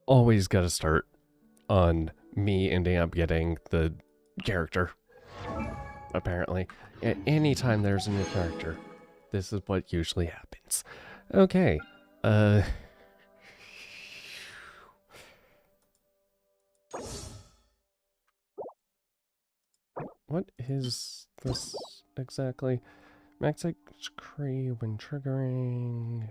always got to start on me ending up getting the character. Apparently. Anytime there's a new character, this is what usually happens. Okay. What is this exactly? Max XP when triggering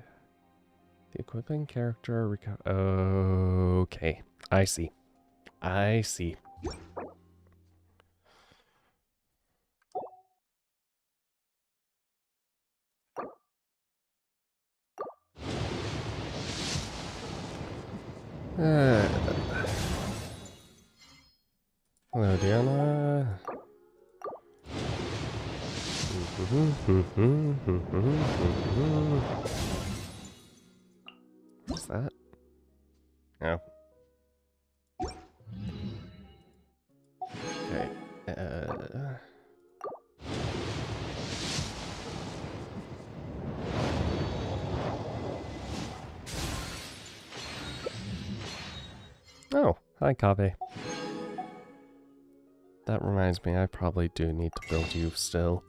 the equipping character. Okay, I see. I see. Hello, Diana. What's that? Oh. Okay. Oh, hi, Kave. That reminds me, I probably do need to build you still.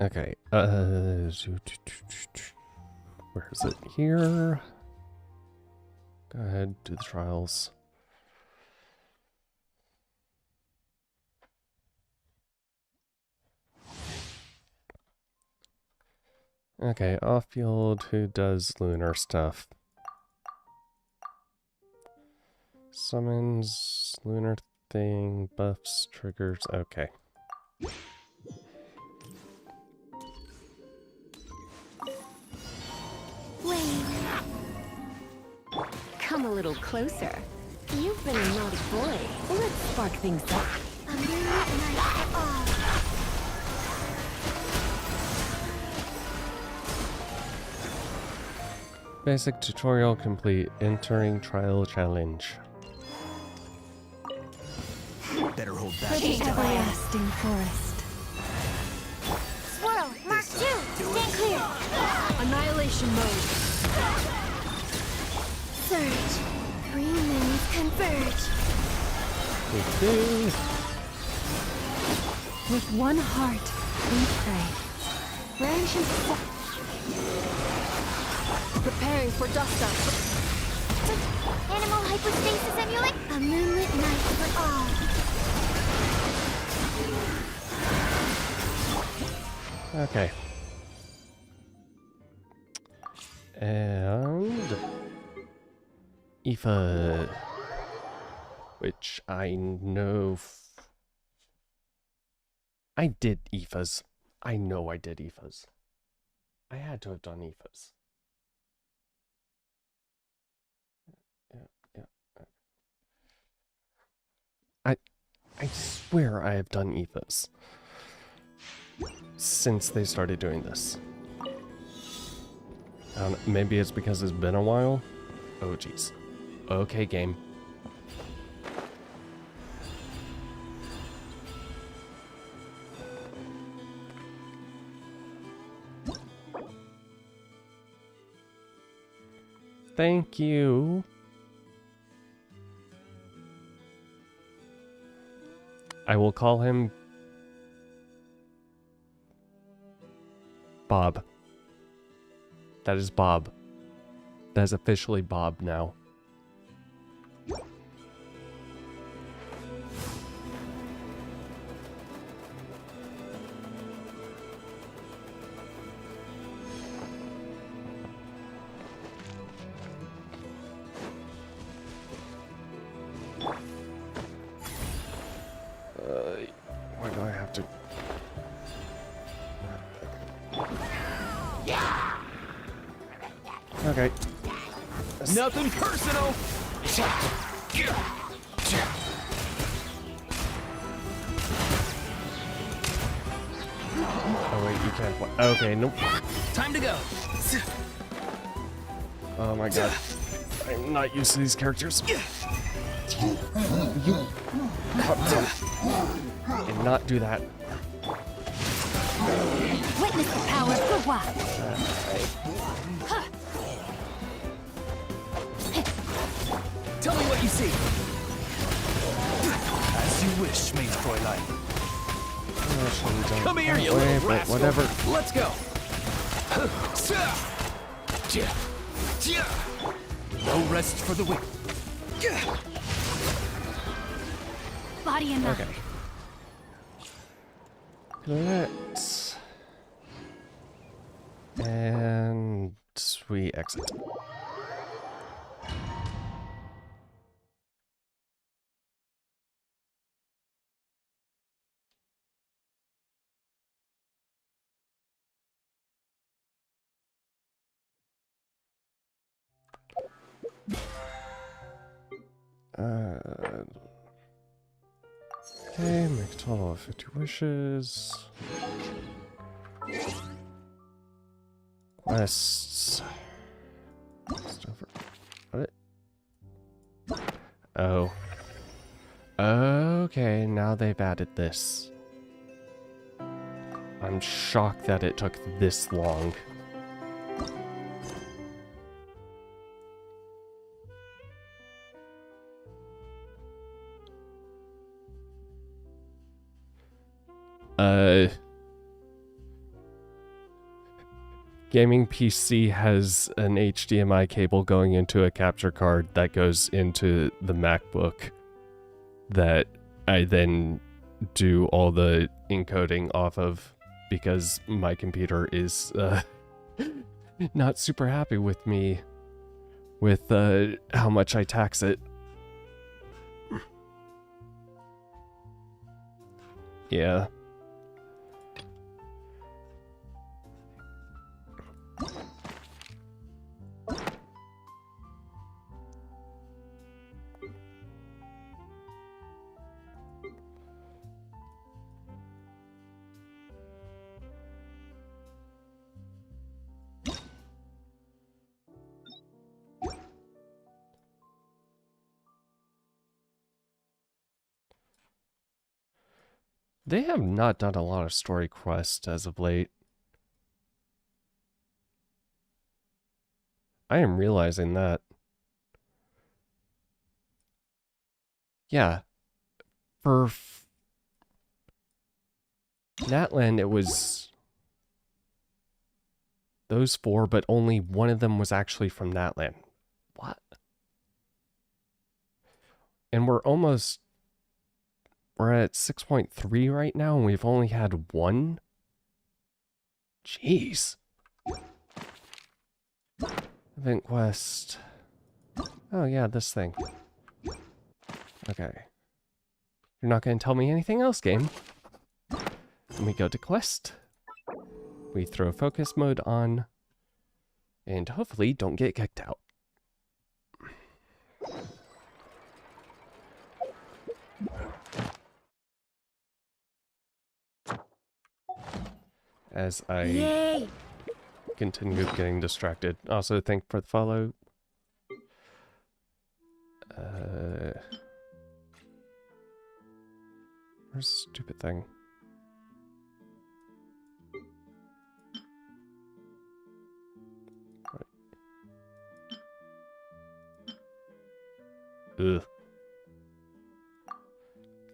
Okay, where is it? Here. Go ahead, do the trials. Okay, off-field, who does lunar stuff? Summons, lunar thing, buffs, triggers, okay. Come a little closer. You've been a naughty boy. Let's spark things up. A moonlit night for all. Basic tutorial complete. Entering trial challenge. Better hold back. For the everlasting forest. Swirl, Mark 2, stand clear. Annihilation mode. Surge. 3 moons converge. With one heart, we pray. Branches preparing for dust up. Animal hypostasis emulate. A moonlit night for all. Okay. And Aoife, which I know I did Aoife's. I know I did Aoife's. I had to have done Aoife's. Yeah. I swear I have done Aoife's since they started doing this. Maybe it's because it's been a while. Oh, jeez. Okay, game. Thank you. I will call him Bob. That is Bob. That is officially Bob now. Why do I have to? Okay. Nothing personal. Oh wait, you can't. Okay, nope. Time to go. Oh my god. I'm not used to these characters. You come down and not do that. Witness the power of Gua. Tell me what you see. As you wish, Mage Fräulein. Come here, you little rascal. Whatever. Let's go. No rest for the wicked. Body and mind. Okay. Let's... And we exit. Okay, make a total of 50 wishes. Quests. What? Oh. Okay, now they've added this. I'm shocked that it took this long. Gaming PC has an HDMI cable going into a capture card that goes into the MacBook that I then do all the encoding off of because my computer is not super happy with me with how much I tax it. Yeah. They have not done a lot of story quests as of late. I am realizing that. Yeah. For Natlan, it was those four, but only one of them was actually from Natlan. What? And we're at 6.3 right now, and we've only had one? Jeez. Event quest. Oh yeah, this thing. Okay. You're not going to tell me anything else, game. Then we go to quest. We throw focus mode on. And hopefully don't get kicked out. As I continue getting distracted. Also, thank for the follow. Where's the stupid thing? Ugh.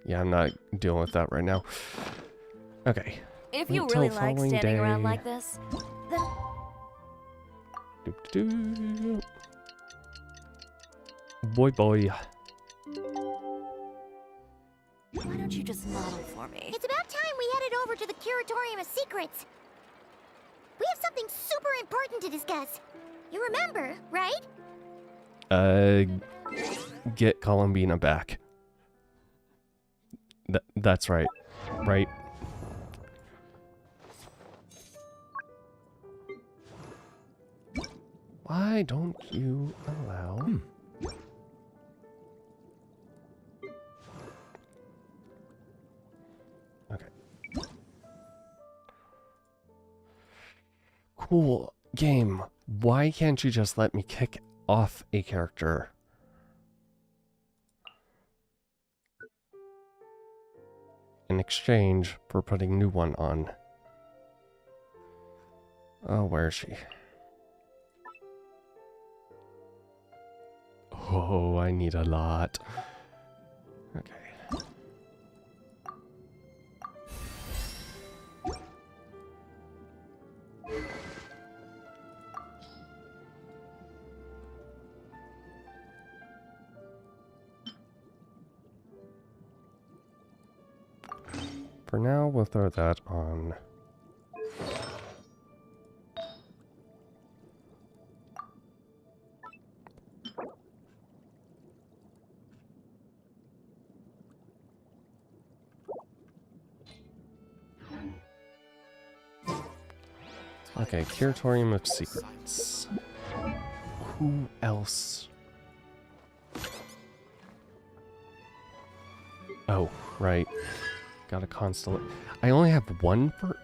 Yeah, I'm not dealing with that right now. Okay. If you Until really like following standing around day. like this, then Doo-doo-doo. Boy. why don't you just model for me? It's about time we headed over to the Curatorium of Secrets. We have something super important to discuss. You remember, right? Get Columbina back. That's right. Right? Why don't you allow... Okay. Cool game. Why can't you just let me kick off a character? In exchange for putting new one on. Oh, where is she? Oh, I need a lot. Okay. For now, we'll throw that on. Okay, Curatorium of Secrets. Who else? Oh, right. Got a constellation. I only have one for...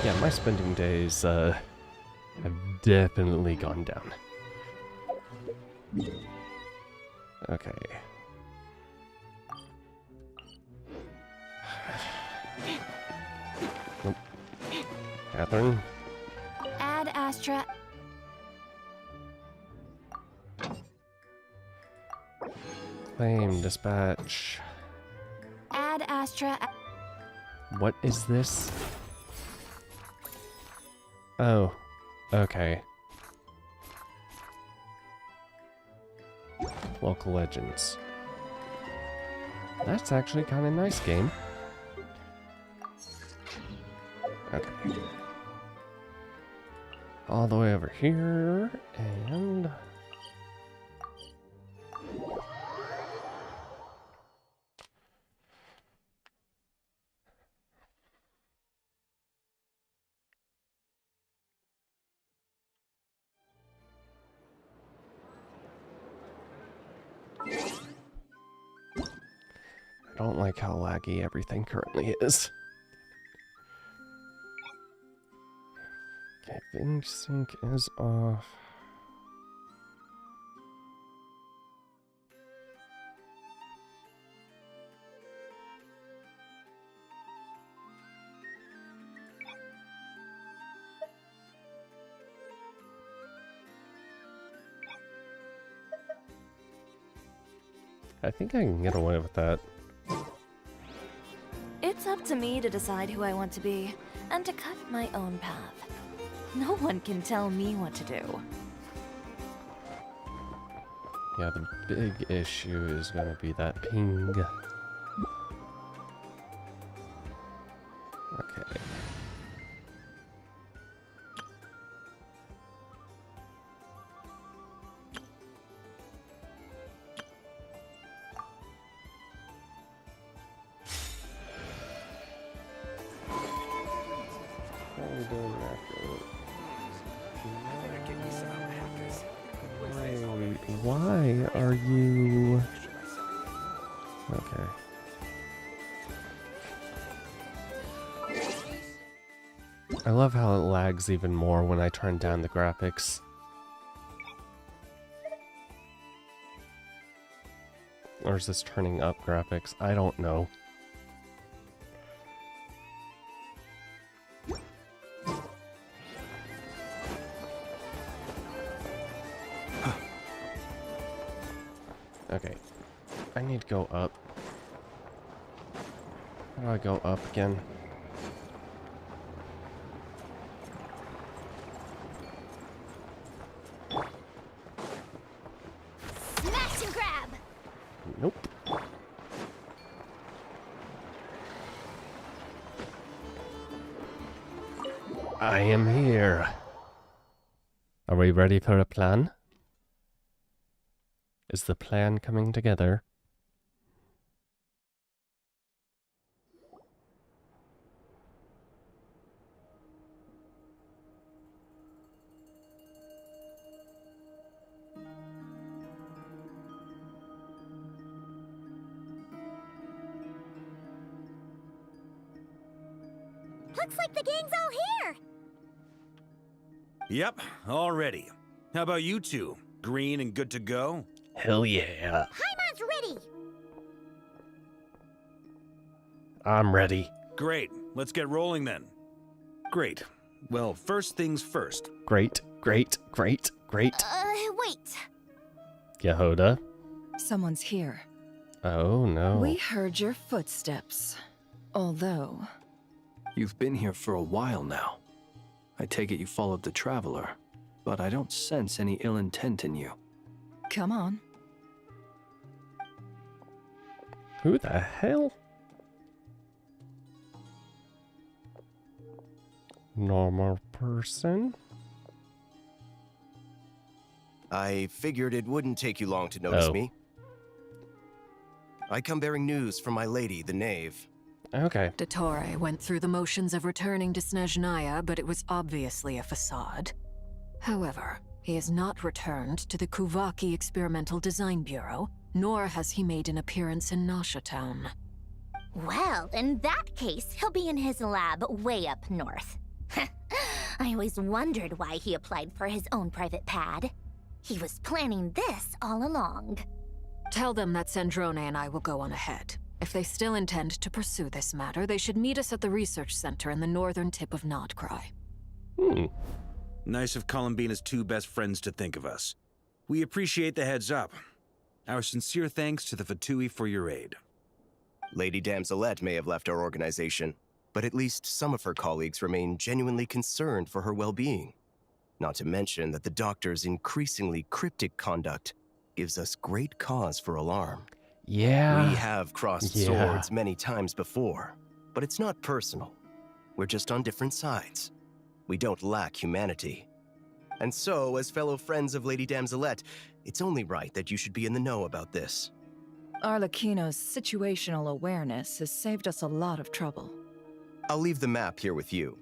Yeah, my spending days, have definitely gone down. Okay. Nope. Catherine? Ad Astra. Claim, dispatch. Ad Astra. What is this? Oh, okay. Local Legends. That's actually kind of nice game. Okay. All the way over here, and... I don't like how laggy everything currently is. Okay, VSync is off. I think I can get away with that. It's up to me to decide who I want to be, and to cut my own path. No one can tell me what to do. Yeah, the big issue is going to be that ping. Okay. How are we doing after? Why are you... Okay. I love how it lags even more when I turn down the graphics. Or is this turning up graphics? I don't know. Okay. I need to go up. How do I go up again? Smash and grab! Nope. I am here. Are we ready for a plan? Is the plan coming together? Looks like the gang's all here. Yep, all ready. How about you two? Green and good to go? Hell yeah. Paimon's ready. I'm ready. Great, let's get rolling then. Great. Well, first things first. Great. Wait. Yehoda. Someone's here. Oh no. We heard your footsteps. Although, You've been here for a while now. I take it you followed the Traveler, but I don't sense any ill intent in you. come on. Who the hell? Normal person? I figured it wouldn't take you long to notice Oh. me. I come bearing news from my lady, the Knave. Okay. Dottore went through the motions of returning to Snezhnaya, but it was obviously a facade. However, he has not returned to the Kuvaki Experimental Design Bureau, nor has he made an appearance in Nasha Town. Well, in that case, he'll be in his lab way up north. I always wondered why he applied for his own private pad. He was planning this all along. Tell them that Sandrone and I will go on ahead. If they still intend to pursue this matter, they should meet us at the research center in the northern tip of Nodcry. Nice of Columbina's two best friends to think of us. We appreciate the heads up. Our sincere thanks to the Fatui for your aid. Lady Damselette may have left our organization, but at least some of her colleagues remain genuinely concerned for her well-being. Not to mention that the Doctor's increasingly cryptic conduct gives us great cause for alarm. Yeah. We have crossed swords many times before, but it's not personal. We're just on different sides. We don't lack humanity. And so, as fellow friends of Lady Damselette, it's only right that you should be in the know about this. Arlecchino's situational awareness has saved us a lot of trouble. I'll leave the map here with you.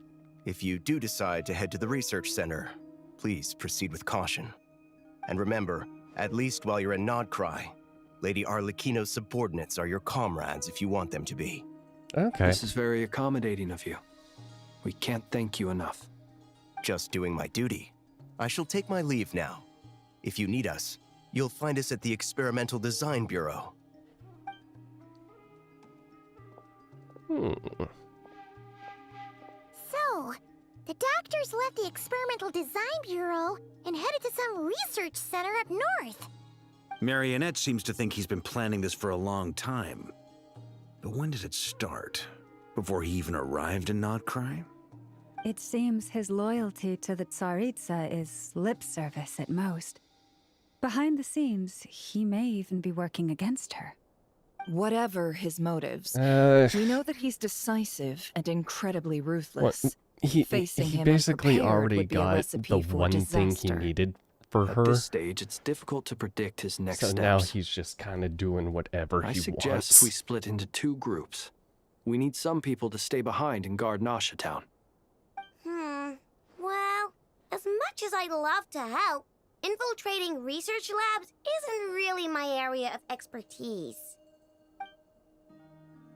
If you do decide to head to the research center, please proceed with caution. And remember, at least while you're in Nodcry, Lady Arlecchino's subordinates are your comrades if you want them to be. Okay. This is very accommodating of you. We can't thank you enough. Just doing my duty. I shall take my leave now. If you need us, you'll find us at the Experimental Design Bureau. So, the doctors left the Experimental Design Bureau and headed to some research center up north. Marionette seems to think he's been planning this for a long time. But when did it start? Before he even arrived in Nodcry? It seems his loyalty to the Tsaritsa is lip service at most. Behind the scenes, he may even be working against her. Whatever his motives, we know that he's decisive and incredibly ruthless. He Facing him basically unprepared already would be a got recipe the for one thing he disaster. needed for At her. this stage, it's difficult to predict his next So steps. now he's just kind of doing whatever I he suggest wants. we split into two groups. We need some people to stay behind and guard Nasha Town. Well, as much as I'd love to help, infiltrating research labs isn't really my area of expertise.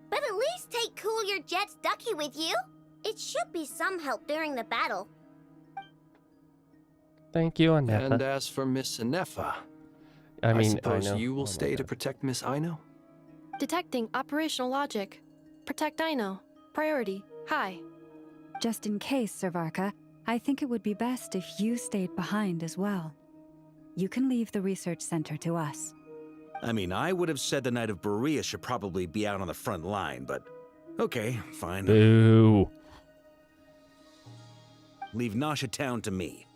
But at least take Cool Your Jet's Ducky with you. It should be some help during the battle. Thank you, Annette. And as for Miss Anefa, I mean, suppose I know. you will Oh my stay to God. protect Miss Aino? Detecting operational logic. Protect Dino. Priority. High. Just in case, Servarka, I think it would be best if you stayed behind as well. You can leave the research center to us. I mean, I would have said the Knight of Berea should probably be out on the front line, but okay, fine. Boo. Leave Nasha Town to me.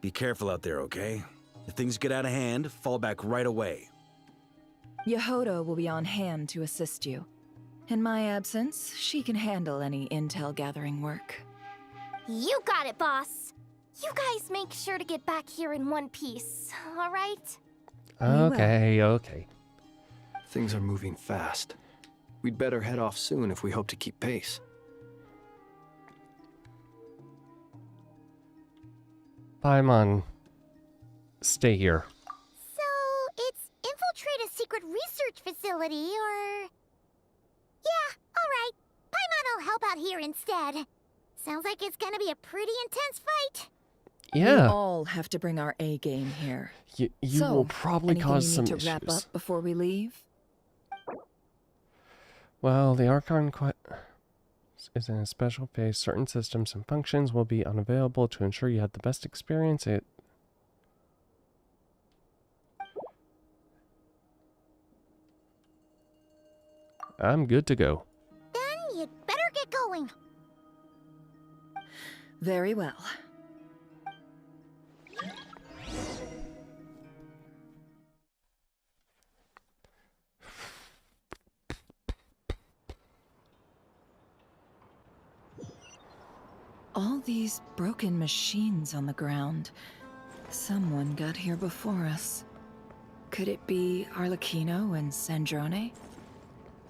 Be careful out there, okay? If things get out of hand, fall back right away. Yehoda will be on hand to assist you. In my absence, she can handle any intel gathering work. You got it, boss. You guys make sure to get back here in one piece, all right? Okay. Things are moving fast. We'd better head off soon if we hope to keep pace. Paimon, stay here. So, it's infiltrate a secret research facility, or... Yeah, alright. Paimon will help out here instead. Sounds like it's gonna be a pretty intense fight. We Yeah, all have to bring our A game here. you So, will probably anything cause you some need to issues. wrap up before we leave? Well, the Archon is in a special phase. Certain systems and functions will be unavailable to ensure you have the best experience. I'm good to go. Then you'd better get going. Very well. All these broken machines on the ground. Someone got here before us. Could it be Arlecchino and Sandrone?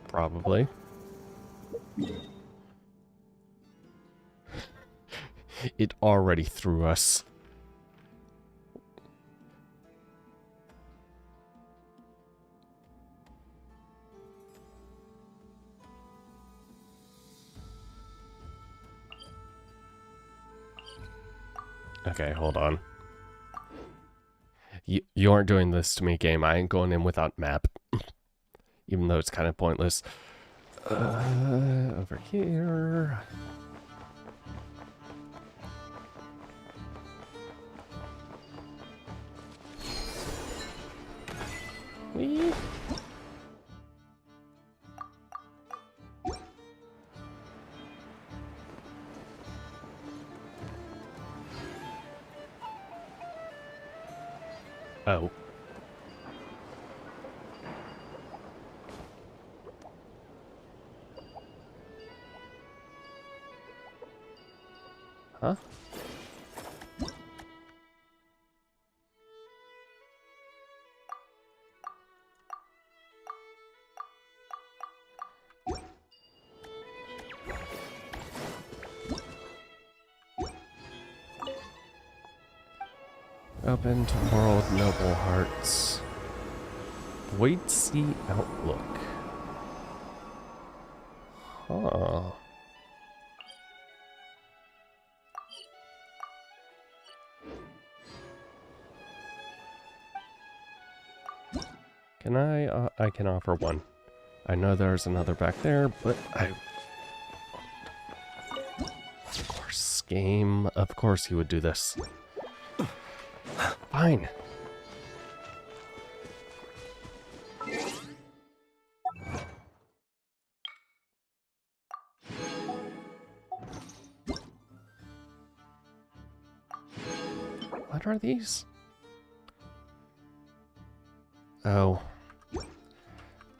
Probably. It already threw us. Okay, hold on. You aren't doing this to me, game. I ain't going in without map. Even though it's kind of pointless. Over here. Whee. Oh. Huh? Open to world noble hearts. Void sea outlook. Huh. Can I can offer one. I know there's another back there, but of course, game, of course he would do this. Fine. What are these? Oh.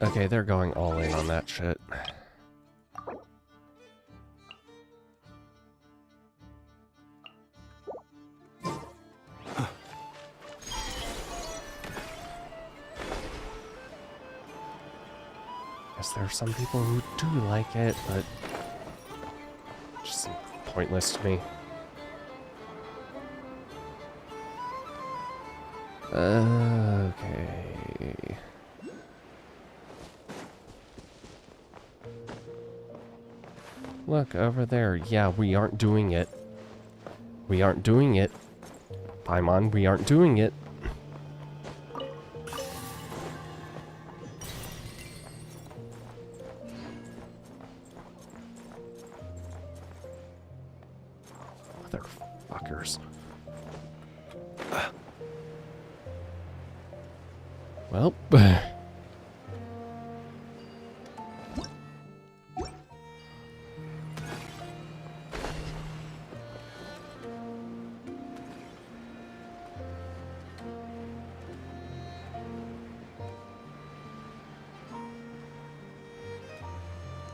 Okay, they're going all in on that shit. Guess there are some people who do like it, but just pointless to me. Okay. Look, over there. Yeah, we aren't doing it. We aren't doing it. Paimon, we aren't doing it. Motherfuckers. Well,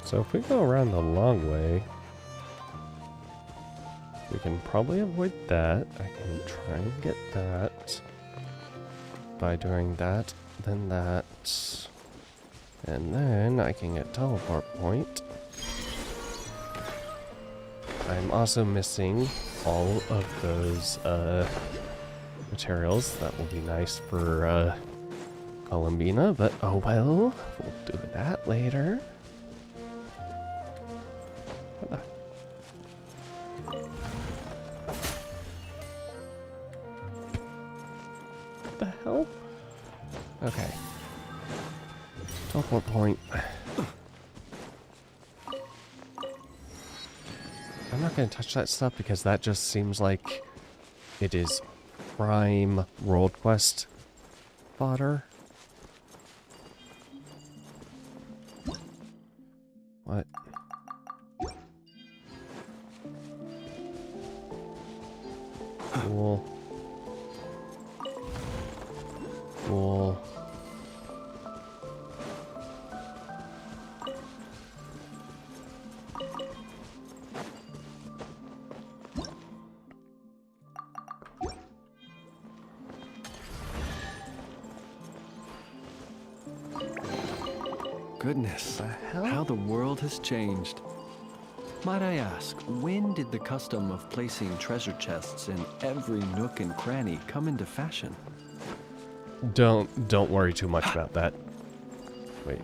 so if we go around the long way, we can probably avoid that. I can try and get that by doing that, then that, and then I can get teleport point. I'm also missing all of those materials. That will be nice for Columbina, but oh well, we'll do that later. What the? the hell? Okay. Teleport point. I'm not gonna touch that stuff because that just seems like it is prime world quest fodder. What? Cool. Cool. Goodness, how the world has changed. Might I ask, when did the custom of placing treasure chests in every nook and cranny come into fashion? Don't worry too much about that. Wait.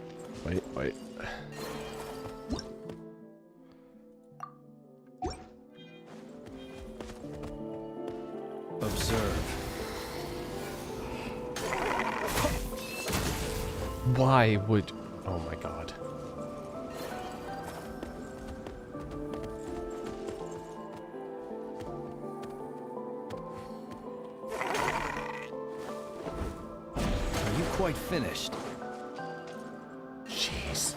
Observe. Why would... Oh my god. Are you quite finished? Jeez.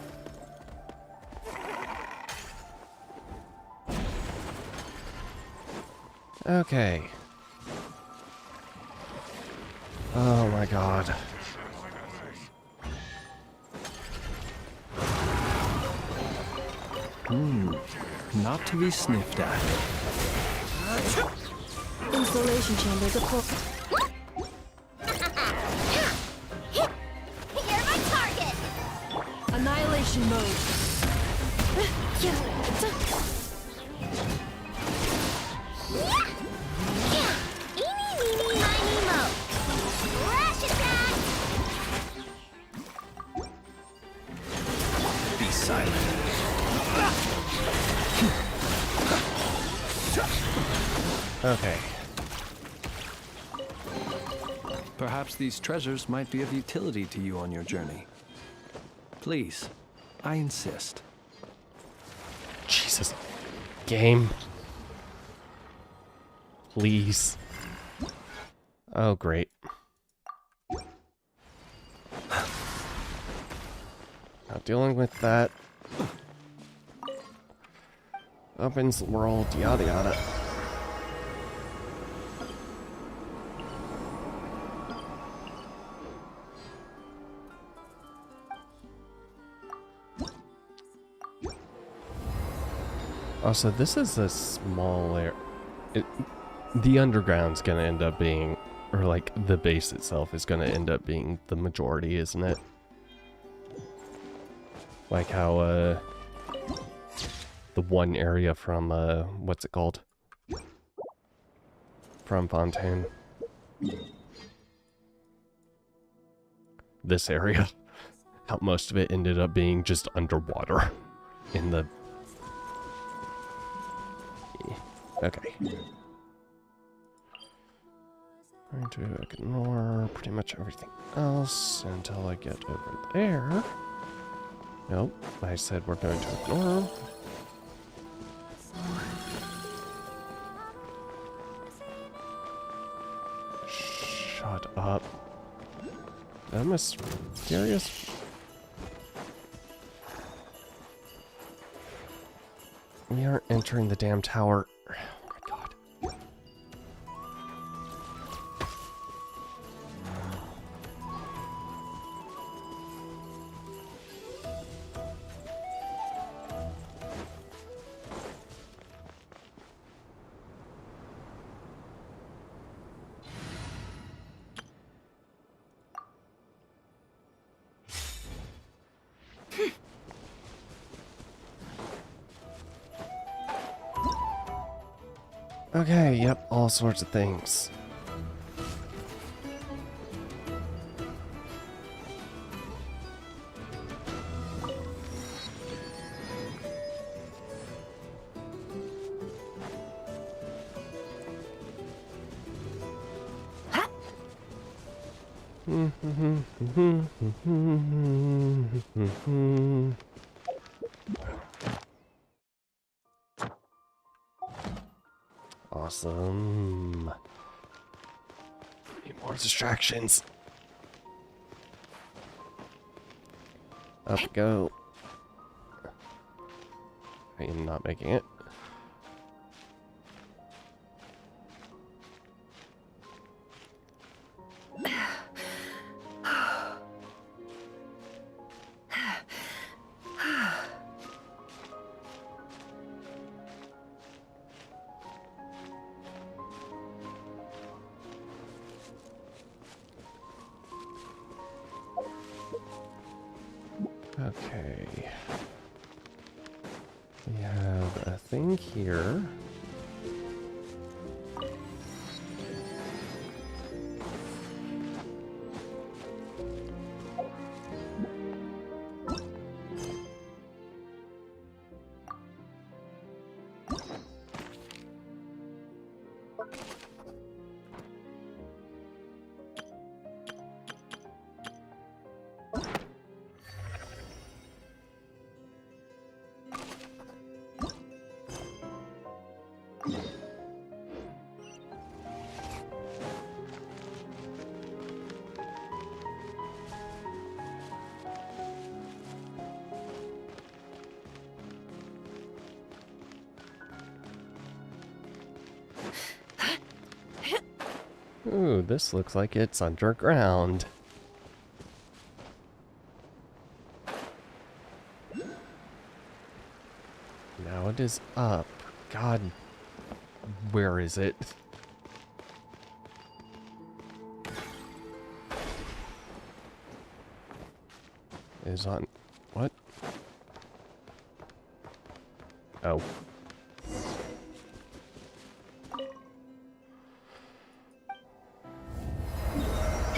Okay. Oh my god. Not to be sniffed at. Installation chamber deployed. You're my target! Annihilation mode. Eeny, meeny, miny, mo. Flash attack! Be silent. Okay. Perhaps these treasures might be of utility to you on your journey. Please, I insist. Jesus. Game. Please. Oh, great. Not dealing with that. Opens the world, yada yada. Also, this is a small area. The underground's gonna end up being, or like the base itself is gonna end up being the majority, isn't it? Like how, the one area from, what's it called? From Fontaine. This area. How most of it ended up being just underwater in the... Okay. Going to ignore pretty much everything else until I get over there. Nope, I said we're going to ignore them. Shut up. Am I serious? We aren't entering the damn tower. Oh my god. Okay, yep, all sorts of things. Awesome. Need more distractions. Up we go. I am not making it. Okay. We have a thing here. Ooh, this looks like it's underground. Now it is up. God, where is it? It is on... what? Oh.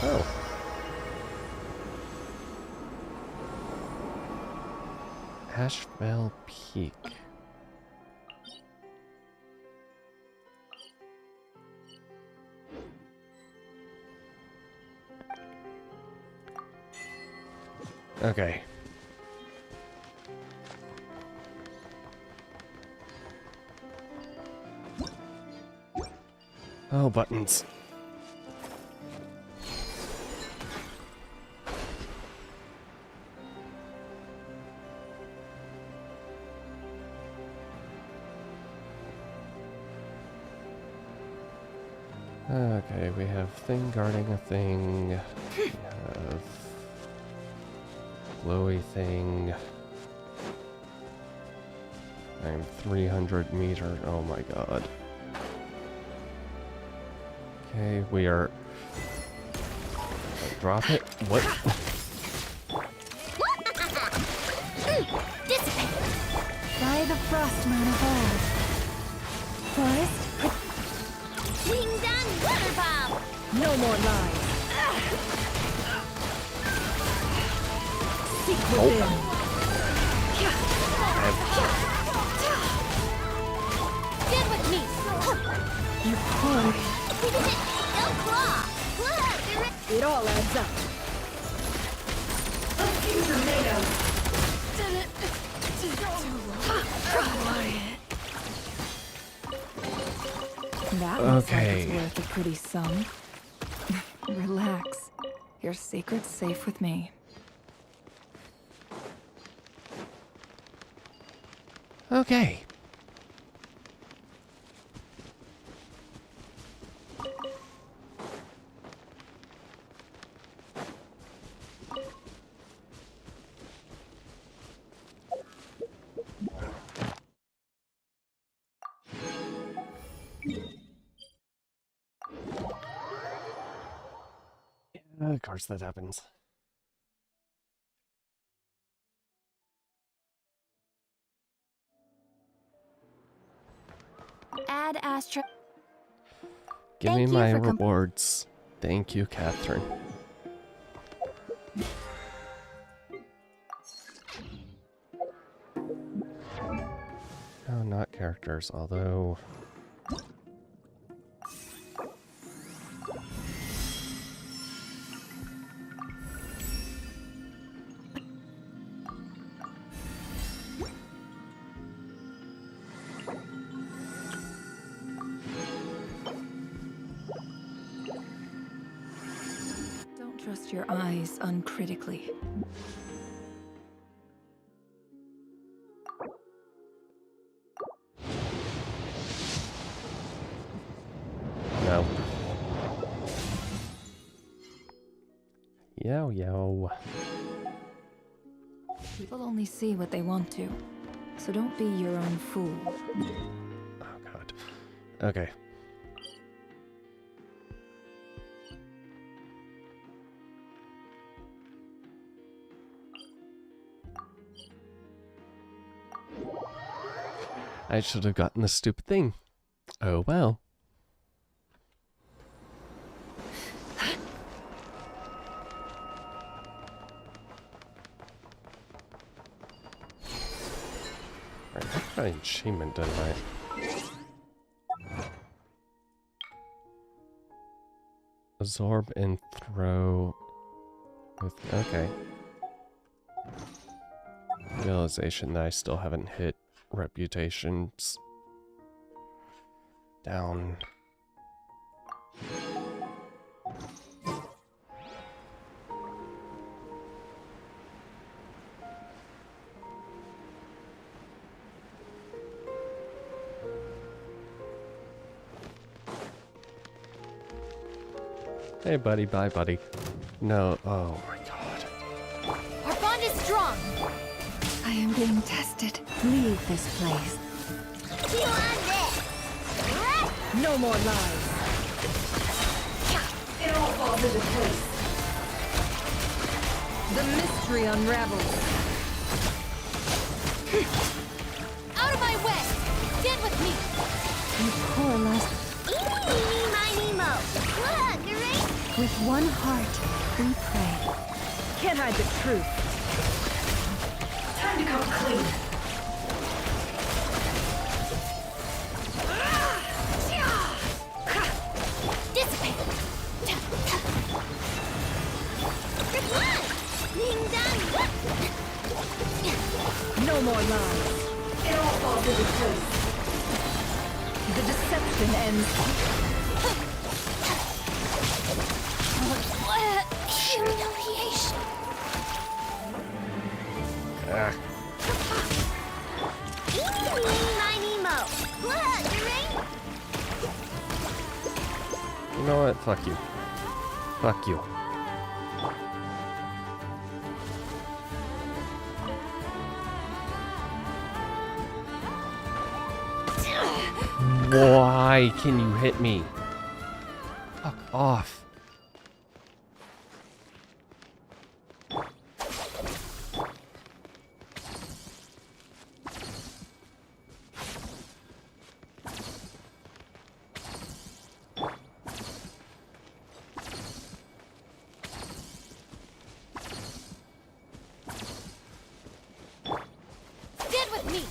Oh. Asheville Peak. Okay. Oh, buttons. Okay, we have thing guarding a thing. We have glowy thing. I'm 300 meters. Oh my god. Okay, we are... drop it? What? By the frost moon of old. Forest? Winged and water bomb! No more lies. Seek within. Stand with me! You could. Ill claw! It all adds up. That looks like Okay. it's worth a pretty sum. Relax. Your secret's safe with me. Okay. Of course that happens. Add Astra. Give Thank me you my for rewards. Thank you, Catherine. Oh, not characters, although... close your eyes uncritically. No. Yo. People only see what they want to, so don't be your own fool. Oh god. Okay. I should have gotten this stupid thing. Oh well. Alright, I got an achievement done right. Absorb and throw with okay. Realization that I still haven't hit reputations down. Hey buddy, bye buddy. No, oh my god. Our bond is strong. I am being tested. Leave this place. You on this? No more lies. It all falls into place. The mystery unravels. Out of my way! Stand with me! You poor last. Eeny, meeny, miny, mo. Look, right? With one heart, we pray. Can't hide the truth. Time to come clean. Dissipate! Good one! Ding dong! No more lies. It all falls into place. The deception ends. Humiliation! Ah. Eeny, meeny, miny, mo. Look, right? You know what? Fuck you. Fuck you. Why can you hit me? Fuck off. Stand with me!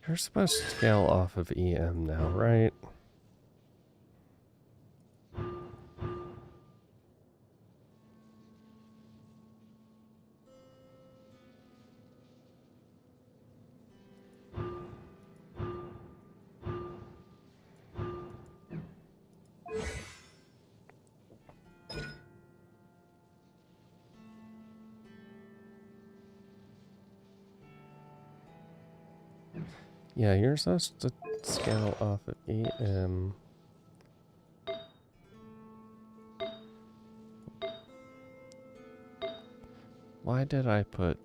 You're supposed to scale off of EM now, right? Yeah, you're supposed to scale off of EM. Why did I put...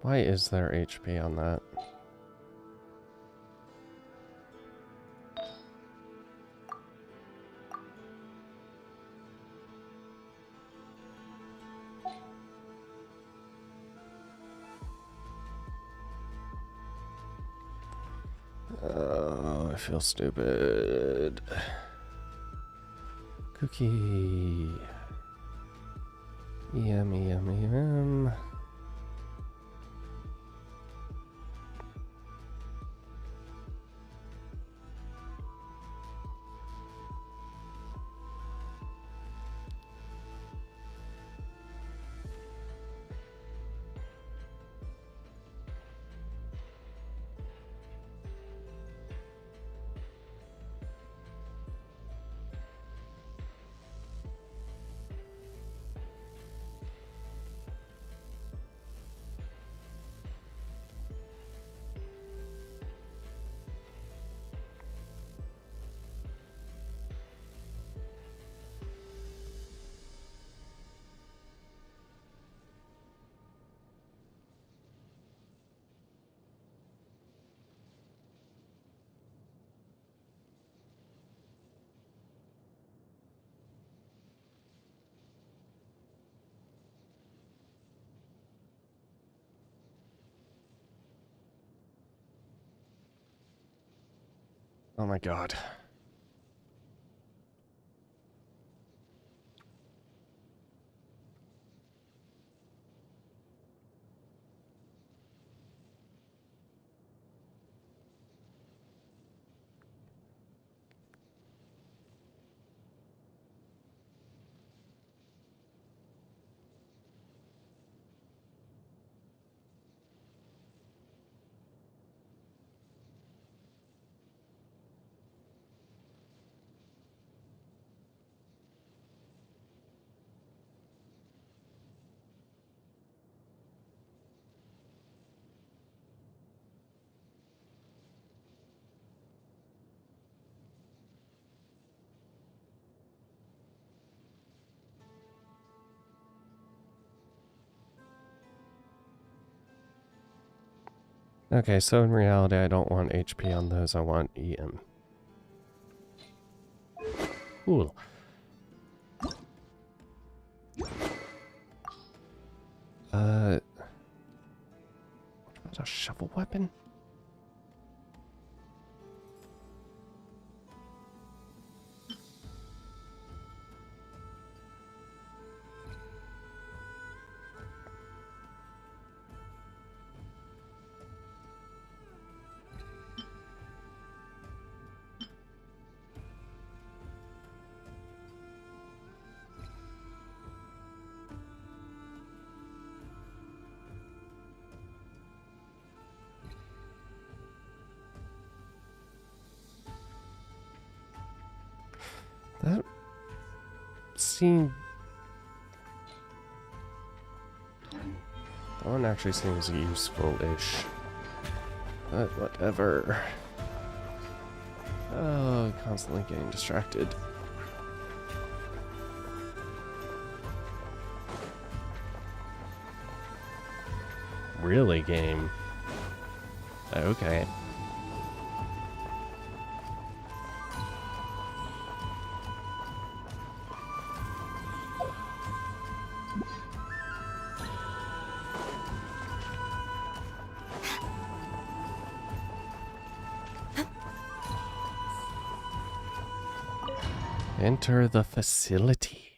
Why is there HP on that? Oh, I feel stupid. Cookie. EM. Oh my god. Okay, so in reality, I don't want HP on those, I want EM. Cool. What about a shovel weapon? That seemed... That one actually seems useful-ish. But whatever. Oh, constantly getting distracted. Really, game? Okay. Enter the facility.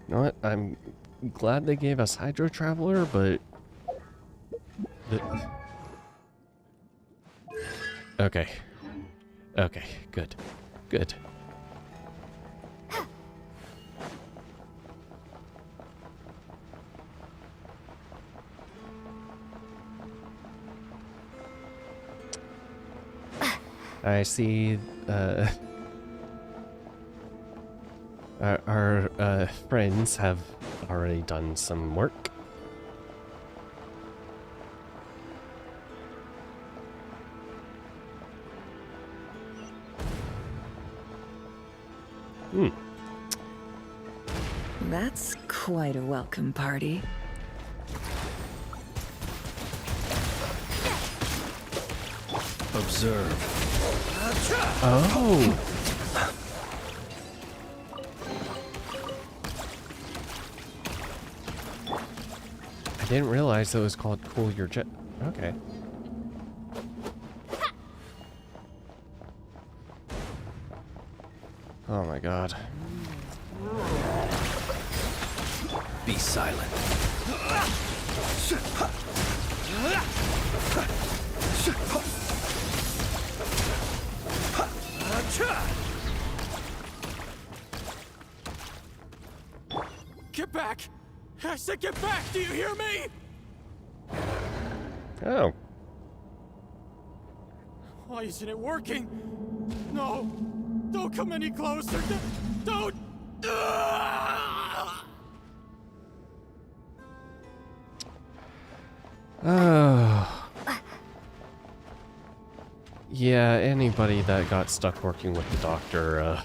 You know what? I'm glad they gave us Hydro Traveler, but... Okay. Okay, good. Good. I see, our friends have already done some work. That's quite a welcome party. Observe. Oh! I didn't realize it was called Cool Your Jet. Okay. Oh my god. Be silent. Get back! I said get back! Do you hear me? Oh. Why isn't it working? No! Don't come any closer! Don't! Oh. Yeah, anybody that got stuck working with the doctor,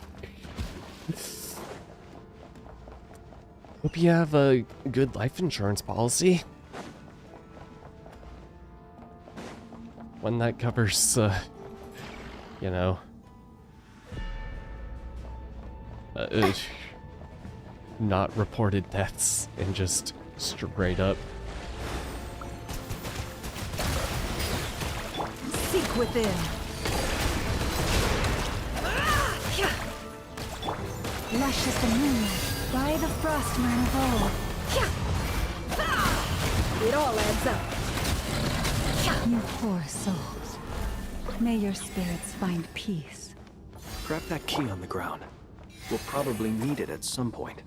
hope you have a good life insurance policy. One that covers, You know? Not reported deaths and just straight up. Seek within. Lush as the moonlight, by the frostman of old. It all adds up. You poor souls. May your spirits find peace. Grab that key on the ground. We'll probably need it at some point.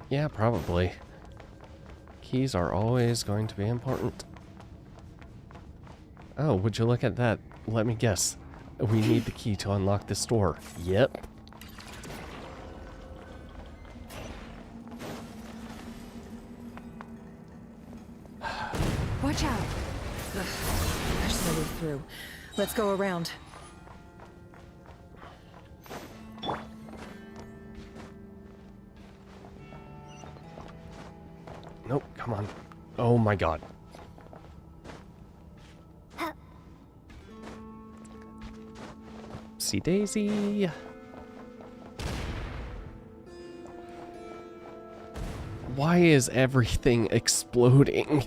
Yeah, probably. Keys are always going to be important. Oh, would you look at that? Let me guess. We need the key to unlock this door. Yep. Watch out. There's no way through. Let's go around. Nope, come on. Oh my god. See Daisy. Why is everything exploding?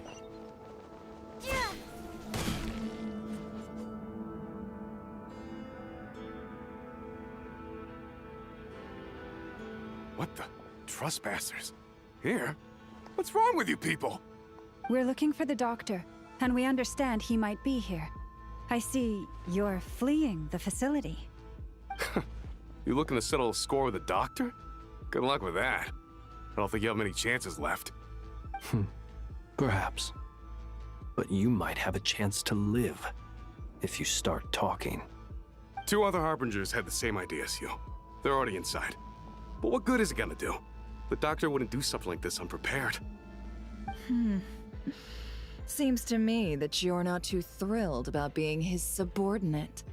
What the? Trespassers? Here? What's wrong with you people? We're looking for the doctor, and we understand he might be here. I see you're fleeing the facility. You looking to settle a score with a doctor? Good luck with that. I don't think you have many chances left. Perhaps. But you might have a chance to live if you start talking. 2 other Harbingers had the same idea as you. They're already inside. But what good is it gonna do? The doctor wouldn't do something like this unprepared. Seems to me that you're not too thrilled about being his subordinate.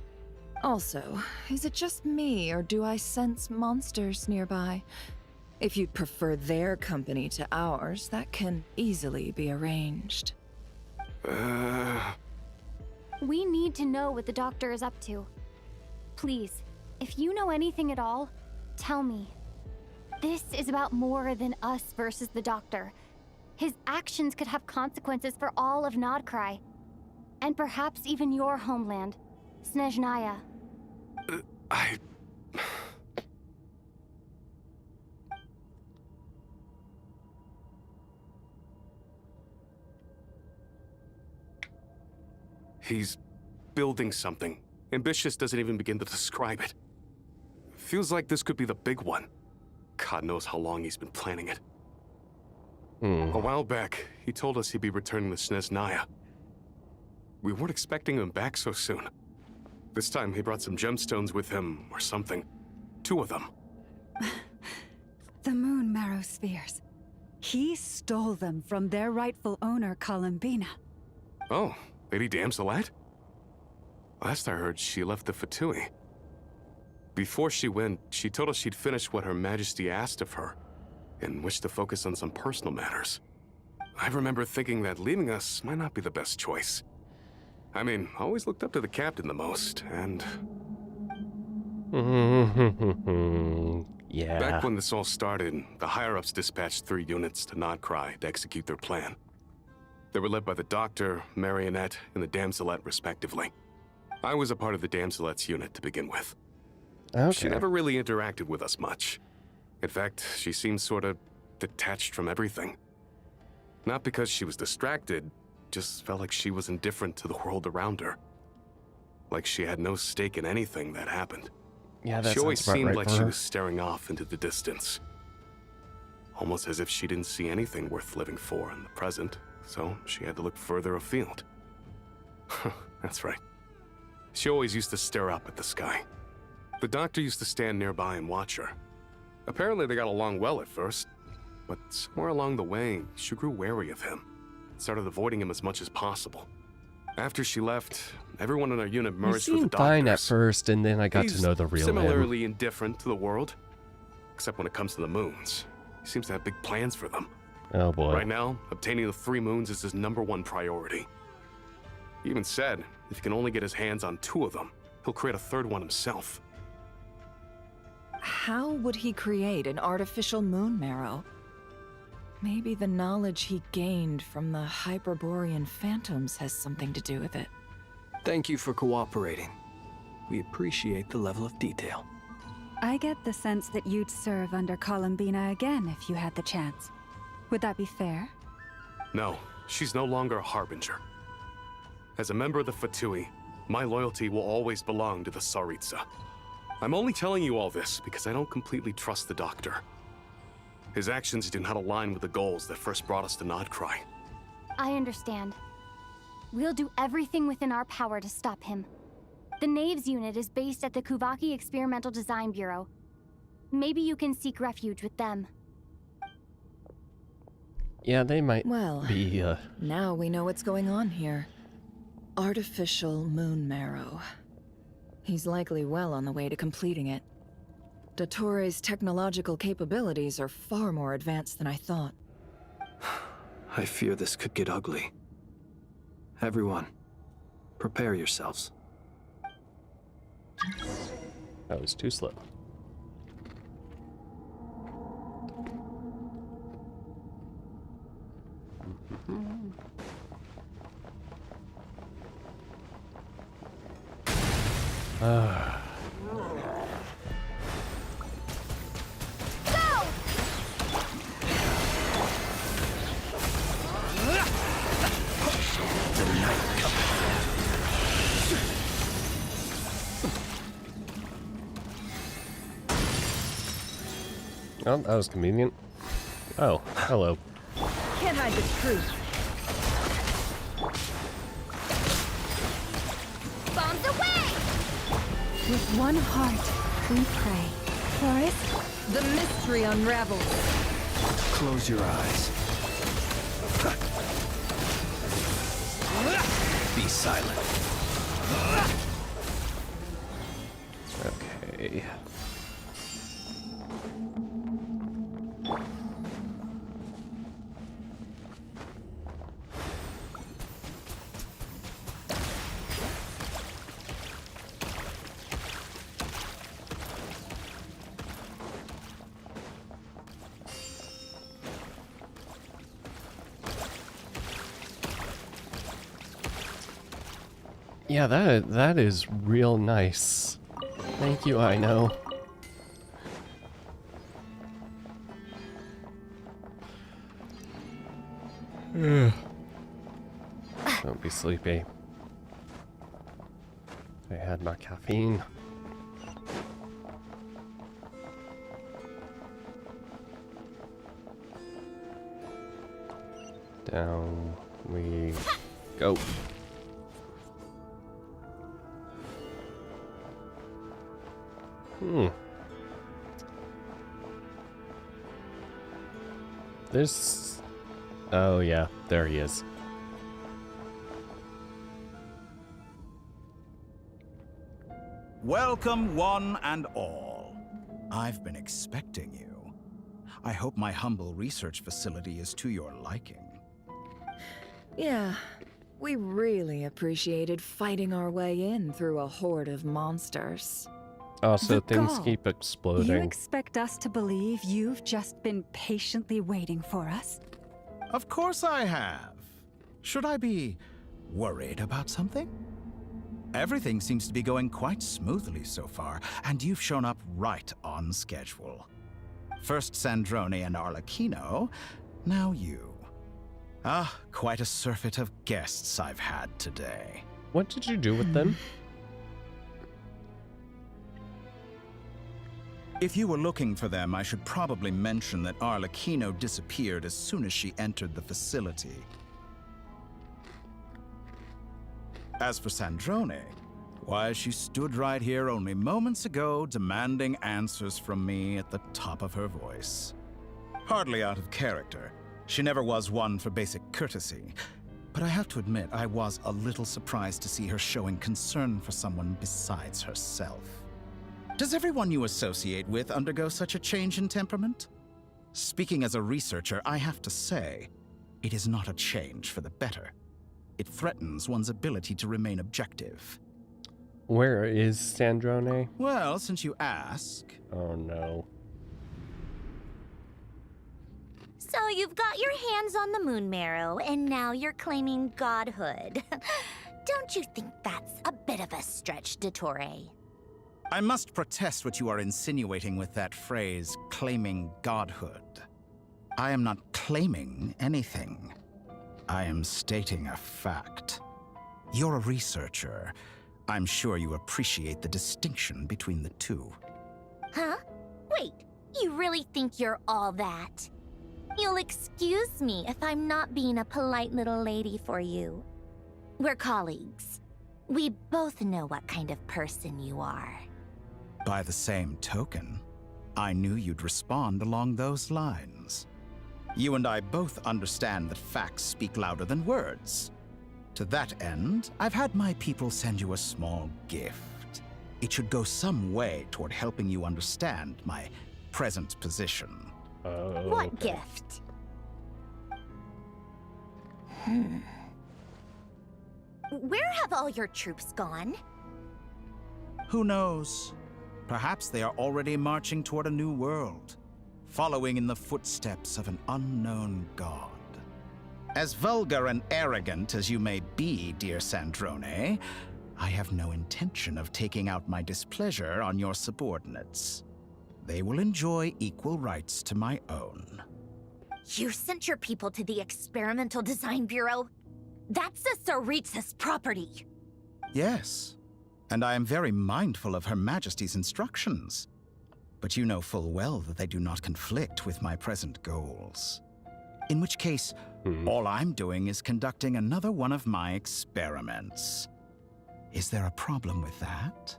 Also, is it just me, or do I sense monsters nearby? If you'd prefer their company to ours, that can easily be arranged. We need to know what the doctor is up to. Please, if you know anything at all, tell me. This is about more than us versus the doctor. His actions could have consequences for all of Nodcry. And perhaps even your homeland, Snezhnaya. He's building something. Ambitious doesn't even begin to describe it. Feels like this could be the big one. God knows how long he's been planning it. A while back, he told us he'd be returning to Snezhnaya. We weren't expecting him back so soon. This time he brought some gemstones with him, or something. 2 of them. The moon marrow spheres. He stole them from their rightful owner, Columbina. Oh, Lady Damselat? Last I heard, she left the Fatui. Before she went, she told us she'd finished what Her Majesty asked of her, and wished to focus on some personal matters. I remember thinking that leaving us might not be the best choice. I mean, I always looked up to the captain the most, and... Yeah. Back when this all started, the higher-ups dispatched 3 units to Nodcry to execute their plan. They were led by the Doctor, Marionette, and the Damselet, respectively. I was a part of the Damselet's unit to begin with. Okay. She never really interacted with us much. In fact, she seemed sort of detached from everything. Not because she was distracted, just felt like she was indifferent to the world around her. Like she had no stake in anything that happened. Yeah, that she always sounds about seemed right like for she her. was staring off into the distance. Almost as if she didn't see anything worth living for in the present, so she had to look further afield. That's right. She always used to stare up at the sky. The Doctor used to stand nearby and watch her. Apparently they got along well at first, but somewhere along the way, she grew wary of him. Started avoiding him as much as possible. After she left, everyone in our unit He merged with the seemed Doctor's. fine at first, and then I got to know the real him. Similarly indifferent to the world, except when it comes to the moons. He seems to have big plans for them. Oh boy. Right now, obtaining the 3 moons is his #1 priority. He even said if he can only get his hands on 2 of them, He'll create a third one himself. How would he create an artificial moon marrow? Maybe the knowledge he gained from the Hyperborean phantoms has something to do with it. Thank you for cooperating. We appreciate the level of detail. I get the sense that you'd serve under Columbina again if you had the chance. Would that be fair? No, she's no longer a harbinger. As a member of the Fatui, my loyalty will always belong to the Tsaritsa. I'm only telling you all this because I don't completely trust the Doctor. His actions do not align with the goals that first brought us to Nodcry. I understand. We'll do everything within our power to stop him. The Knaves unit is based at the Kuvaki Experimental Design Bureau. Maybe you can seek refuge with them. Yeah, they might Well, be, now we know what's going on here. Artificial moon marrow. He's likely well on the way to completing it. Dottore's technological capabilities are far more advanced than I thought. I fear this could get ugly. Everyone, prepare yourselves. That was too slow. Oh, that was convenient. Oh, hello. Can't hide the truth. Bombs away! With one heart, we pray. Forrest? The mystery unravels. Close your eyes. Be silent. Okay. Yeah, that is real nice. Thank you, I know. Don't be sleepy. I had my caffeine. Down we go. This... Oh yeah, there he is. Welcome one and all. I've been expecting you. I hope my humble research facility is to your liking. Yeah, we really appreciated fighting our way in through a horde of monsters. Also, The things gall. keep exploding. You expect us to believe you've just been patiently waiting for us? Of course I have. Should I be worried about something? Everything seems to be going quite smoothly so far, and you've shown up right on schedule. First Sandrone and Arlecchino, now you. Ah, quite a surfeit of guests I've had today. What did you do with them? If you were looking for them, I should probably mention that Arlecchino disappeared as soon as she entered the facility. As for Sandrone, why, she stood right here only moments ago demanding answers from me at the top of her voice. Hardly out of character. She never was one for basic courtesy. But I have to admit, I was a little surprised to see her showing concern for someone besides herself. Does everyone you associate with undergo such a change in temperament? Speaking as a researcher, I have to say, it is not a change for the better. It threatens one's ability to remain objective. Where is Sandrone? Well, since you ask. Oh no. So you've got your hands on the moon marrow, and now you're claiming godhood. Don't you think that's a bit of a stretch, Dottore? I must protest what you are insinuating with that phrase, claiming godhood. I am not claiming anything. I am stating a fact. You're a researcher. I'm sure you appreciate the distinction between the two. Huh? Wait, you really think you're all that? You'll excuse me if I'm not being a polite little lady for you. We're colleagues. We both know what kind of person you are. By the same token, I knew you'd respond along those lines. You and I both understand that facts speak louder than words. To that end, I've had my people send you a small gift. It should go some way toward helping you understand my present position. What gift? Where have all your troops gone? Who knows? Perhaps they are already marching toward a new world, following in the footsteps of an unknown god. As vulgar and arrogant as you may be, dear Sandrone, I have no intention of taking out my displeasure on your subordinates. They will enjoy equal rights to my own. You sent your people to the Experimental Design Bureau? That's the Tsaritsa's property. Yes, and I am very mindful of Her Majesty's instructions. But you know full well that they do not conflict with my present goals. In which case, all I'm doing is conducting another one of my experiments. Is there a problem with that?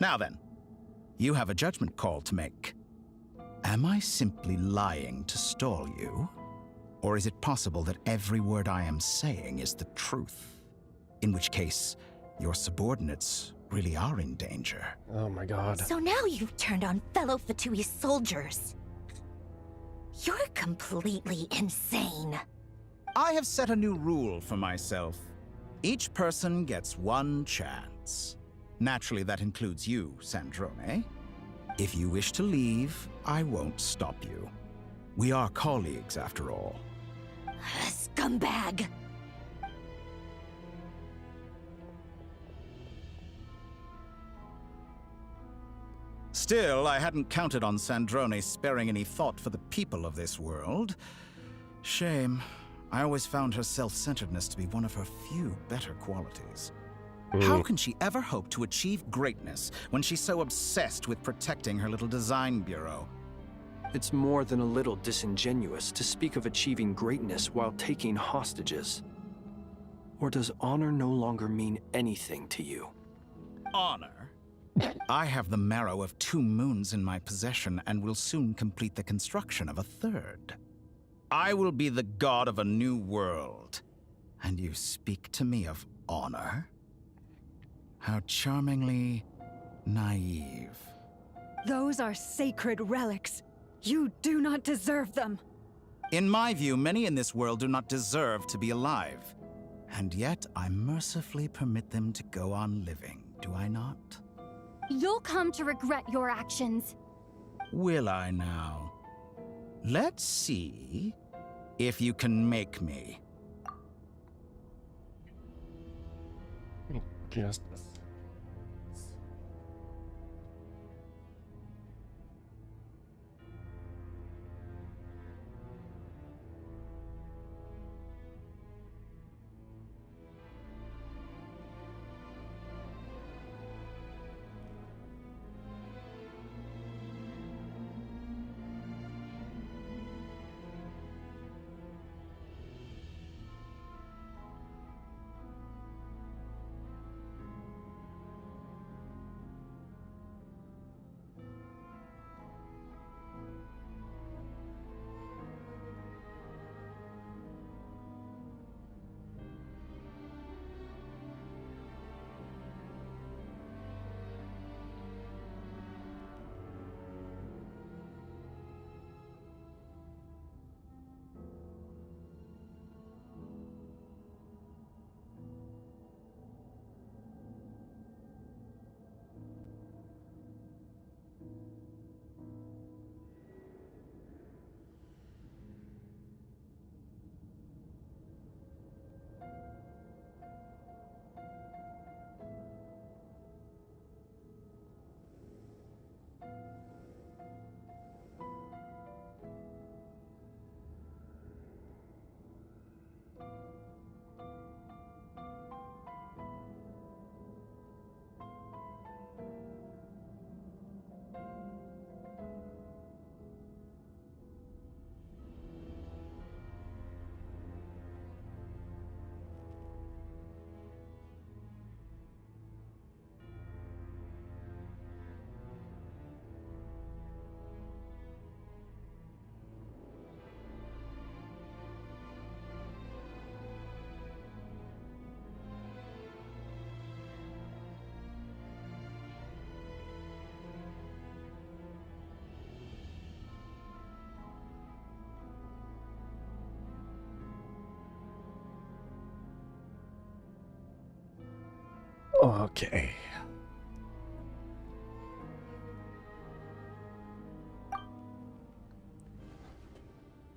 Now then, you have a judgment call to make. Am I simply lying to stall you? Or is it possible that every word I am saying is the truth? In which case, your subordinates really are in danger. Oh my god. So now you've turned on fellow Fatui soldiers. You're completely insane. I have set a new rule for myself. Each person gets one chance. Naturally, that includes you, Sandrone. If you wish to leave, I won't stop you. We are colleagues, after all. Scumbag! Still, I hadn't counted on Sandrone sparing any thought for the people of this world. Shame. I always found her self-centeredness to be one of her few better qualities. How can she ever hope to achieve greatness when she's so obsessed with protecting her little design bureau? It's more than a little disingenuous to speak of achieving greatness while taking hostages. Or does honor no longer mean anything to you? Honor? I have the marrow of 2 moons in my possession and will soon complete the construction of a 3rd. I will be the god of a new world. And you speak to me of honor? How charmingly naive. Those are sacred relics. You do not deserve them. In my view, many in this world do not deserve to be alive. And yet, I mercifully permit them to go on living, do I not? You'll come to regret your actions. Will I now? Let's see if you can make me. Just... Okay.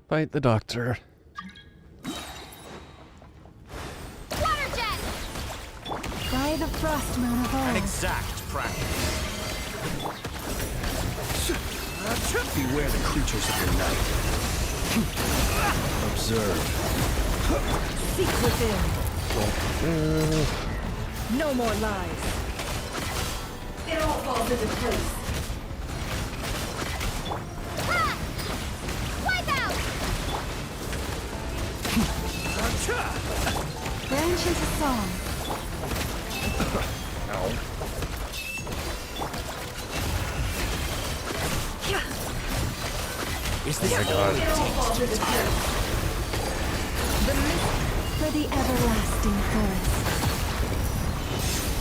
Fight the doctor. Water jet! By the frost moon of An old. exact practice. Beware the creatures of the night. Observe. Seek within. No more lies. It all falls into place. Wipe out! Branch into song. Is this Oh my God. The mist for the everlasting forest.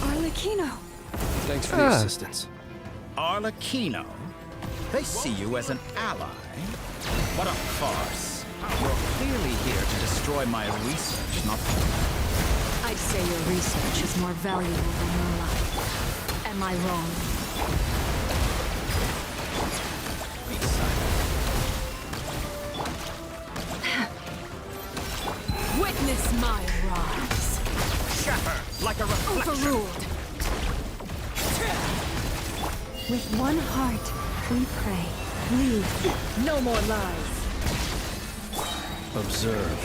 Arlecchino! Thanks for the assistance. Arlecchino? They see you as an ally? What a farce. You're clearly here to destroy my research, not... I'd say your research is more valuable than your life. Am I wrong? Be silent. Witness my rise. Shatter like a reflection. Overruled. With one heart, we pray. Leave. No more lies. Observe.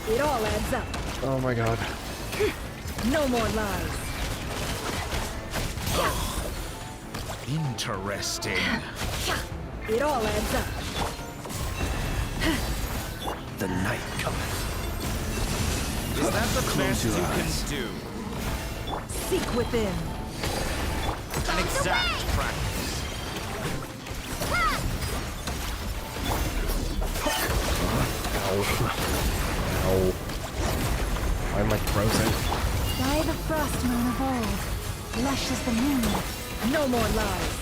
It all adds up. Oh my God. No more lies. Interesting. It all adds up. The night cometh. Is that the best you your can eyes. do? Seek within. An exact practice. Ow. Why am I frozen? By the frost moon of old. Lush as the moon. No more lies.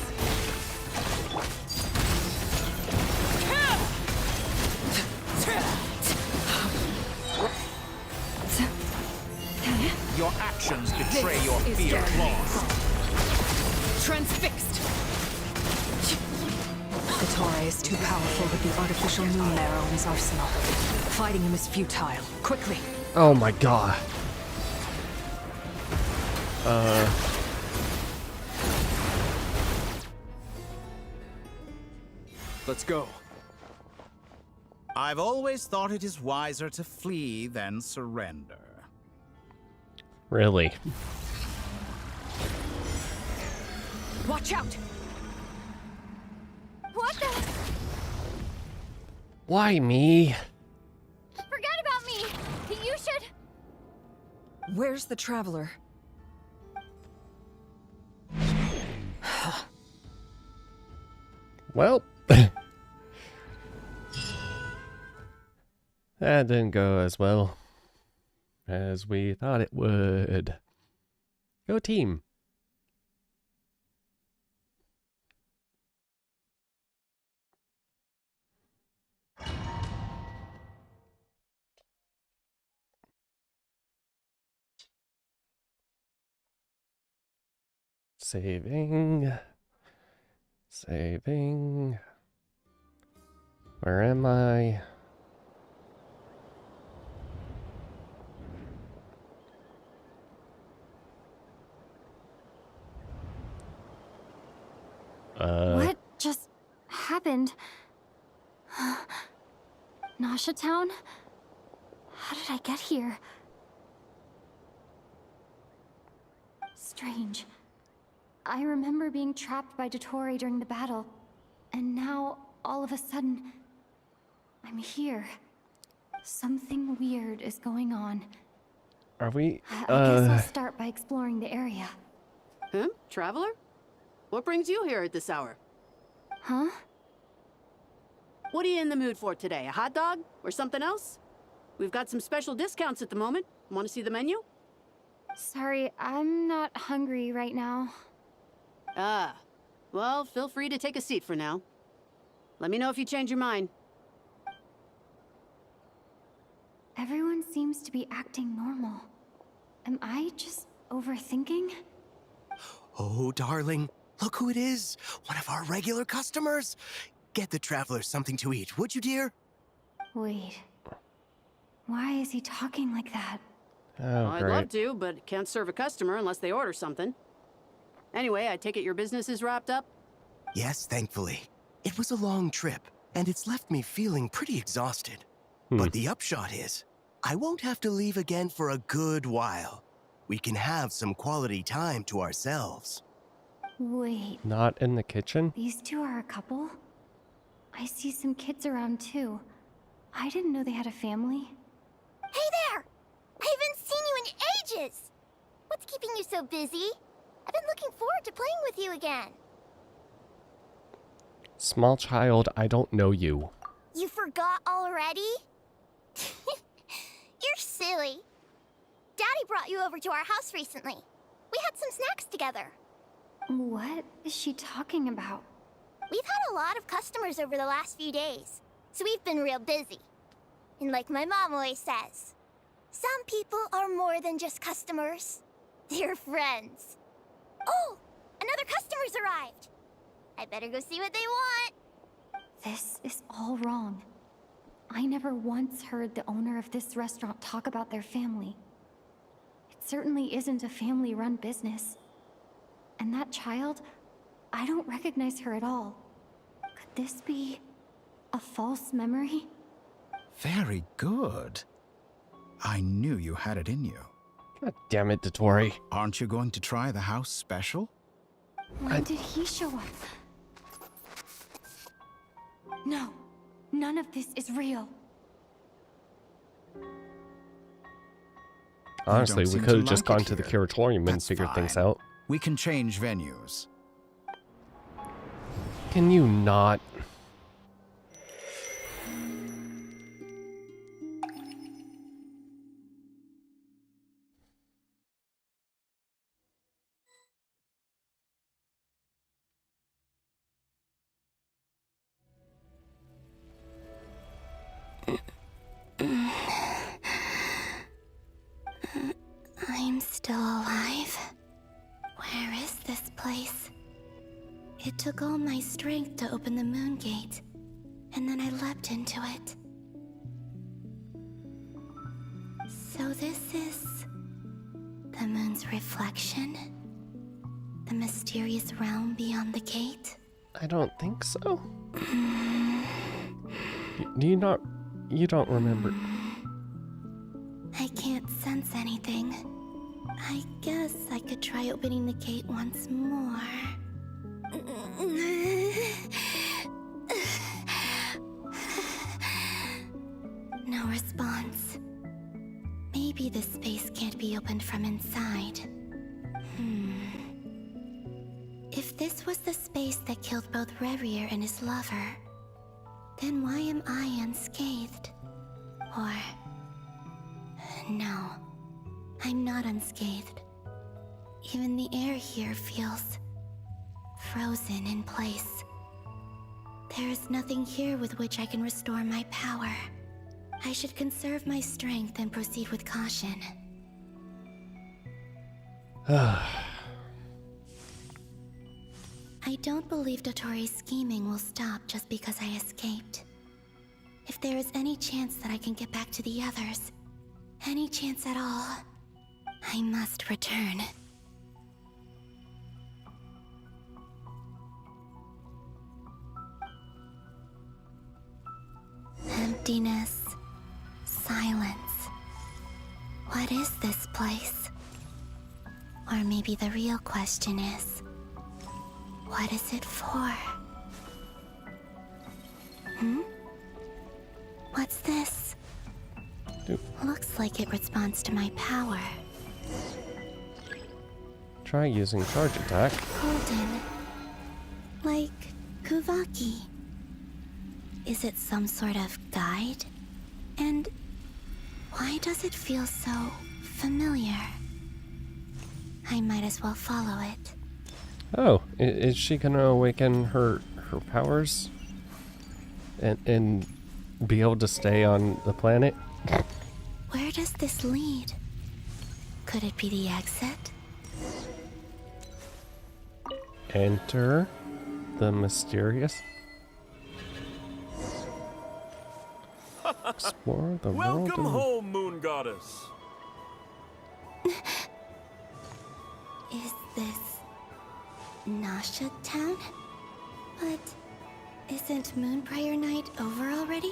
Your actions betray your fear claws. Transfixed. Vittore is too powerful with the artificial moon arrow in his arsenal. Fighting him is futile. Quickly. Oh my God. Let's go. I've always thought it is wiser to flee than surrender. Really? Watch out! What the? Why me? Forget about me! You should... Where's the traveler? Well, that didn't go as well as we thought it would. Go team. Saving. Saving. Where am I? What just happened? Nasha Town? How did I get here? Strange. I remember being trapped by Dottore during the battle, and now, all of a sudden, I'm here. Something weird is going on. Are we? I guess I'll start by exploring the area. Huh? Traveler? What brings you here at this hour? Huh? What are you in the mood for today? A hot dog? Or something else? We've got some special discounts at the moment. Want to see the menu? Sorry, I'm not hungry right now. Ah. Well, feel free to take a seat for now. Let me know if you change your mind. Everyone seems to be acting normal. Am I just overthinking? Oh, darling, look who it is. One of our regular customers. Get the traveler something to eat, would you, dear? Wait. Why is he talking like that? Oh, I'd great. love to, but can't serve a customer unless they order something. Anyway, I take it your business is wrapped up? Yes, thankfully. It was a long trip, and it's left me feeling pretty exhausted. But the upshot is, I won't have to leave again for a good while. We can have some quality time to ourselves. Wait. Not in the kitchen? These two are a couple? I see some kids around too. I didn't know they had a family. Hey there! I haven't seen you in ages! What's keeping you so busy? I've been looking forward to playing with you again. Small child, I don't know you. You forgot already? You're silly. Daddy brought you over to our house recently. We had some snacks together. What is she talking about? We've had a lot of customers over the last few days, so we've been real busy. And like my mom always says, some people are more than just customers. They're friends. Oh, another customer's arrived. I better go see what they want. This is all wrong. I never once heard the owner of this restaurant talk about their family. It certainly isn't a family-run business. And that child, I don't recognize her at all. Could this be a false memory? Very good. I knew you had it in you. God damn it, Dotori. Aren't you going to try the house special? When did he show up? No, none of this is real. Honestly, we seem could have to just like gone it to the here. curatorium and That's figured things fine. out. We can change venues. Can you not? I'm still alive. Where is this place? It took all my strength to open the moon gate, and then I leapt into it. So this is the moon's reflection? The mysterious realm beyond the gate? I don't think so. Do you not... You don't remember... I can't sense anything. I guess I could try opening the gate once more. No response. Maybe this space can't be opened from inside. If this was the space that killed both Revier and his lover, then why am I unscathed? Or... No, I'm not unscathed. Even the air here feels frozen in place. There is nothing here with which I can restore my power. I should conserve my strength and proceed with caution. I don't believe Dotori's scheming will stop just because I escaped. If there is any chance that I can get back to the others, any chance at all, I must return. Emptiness, silence. What is this place? Or maybe the real question is, what is it for? What's this? Looks like it responds to my power. Try using charge attack. Golden. Like Kuvaki. Is it some sort of guide? And why does it feel so familiar? I might as well follow it. Oh, is she gonna awaken her powers? And be able to stay on the planet? Where does this lead? Could it be the exit? Enter the mysterious. Explore the world. Welcome home, Moon Goddess. Is this Nasha Town? But isn't Moonbriar Night over already?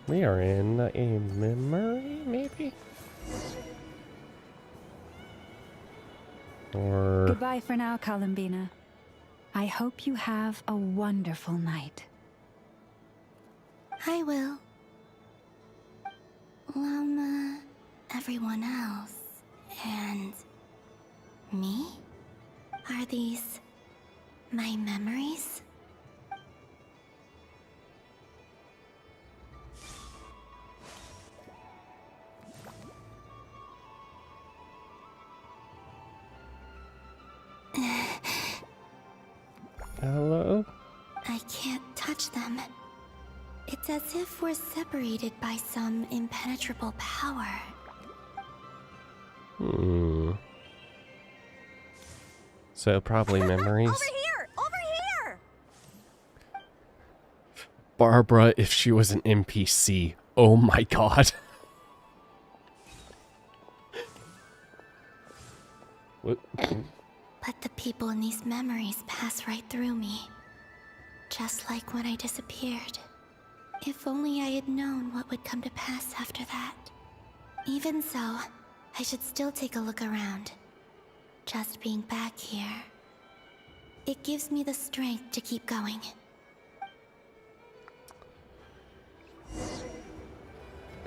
We are in a memory, maybe? Or... Goodbye for now, Columbina. I hope you have a wonderful night. I will. Llama, everyone else, and me? Are these my memories? Hello? I can't touch them. It's as if we're separated by some impenetrable power. So probably memories. Over here! Over here! Barbara, if she was an NPC. Oh my god. What? But the people in these memories pass right through me. Just like when I disappeared. If only I had known what would come to pass after that. Even so, I should still take a look around. Just being back here. It gives me the strength to keep going.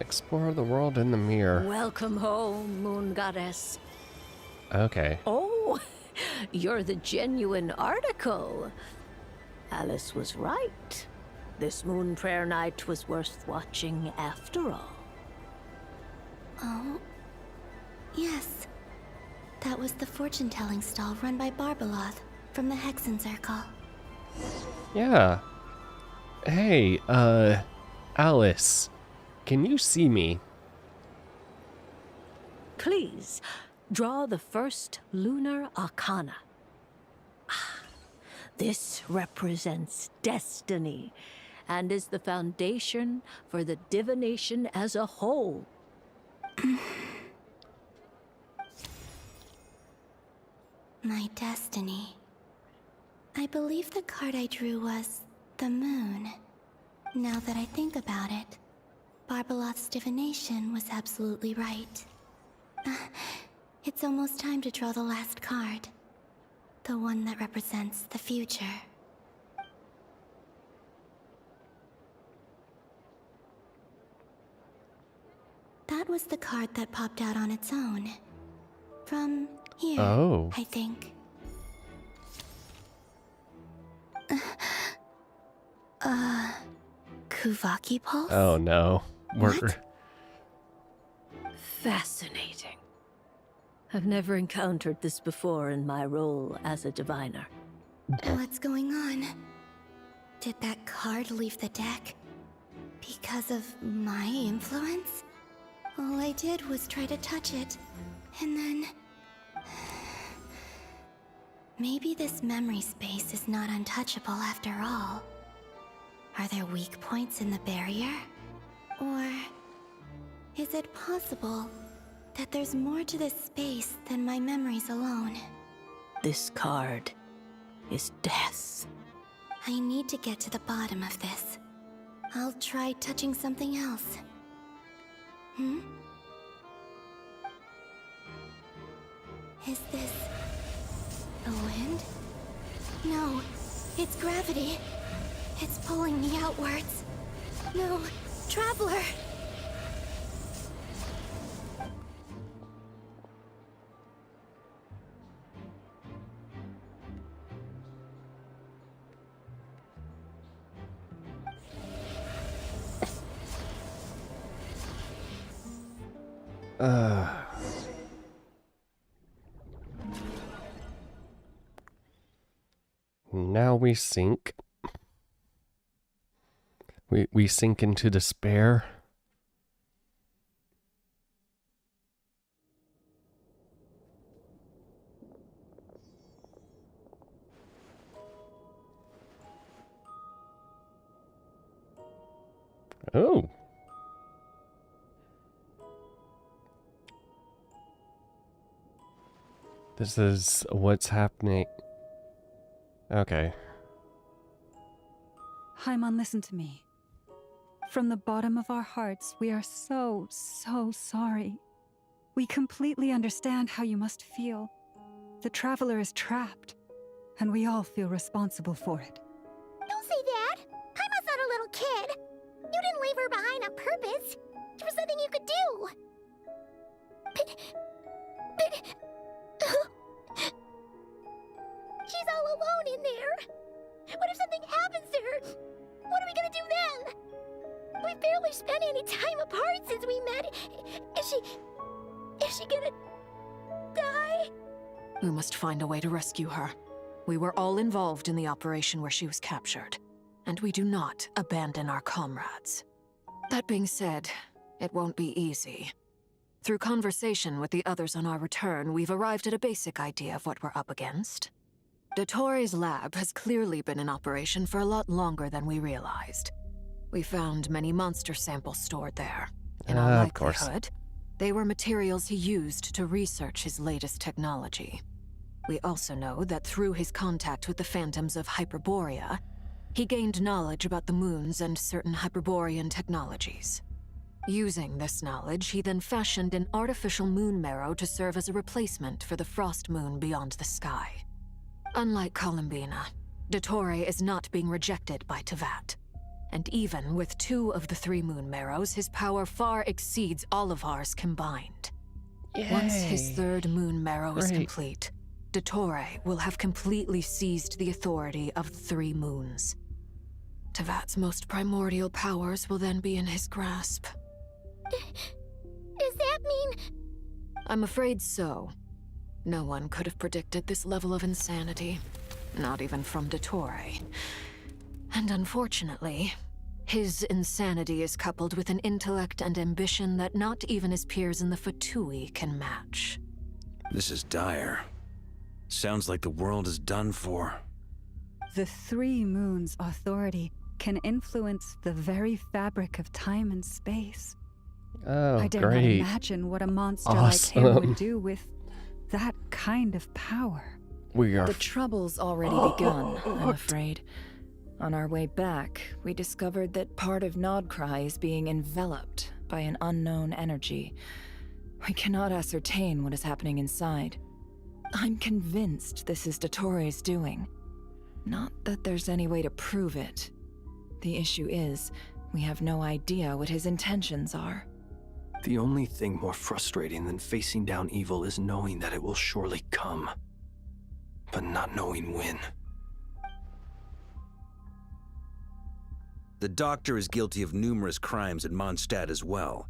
Explore the world in the mirror. Welcome home, Moon Goddess. Okay. Oh, you're the genuine article. Alice was right. This Moon Prayer Night was worth watching after all. Oh? Yes. That was the fortune-telling stall run by Barbeloth from the Hexen Circle. Yeah. Hey, Alice. Can you see me? Please, draw the first lunar arcana. This represents destiny and is the foundation for the divination as a whole. My destiny. I believe the card I drew was the moon. Now that I think about it, Barbeloth's divination was absolutely right. It's almost time to draw the last card. The one that represents the future. That was the card that popped out on its own. From here, I think. Kuvaki pulse? Oh no. What? Fascinating. I've never encountered this before in my role as a diviner. What's going on? Did that card leave the deck? Because of my influence? All I did was try to touch it, and then... Maybe this memory space is not untouchable after all. Are there weak points in the barrier? Or... is it possible that there's more to this space than my memories alone? This card is death. I need to get to the bottom of this. I'll try touching something else. Is this... the wind? No, it's gravity. It's pulling me outwards. No, Traveler! Now we sync. We sink into despair. Oh. This is what's happening. Okay. Haimon, listen to me. From the bottom of our hearts, we are so sorry. We completely understand how you must feel. The traveler is trapped, and we all feel responsible for it. Don't say that! Haima's not a little kid! You didn't leave her behind on purpose! There was nothing you could do! But... She's all alone in there! What if something happens to her? What are we gonna do then? We've barely spent any time apart since we met. Is she gonna... die? We must find a way to rescue her. We were all involved in the operation where she was captured, and we do not abandon our comrades. That being said, it won't be easy. Through conversation with the others on our return, we've arrived at a basic idea of what we're up against. Dottore's lab has clearly been in operation for a lot longer than we realized. We found many monster samples stored there. In all likelihood, they were materials he used to research his latest technology. We also know that through his contact with the phantoms of Hyperborea, he gained knowledge about the moons and certain Hyperborean technologies. Using this knowledge, he then fashioned an artificial moon marrow to serve as a replacement for the frost moon beyond the sky. Unlike Columbina, Dottore is not being rejected by Teyvat. And even with 2 of the 3 moon marrows, his power far exceeds all of ours combined. Yay. Once his 3rd moon marrow is complete, Dottore will have completely seized the authority of the 3 moons. Teyvat's most primordial powers will then be in his grasp. Does that mean... I'm afraid so. No one could have predicted this level of insanity. Not even from Dottore. And unfortunately, his insanity is coupled with an intellect and ambition that not even his peers in the Fatui can match. This is dire. Sounds like the world is done for. The 3 moons' authority can influence the very fabric of time and space. Oh, I dare not imagine what a monster like him would do with that kind of power. The trouble's already begun, I'm afraid. On our way back, we discovered that part of Nodcry is being enveloped by an unknown energy. We cannot ascertain what is happening inside. I'm convinced this is Dottore's doing. Not that there's any way to prove it. The issue is, we have no idea what his intentions are. The only thing more frustrating than facing down evil is knowing that it will surely come, but not knowing when. The doctor is guilty of numerous crimes at Mondstadt as well.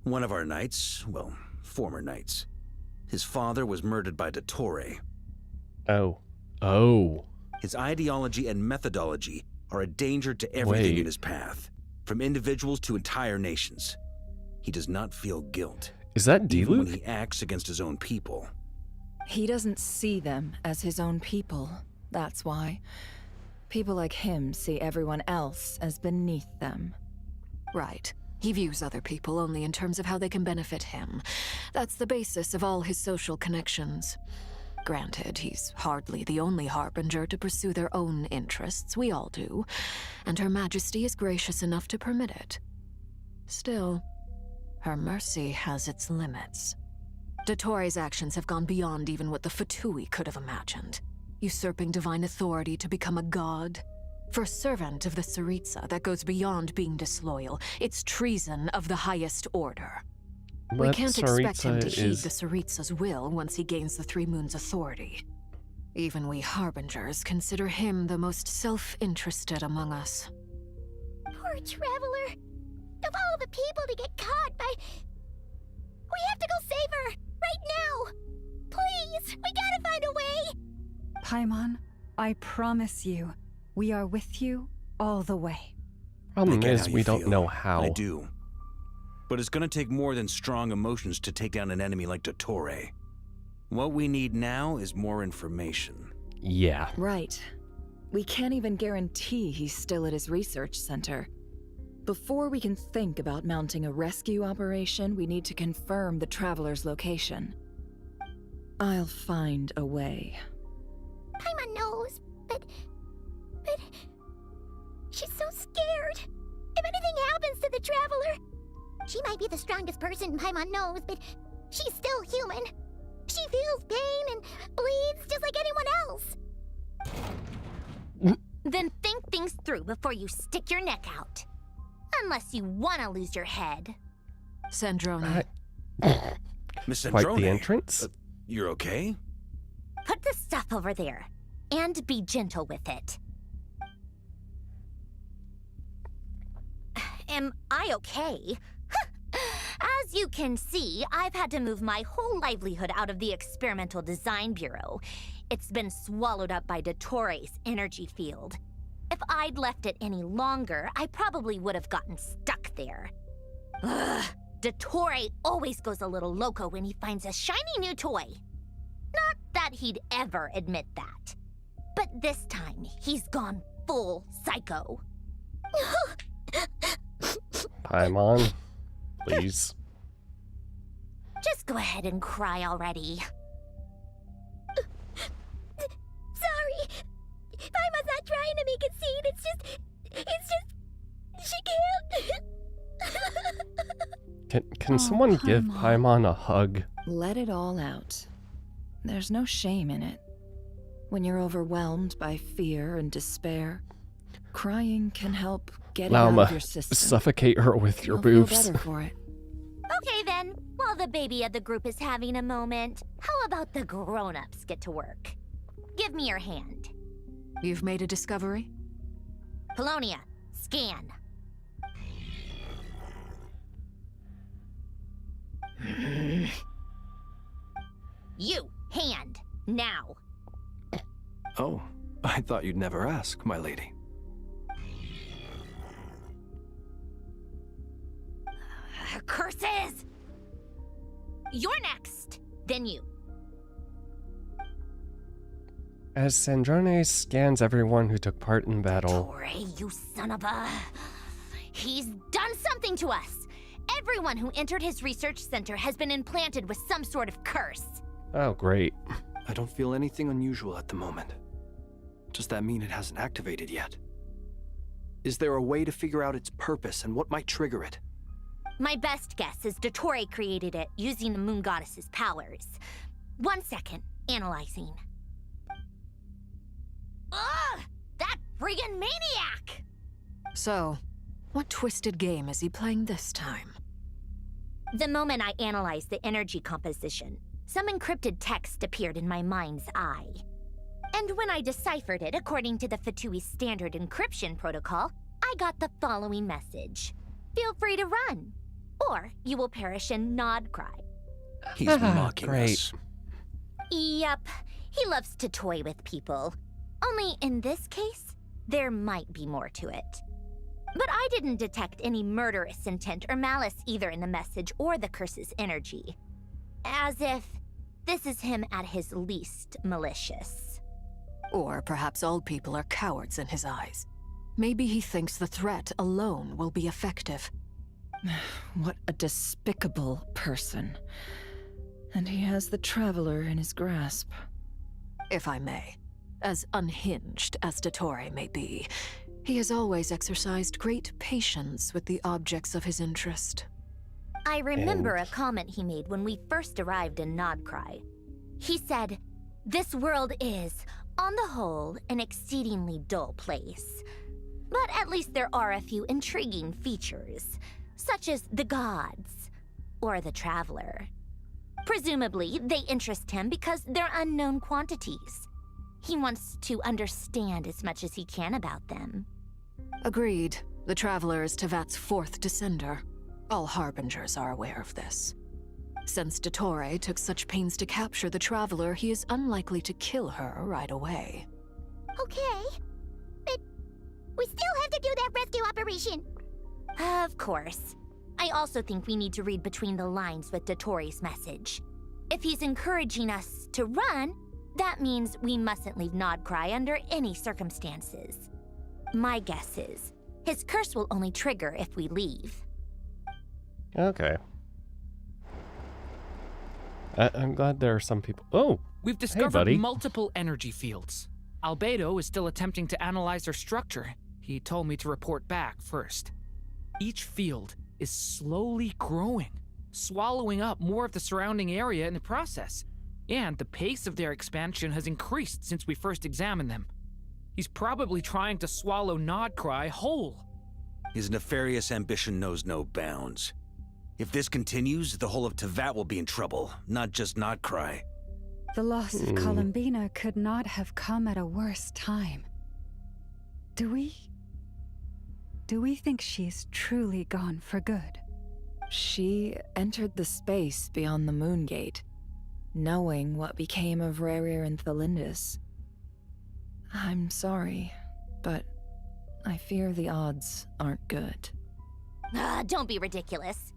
One of our knights, well, former knights, his father was murdered by Dottore. Oh. His ideology and methodology are a danger to everything in his path, from individuals to entire nations. He does not feel guilt. Is that even when Diluc? he acts against his own people. He doesn't see them as his own people, that's why. People like him see everyone else as beneath them. Right. He views other people only in terms of how they can benefit him. That's the basis of all his social connections. Granted, he's hardly the only harbinger to pursue their own interests. We all do. And Her Majesty is gracious enough to permit it. Still, her mercy has its limits. Dottore's actions have gone beyond even what the Fatui could have imagined. Usurping divine authority to become a god. For a servant of the Tsaritsa, that goes beyond being disloyal. It's treason of the highest order. We can't expect him to heed the Tsaritsa's will once he gains the 3 moons' authority. Even we harbingers consider him the most self-interested among us. Poor traveler. Of all the people to get caught by... We have to go save her! Right now! Please! We gotta find a way! Paimon, I promise you, we are with you all the way. Problem I get is, how we you don't feel. know how. I do. But it's gonna take more than strong emotions to take down an enemy like Dottore. What we need now is more information. Yeah. Right. We can't even guarantee he's still at his research center. Before we can think about mounting a rescue operation, we need to confirm the Traveler's location. I'll find a way. Paimon knows, but she's so scared. If anything happens to the Traveler, she might be the strongest person Paimon knows, but she's still human. She feels pain and bleeds just like anyone else. Then think things through before you stick your neck out. Unless you want to lose your head. Sandrone. Miss Sandrone. Quite the entrance. You're okay? Put the stuff over there, and be gentle with it. Am I okay? As you can see, I've had to move my whole livelihood out of the Experimental Design Bureau. It's been swallowed up by Dottore's energy field. If I'd left it any longer, I probably would have gotten stuck there. Ugh, Dottore always goes a little loco when he finds a shiny new toy. Not that he'd ever admit that. But this time, he's gone full psycho. Paimon, please. Just go ahead and cry already. Sorry. Paimon's not trying to make a scene. It's just... She can't. Can someone give Paimon a hug? Let it all out. There's no shame in it. When you're overwhelmed by fear and despair, crying can help get it out of your system. Suffocate her with your You'll feel boobs. better for it. Okay then, while the baby of the group is having a moment, how about the grown-ups get to work? Give me your hand. You've made a discovery? Polonia, scan. You, hand, now. Oh, I thought you'd never ask, my lady. Curses! You're next, then you. As Sandrone scans everyone who took part in battle. Dottore, you son of a... He's done something to us! Everyone who entered his research center has been implanted with some sort of curse. Oh, great. I don't feel anything unusual at the moment. Does that mean it hasn't activated yet? Is there a way to figure out its purpose and what might trigger it? My best guess is Dottore created it using the Moon Goddess's powers. 1 second, analyzing. Ugh! That friggin' maniac! So, what twisted game is he playing this time? The moment I analyzed the energy composition, some encrypted text appeared in my mind's eye. And when I deciphered it according to the Fatui standard encryption protocol, I got the following message. Feel free to run, or you will perish in nod cry. He's mocking us. Yep, he loves to toy with people. Only in this case, there might be more to it. But I didn't detect any murderous intent or malice either in the message or the curse's energy. As if this is him at his least malicious. Or perhaps all people are cowards in his eyes. Maybe he thinks the threat alone will be effective. What a despicable person. And he has the Traveler in his grasp. If I may, as unhinged as Dottore may be, he has always exercised great patience with the objects of his interest. I remember a comment he made when we first arrived in Nodcry. He said, "This world is, on the whole, an exceedingly dull place. But at least there are a few intriguing features, such as the gods, or the Traveler. Presumably, they interest him because they're unknown quantities. He wants to understand as much as he can about them." Agreed. The Traveler is Tevat's fourth descender. All Harbingers are aware of this. Since Dottore took such pains to capture the Traveler, he is unlikely to kill her right away. Okay, but We still have to do that rescue operation. Of course. I also think we need to read between the lines with Dottore message. If he's encouraging us to run, that means we mustn't leave Nodcry under any circumstances. My guess is, his curse will only trigger if we leave. Okay. I'm glad there are some people. Oh, we've hey, discovered buddy. multiple energy fields. Albedo is still attempting to analyze their structure. He told me to report back first. Each field is slowly growing, swallowing up more of the surrounding area in the process. And the pace of their expansion has increased since we first examined them. He's probably trying to swallow Nodcry whole. His nefarious ambition knows no bounds. If this continues, the whole of Tevat will be in trouble, not just Nodcry. The loss of Columbina could not have come at a worse time. Do we think she's truly gone for good? She entered the space beyond the Moon Gate, knowing what became of Rerir and Thalindus. I'm sorry, but I fear the odds aren't good. Don't be ridiculous.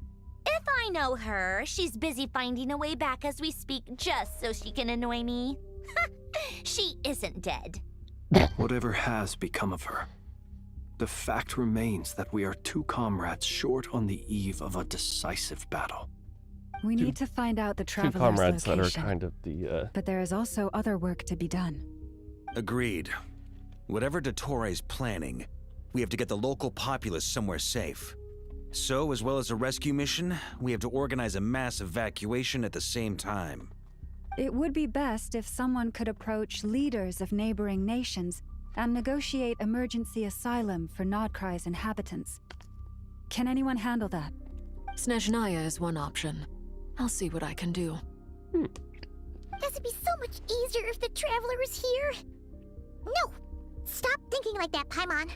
If I know her, she's busy finding a way back as we speak just so she can annoy me. She isn't dead. Whatever has become of her, the fact remains that we are two comrades short on the eve of a decisive battle. We need to find out the Two traveler's comrades that location. are kind of the, But there is also other work to be done. Agreed. Whatever Dottore's planning, we have to get the local populace somewhere safe. So, as well as a rescue mission, we have to organize a mass evacuation at the same time. It would be best if someone could approach leaders of neighboring nations and negotiate emergency asylum for Nodcry's inhabitants. Can anyone handle that? Snezhnaya is one option. I'll see what I can do. Does it be so much easier if the Traveler is here? No! Stop thinking like that, Paimon.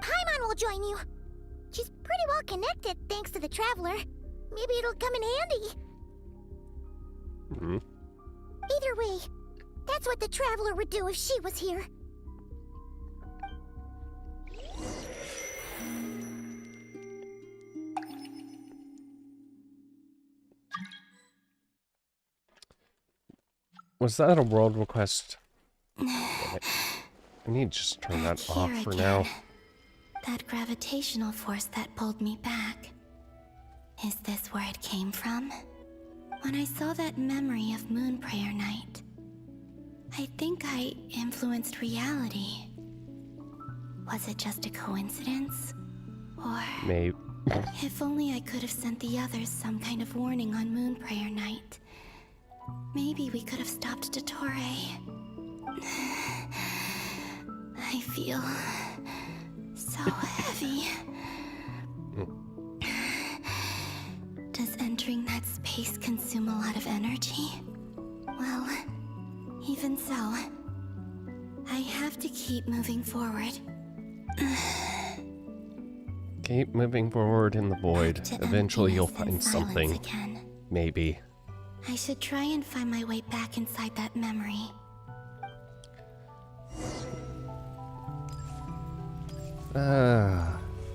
Paimon will join you. She's pretty well connected thanks to the Traveler. Maybe it'll come in handy. Either way, that's what the Traveler would do if she was here. Was that a world request? I need to just turn that off for now. That gravitational force that pulled me back. Is this where it came from? When I saw that memory of Moon Prayer Night, I think I influenced reality. Was it just a coincidence? Or... Maybe. If only I could have sent the others some kind of warning on Moon Prayer Night. Maybe we could have stopped Dottore. I feel so heavy. Does entering that space consume a lot of energy? Well, even so, I have to keep moving forward. Keep moving forward in the void. Eventually you'll find something. Again. Maybe. I should try and find my way back inside that memory.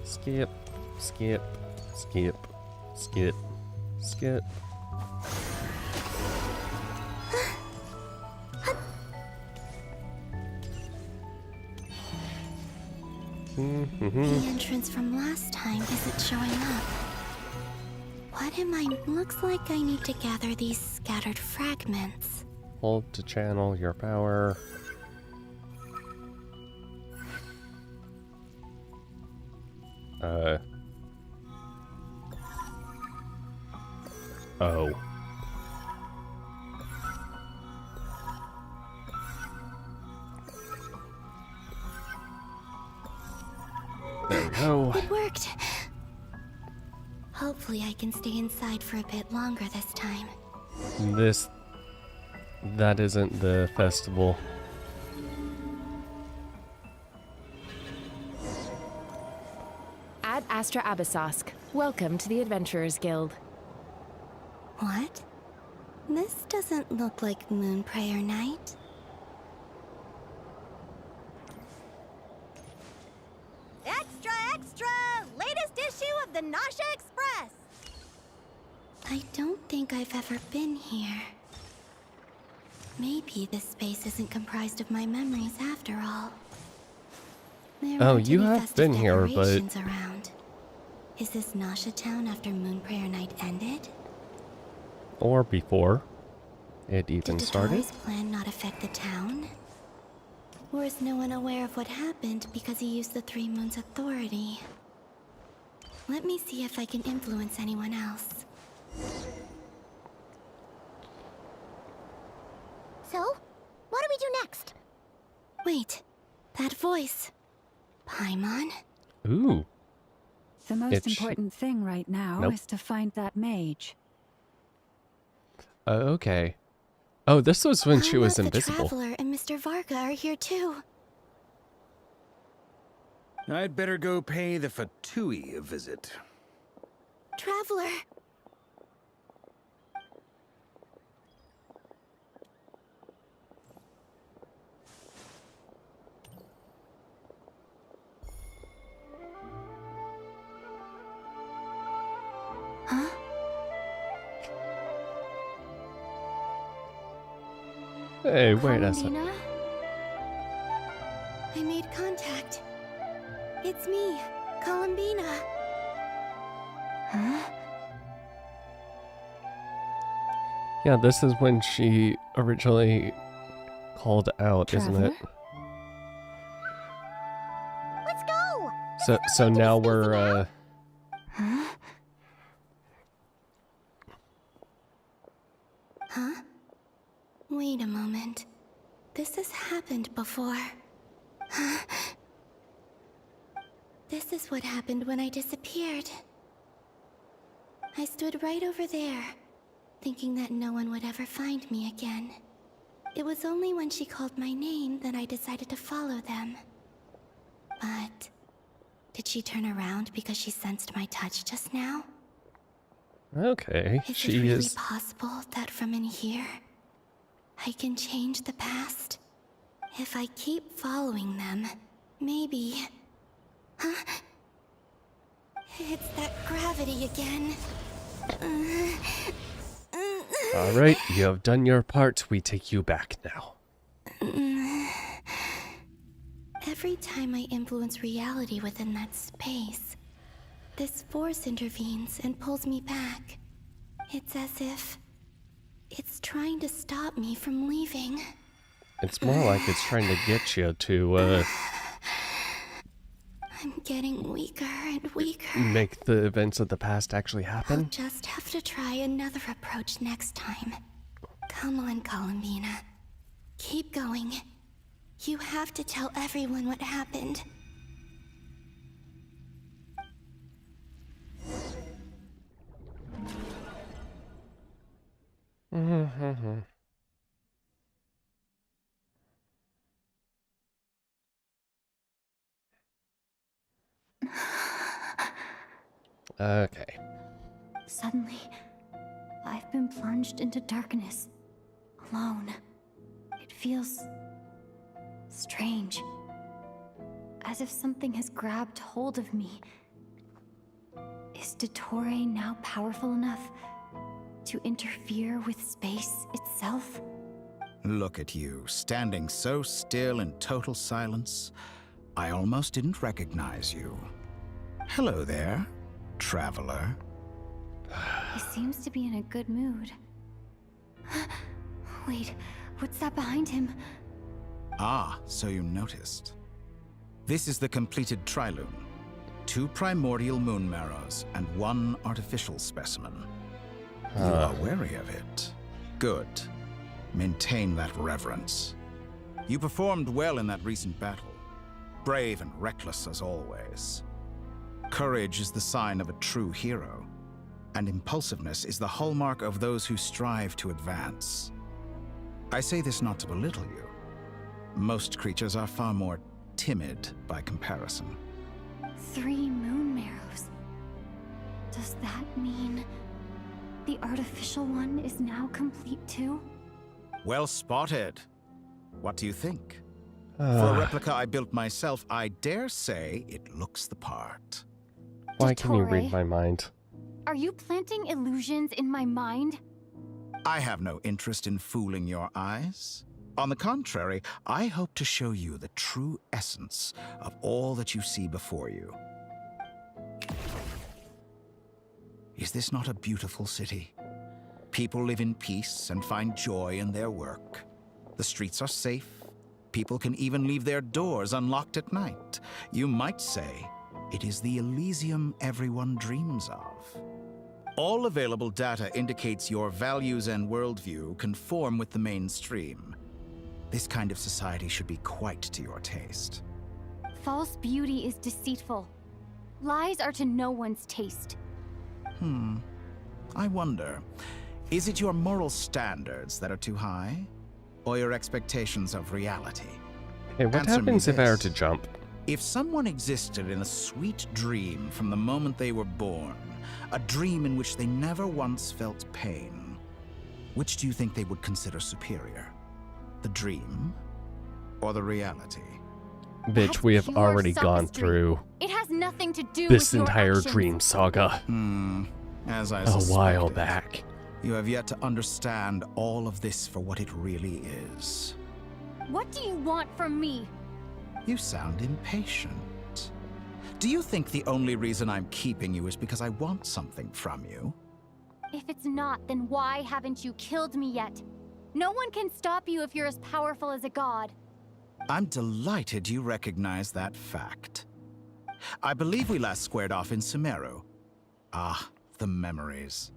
Skip, skip, skip, skip, skip. The entrance from last time isn't showing up. What am I? Looks like I need to gather these scattered fragments. Hold to channel your power. Oh. There we go. It worked. Hopefully I can stay inside for a bit longer this time. That isn't the festival. Ad Astra Abyssosk. Welcome to the Adventurers Guild. What? This doesn't look like Moon Prayer Night. the Nasha Express! I don't think I've ever been here. Maybe this space isn't comprised of my memories after all. There Oh, aren't you any have festive been here, but decorations around. Is this Nasha Town after Moon Prayer Night ended? or before it even started. Did Dottoro's plan not affect the town? Or is no one aware of what happened because he used the Three Moons' authority? Let me see if I can influence anyone else. So, what do we do next? Wait, that voice. Paimon? Ooh. The most important thing right now Nope. is to find that mage. Okay. Oh, this was when she was The invisible. Traveler and Mr. Varga are here too. I'd better go pay the Fatui a visit. Traveler! Huh? Hey, wait a second. Columbina? I made contact. It's me, Columbina. Huh? Yeah, this is when she originally called out, isn't it? Let's go! So now we're Huh? Huh? Wait a moment. This has happened before. Huh? This is what happened when I disappeared. I stood right over there, thinking that no one would ever find me again. It was only when she called my name that I decided to follow them. But did she turn around because she sensed my touch just now? okay. Is it She really is. possible that from in here, I can change the past? If I keep following them, maybe... Huh? It's that gravity again. All right, you have done your part. We take you back now. Every time I influence reality within that space, this force intervenes and pulls me back. It's as if it's trying to stop me from leaving. It's more like it's trying to get you to I'm getting weaker and weaker. make the events of the past actually I'll happen. just have to try another approach next time. Come on, Columbina. Keep going. You have to tell everyone what happened. Okay. Suddenly, I've been plunged into darkness, alone. It feels strange, as if something has grabbed hold of me. Is Dottore now powerful enough to interfere with space itself? Look at you, standing so still in total silence. I almost didn't recognize you. Hello there, traveler. He seems to be in a good mood. Wait, what's that behind him? Ah, so you noticed. This is the completed trilune. 2 primordial moon marrows and 1 artificial specimen. You are wary of it. Good. Maintain that reverence. You performed well in that recent battle. Brave and reckless as always. Courage is the sign of a true hero, and impulsiveness is the hallmark of those who strive to advance. I say this not to belittle you. Most creatures are far more timid by comparison. 3 moon marrows. Does that mean the artificial one is now complete too? Well spotted. What do you think? For a replica I built myself, I dare say it looks the part. Why can you Dottore, read my mind? Are you planting illusions in my mind? I have no interest in fooling your eyes. On the contrary, I hope to show you the true essence of all that you see before you. Is this not a beautiful city? People live in peace and find joy in their work. The streets are safe. People can even leave their doors unlocked at night. You might say it is the Elysium everyone dreams of. All available data indicates your values and worldview conform with the mainstream. This kind of society should be quite to your taste. False beauty is deceitful. Lies are to no one's taste. I wonder, is it your moral standards that are too high? Or your expectations of reality? Hey, what Answer me happens if I were this. to jump? If someone existed in a sweet dream from the moment they were born, a dream in which they never once felt pain, which do you think they would consider superior? The dream or the reality? Bitch, we have pure already gone sophistry. through It has nothing to do this with your entire actions. dream saga As I a while suspected. back. You have yet to understand all of this for what it really is. What do you want from me? You sound impatient. Do you think the only reason I'm keeping you is because I want something from you? If it's not, then why haven't you killed me yet? No one can stop you if you're as powerful as a god. I'm delighted you recognize that fact. I believe we last squared off in Sumeru. Ah, the memories.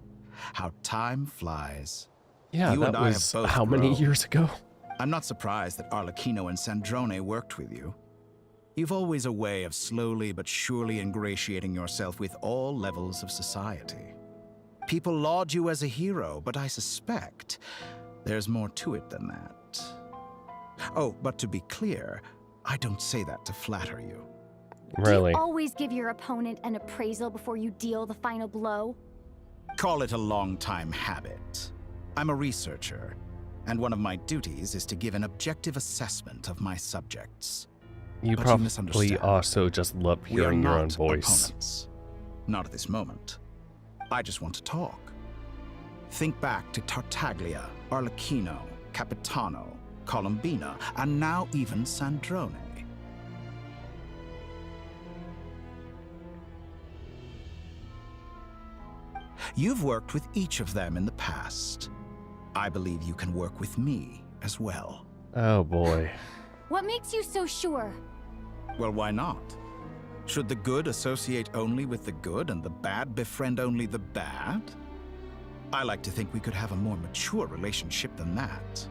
How time flies. Yeah, You that and I have was both how many grown. years ago? I'm not surprised that Arlecchino and Sandrone worked with you. You've always a way of slowly but surely ingratiating yourself with all levels of society. People laud you as a hero, but I suspect there's more to it than that. Oh, but to be clear, I don't say that to flatter you. Really? Do you always give your opponent an appraisal before you deal the final blow? Call it a long-time habit. I'm a researcher, and one of my duties is to give an objective assessment of my subjects. You But probably misunderstand. also just love We are hearing your own not voice. opponents. Not at this moment. I just want to talk. Think back to Tartaglia, Arlecchino, Capitano, Colombina, and now even Sandrone. You've worked with each of them in the past. I believe you can work with me as well. Oh boy. What makes you so sure? Well, why not? Should the good associate only with the good and the bad befriend only the bad? I like to think we could have a more mature relationship than that.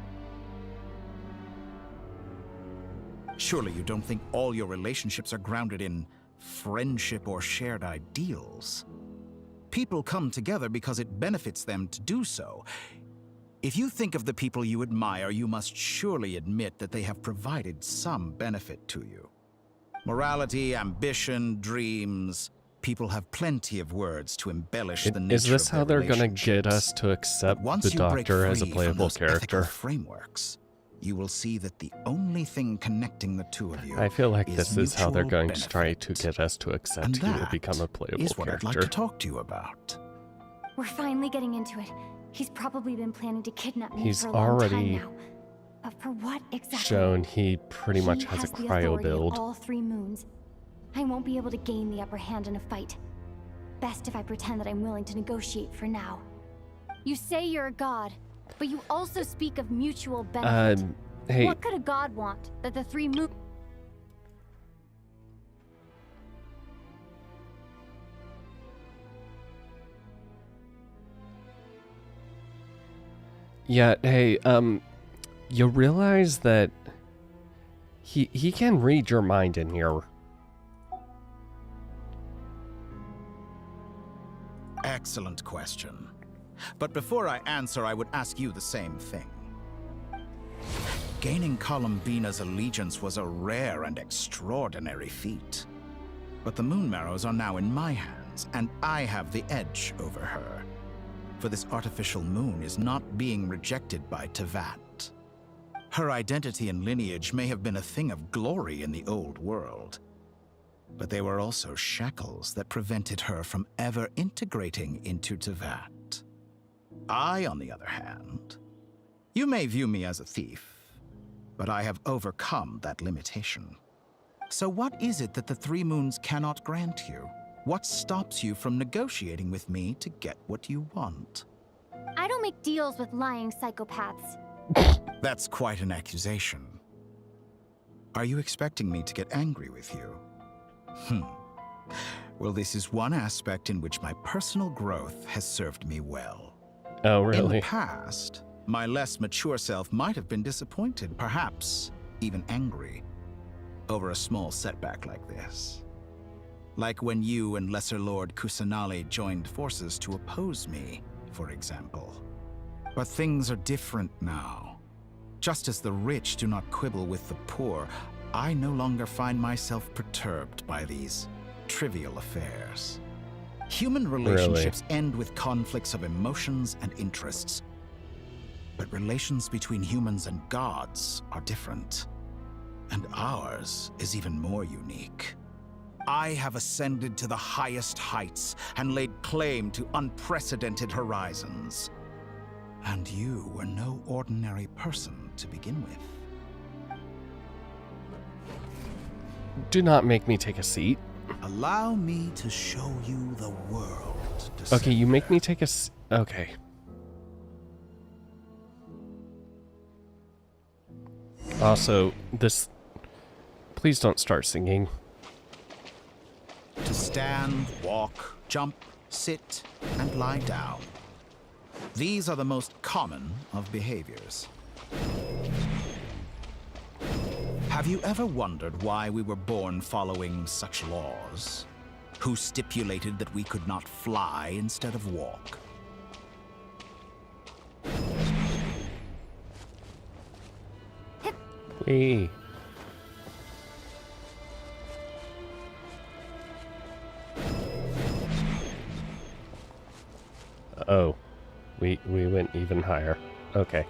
Surely you don't think all your relationships are grounded in friendship or shared ideals. People come together because it benefits them to do so. If you think of the people you admire, you must surely admit that they have provided some benefit to you. Morality, ambition, dreams. People have plenty of words to embellish the nature Is this of their how they're gonna relationships. get us to accept Once the you break Doctor as a free from playable those ethical character? frameworks, you will see that the only thing connecting the two of you I feel like is this is how they're mutual going benefit. to try to get us to And accept you to that become a playable is what character. I'd like to talk to you about. We're finally getting into it. He's probably been planning to kidnap me He's for a long time already now. But for what exactly? shown he pretty much He has a the cryo authority of build. all three moons. I won't be able to gain the upper hand in a fight. Best if I pretend that I'm willing to negotiate for now. You say you're a god, but you also speak of mutual benefit. Hey, What could a god want that the three moons... yeah, hey, you realize that he can read your mind in here. Excellent question. But before I answer, I would ask you the same thing. Gaining Colombina's allegiance was a rare and extraordinary feat. But the Moon Marrows are now in my hands, and I have the edge over her. For this artificial moon is not being rejected by Tevat. Her identity and lineage may have been a thing of glory in the old world. But they were also shackles that prevented her from ever integrating into Teyvat. I, on the other hand, you may view me as a thief, but I have overcome that limitation. So what is it that the Three Moons cannot grant you? What stops you from negotiating with me to get what you want? I don't make deals with lying psychopaths. That's quite an accusation. Are you expecting me to get angry with you? Well, this is one aspect in which my personal growth has served me well. Oh, really? In the past, my less mature self might have been disappointed, perhaps even angry, over a small setback like this. Like when you and Lesser Lord Kusanali joined forces to oppose me, for example. But things are different now. Just as the rich do not quibble with the poor, I no longer find myself perturbed by these trivial affairs. Human relationships end with conflicts of emotions and interests. But relations between humans and gods are different. And ours is even more unique. I have ascended to the highest heights and laid claim to unprecedented horizons. And you were no ordinary person to begin with. Do not make me take a seat. Allow me to show you the world. Okay, you make me take a okay. Also, this... Please don't start singing. To stand, walk, jump, sit, and lie down. These are the most common of behaviors. Have you ever wondered why we were born following such laws? Who stipulated that we could not fly instead of walk? Wee. Oh, we went even higher. Okay.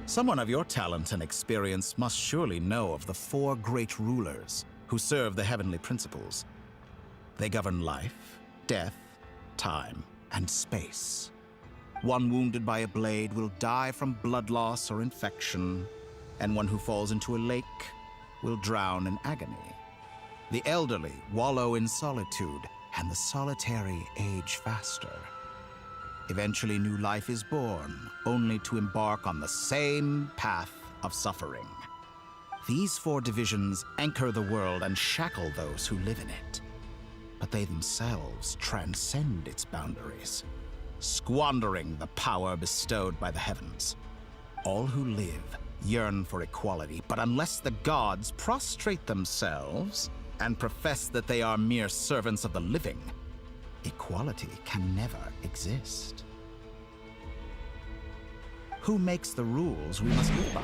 Someone of your talent and experience must surely know of the 4 great rulers who serve the heavenly principles. They govern life, death, time, and space. One wounded by a blade will die from blood loss or infection, and one who falls into a lake will drown in agony. The elderly wallow in solitude, and the solitary age faster. Eventually, new life is born, only to embark on the same path of suffering. These 4 divisions anchor the world and shackle those who live in it. But they themselves transcend its boundaries, squandering the power bestowed by the heavens. All who live yearn for equality, but unless the gods prostrate themselves and profess that they are mere servants of the living, equality can never exist. Who makes the rules we must live by?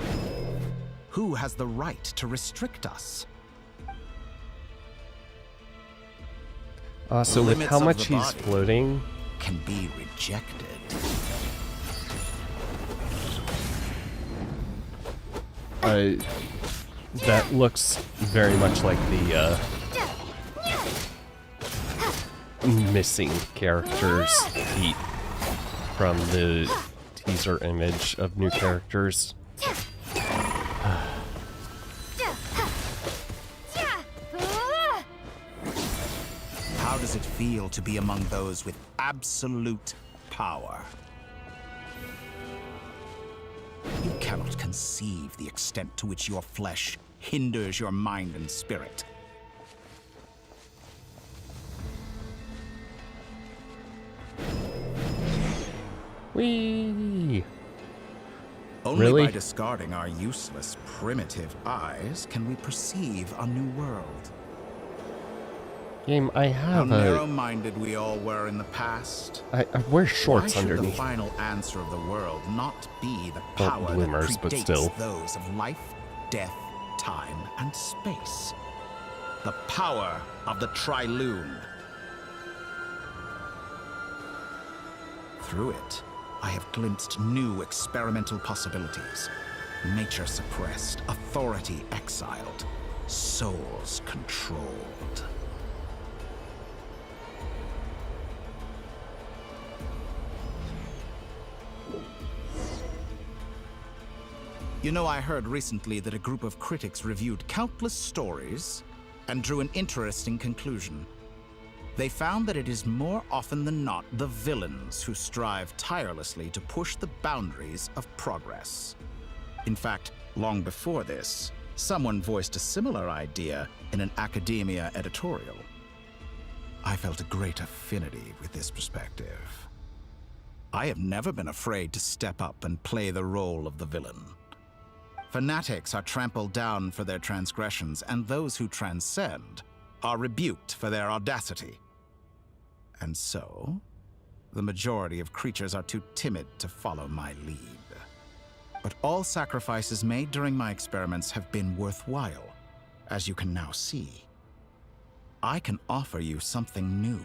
Who has the right to restrict us? So with how much he's floating... can be rejected. That looks very much like the, missing characters feat from the teaser image of new characters. How does it feel to be among those with absolute power? You cannot conceive the extent to which your flesh hinders your mind and spirit. Whee! Only Really? by discarding our useless, primitive eyes can we perceive a new world. Game, I How have a... narrow-minded we all were in the past. I wear shorts Why should underneath. the final answer of the world not be the Well, power bloomers, that but predates still. those of life, death, time, and space? The power of the Triloon. Through it, I have glimpsed new experimental possibilities. Nature suppressed, authority exiled, souls controlled. You know, I heard recently that a group of critics reviewed countless stories and drew an interesting conclusion. They found that it is more often than not the villains who strive tirelessly to push the boundaries of progress. In fact, long before this, someone voiced a similar idea in an academia editorial. I felt a great affinity with this perspective. I have never been afraid to step up and play the role of the villain. Fanatics are trampled down for their transgressions, and those who transcend are rebuked for their audacity. And so, the majority of creatures are too timid to follow my lead. But all sacrifices made during my experiments have been worthwhile, as you can now see. I can offer you something new,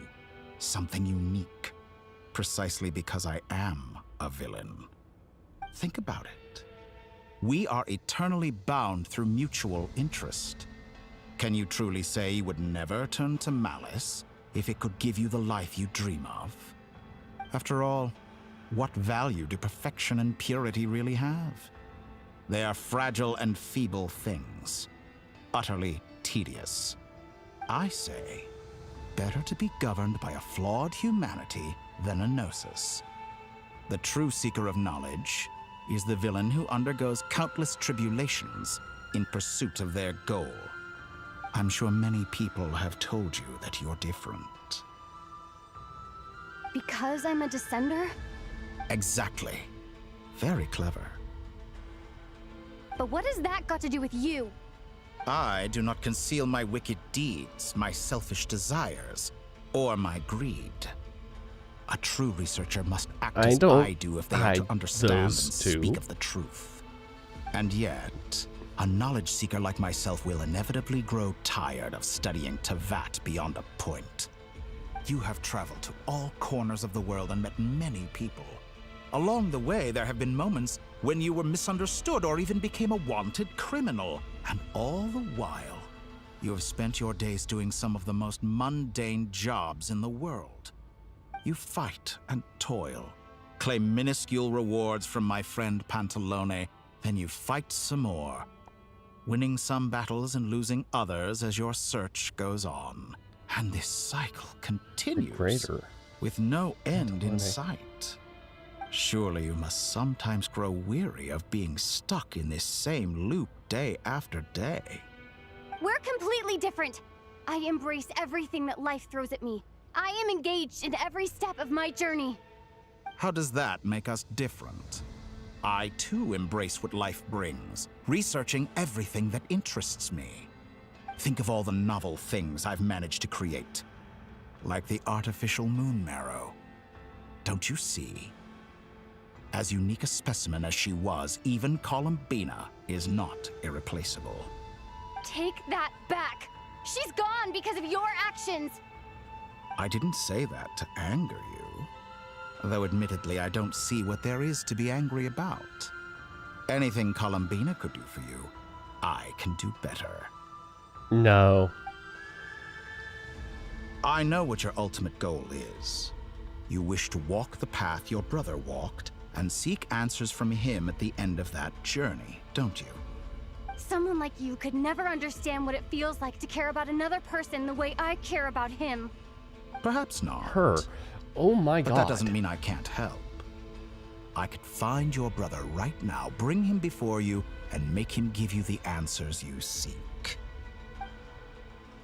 something unique, precisely because I am a villain. Think about it. We are eternally bound through mutual interest. Can you truly say you would never turn to malice if it could give you the life you dream of? After all, what value do perfection and purity really have? They are fragile and feeble things, utterly tedious. I say, better to be governed by a flawed humanity than a gnosis. The true seeker of knowledge is the villain who undergoes countless tribulations in pursuit of their goal. I'm sure many people have told you that you're different. Because I'm a descender? Exactly. Very clever. But what has that got to do with you? I do not conceal my wicked deeds, my selfish desires, or my greed. A true researcher must act as I do if they are to understand and speak of the truth. And yet, a knowledge seeker like myself will inevitably grow tired of studying Teyvat beyond a point. You have traveled to all corners of the world and met many people. Along the way, there have been moments when you were misunderstood or even became a wanted criminal. And all the while, you have spent your days doing some of the most mundane jobs in the world. You fight and toil, claim minuscule rewards from my friend Pantalone, then you fight some more, winning some battles and losing others as your search goes on. And this cycle continues with no end in sight. Surely you must sometimes grow weary of being stuck in this same loop day after day. We're completely different. I embrace everything that life throws at me. I am engaged in every step of my journey. How does that make us different? I too embrace what life brings, researching everything that interests me. Think of all the novel things I've managed to create, like the artificial moon marrow. Don't you see? As unique a specimen as she was, even Columbina is not irreplaceable. Take that back. She's gone because of your actions. I didn't say that to anger you. Though admittedly, I don't see what there is to be angry about. Anything Columbina could do for you, I can do better. No. I know what your ultimate goal is. You wish to walk the path your brother walked and seek answers from him at the end of that journey, don't you? Someone like you could never understand what it feels like to care about another person the way I care about him. Perhaps not. Her. Oh my God. But that doesn't mean I can't help. I could find your brother right now, bring him before you, and make him give you the answers you seek.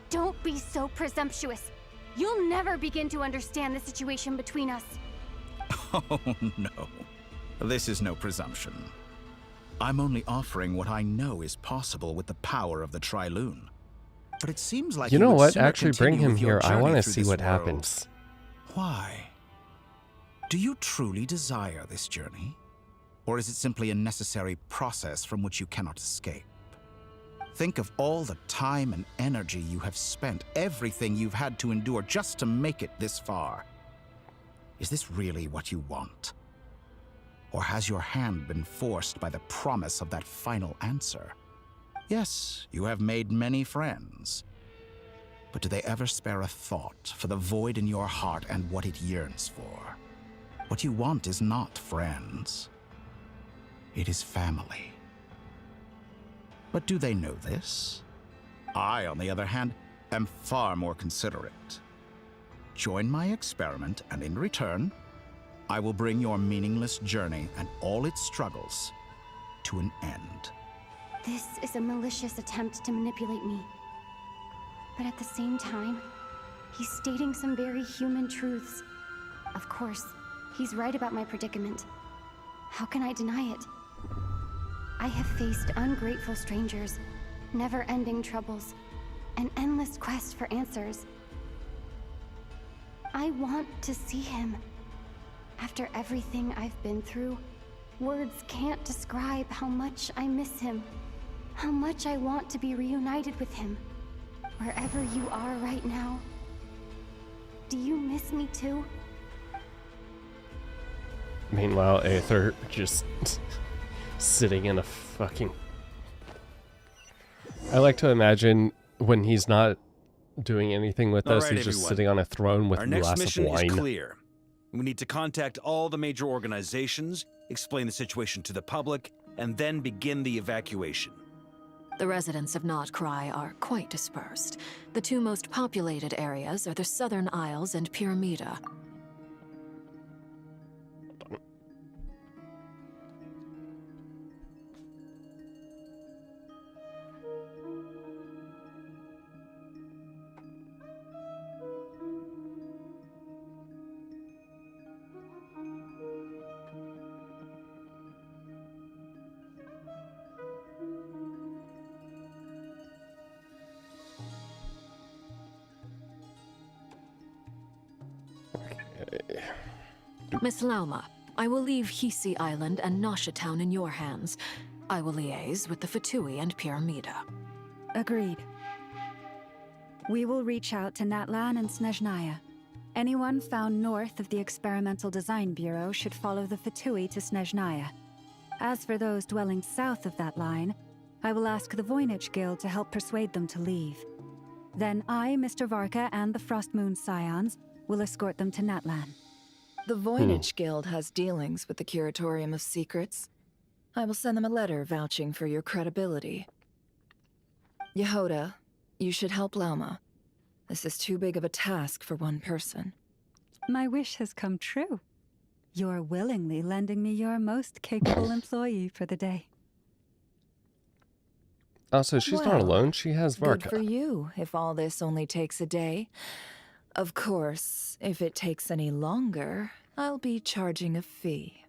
Don't be so presumptuous. You'll never begin to understand the situation between us. Oh no. This is no presumption. I'm only offering what I know is possible with the power of the Trilune. But it seems like you know would what? sooner Actually, bring continue him with your here. I journey want to through see this what world. happens. Why? Do you truly desire this journey? Or is it simply a necessary process from which you cannot escape? Think of all the time and energy you have spent, everything you've had to endure just to make it this far. Is this really what you want? Or has your hand been forced by the promise of that final answer? Yes, you have made many friends. But do they ever spare a thought for the void in your heart and what it yearns for? What you want is not friends. It is family. But do they know this? I, on the other hand, am far more considerate. Join my experiment, and in return, I will bring your meaningless journey and all its struggles to an end. This is a malicious attempt to manipulate me. But at the same time, he's stating some very human truths. Of course, he's right about my predicament. How can I deny it? I have faced ungrateful strangers, never-ending troubles, an endless quest for answers. I want to see him. After everything I've been through, words can't describe how much I miss him, how much I want to be reunited with him. Wherever you are right now, do you miss me too? Meanwhile, Aether just sitting in a fucking... I like to imagine when he's not doing anything with us, he's just everyone. sitting on a throne with Our a next glass of mission wine. is clear. We need to contact all the major organizations, explain the situation to the public, and then begin the evacuation. The residents of Not Cry are quite dispersed. The two most populated areas are the Southern Isles and Pyramida. Miss Lauma, I will leave Hisi Island and Nasha Town in your hands. I will liaise with the Fatui and Pyramida. Agreed. We will reach out to Natlan and Snezhnaya. Anyone found north of the Experimental Design Bureau should follow the Fatui to Snezhnaya. As for those dwelling south of that line, I will ask the Voynich Guild to help persuade them to leave. Then I, Mr. Varka, and the Frostmoon Scions will escort them to Natlan. The Voynich Guild has dealings with the Curatorium of Secrets. I will send them a letter vouching for your credibility. Yehoda, you should help Lauma. This is too big of a task for one person. My wish has come true. You're willingly lending me your most capable employee for the day. Also, she's not Well, alone. She has Good Varka. for you, if all this only takes a day. Of course, if it takes any longer, I'll be charging a fee.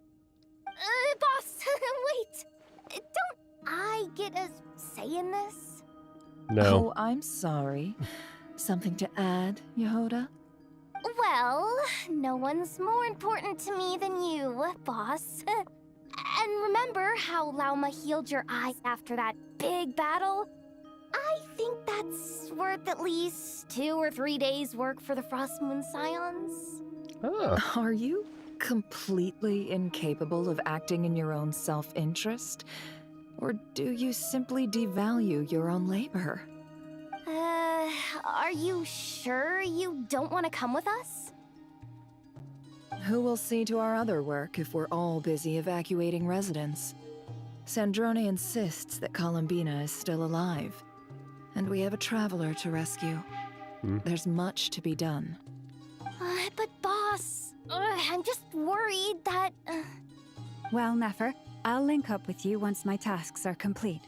Boss, wait! Don't I get a say in this? No. Oh, I'm sorry. Something to add, Yehoda? Well, no one's more important to me than you, boss. And remember how Lauma healed your eyes after that big battle? I think that's worth at least 2 or 3 days' work for the Frostmoon Scions. Are you completely incapable of acting in your own self-interest? Or do you simply devalue your own labor? Are you sure you don't want to come with us? Who will see to our other work if we're all busy evacuating residents? Sandrone insists that Columbina is still alive, and we have a traveler to rescue. There's much to be done. But boss, I'm just worried that... Well, Nefer, I'll link up with you once my tasks are complete.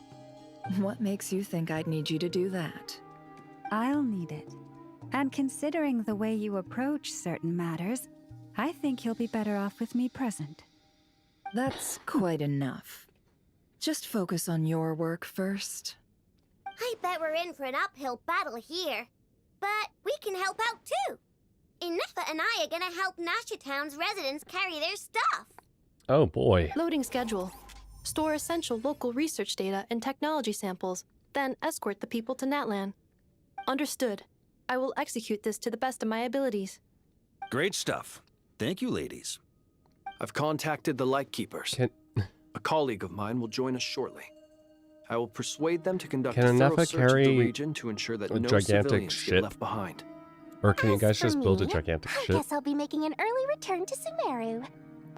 What makes you think I'd need you to do that? I'll need it. And considering the way you approach certain matters, I think you'll be better off with me present. That's quite enough. Just focus on your work first. I bet we're in for an uphill battle here. But we can help out too. Inefa and I are gonna help Nasha Town's residents carry their stuff. Oh boy. Loading schedule. Store essential local research data and technology samples, then escort the people to Natlan. Understood. I will execute this to the best of my abilities. Great stuff. Thank you, ladies. I've contacted the Lightkeepers. A colleague of mine will join us shortly. I will persuade them to conduct a thorough search of the region to ensure that no civilians get left behind. Or can you guys For just build a me, gigantic I ship? guess I'll be making an early return to Sumeru.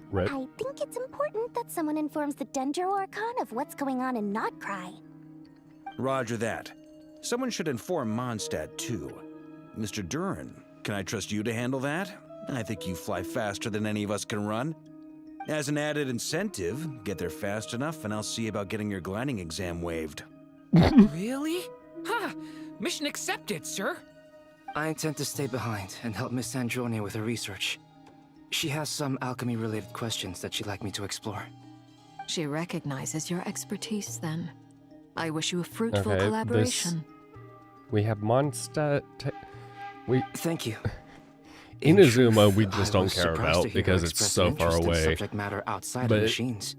Rip. I think it's important that someone informs the Dendro Archon of what's going on in Notcry. Roger that. Someone should inform Mondstadt, too. Mr. Duran, can I trust you to handle that? I think you fly faster than any of us can run. As an added incentive, get there fast enough and I'll see about getting your gliding exam waived. Really? Ha! Mission accepted, sir. I intend to stay behind and help Miss Sandrone with her research. She has some alchemy-related questions that she'd like me to explore. She recognizes your expertise, then. I wish you a fruitful collaboration. We have Mondstadt. Thank you. Inazuma, we just don't care about because it's so far away. Subject matter outside of machines.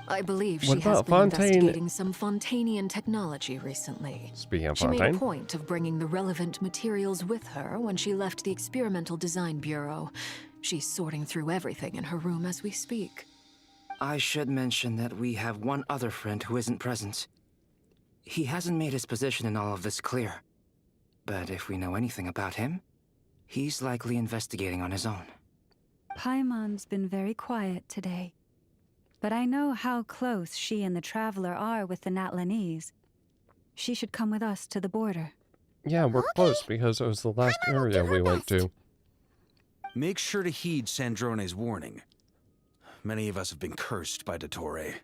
I believe What she has about been Fontaine? investigating some Fontanian technology recently. Speaking of She made a Fontaine, point of bringing the relevant materials with her when she left the Experimental Design Bureau. She's sorting through everything in her room as we speak. I should mention that we have one other friend who isn't present. He hasn't made his position in all of this clear. But if we know anything about him, he's likely investigating on his own. Paimon's been very quiet today. But I know how close she and the Traveler are with the Natlanese. She should come with us to the border. yeah, we're close because it was the last area we went to. Make sure to heed Sandrone's warning. Many of us have been cursed by Dottore.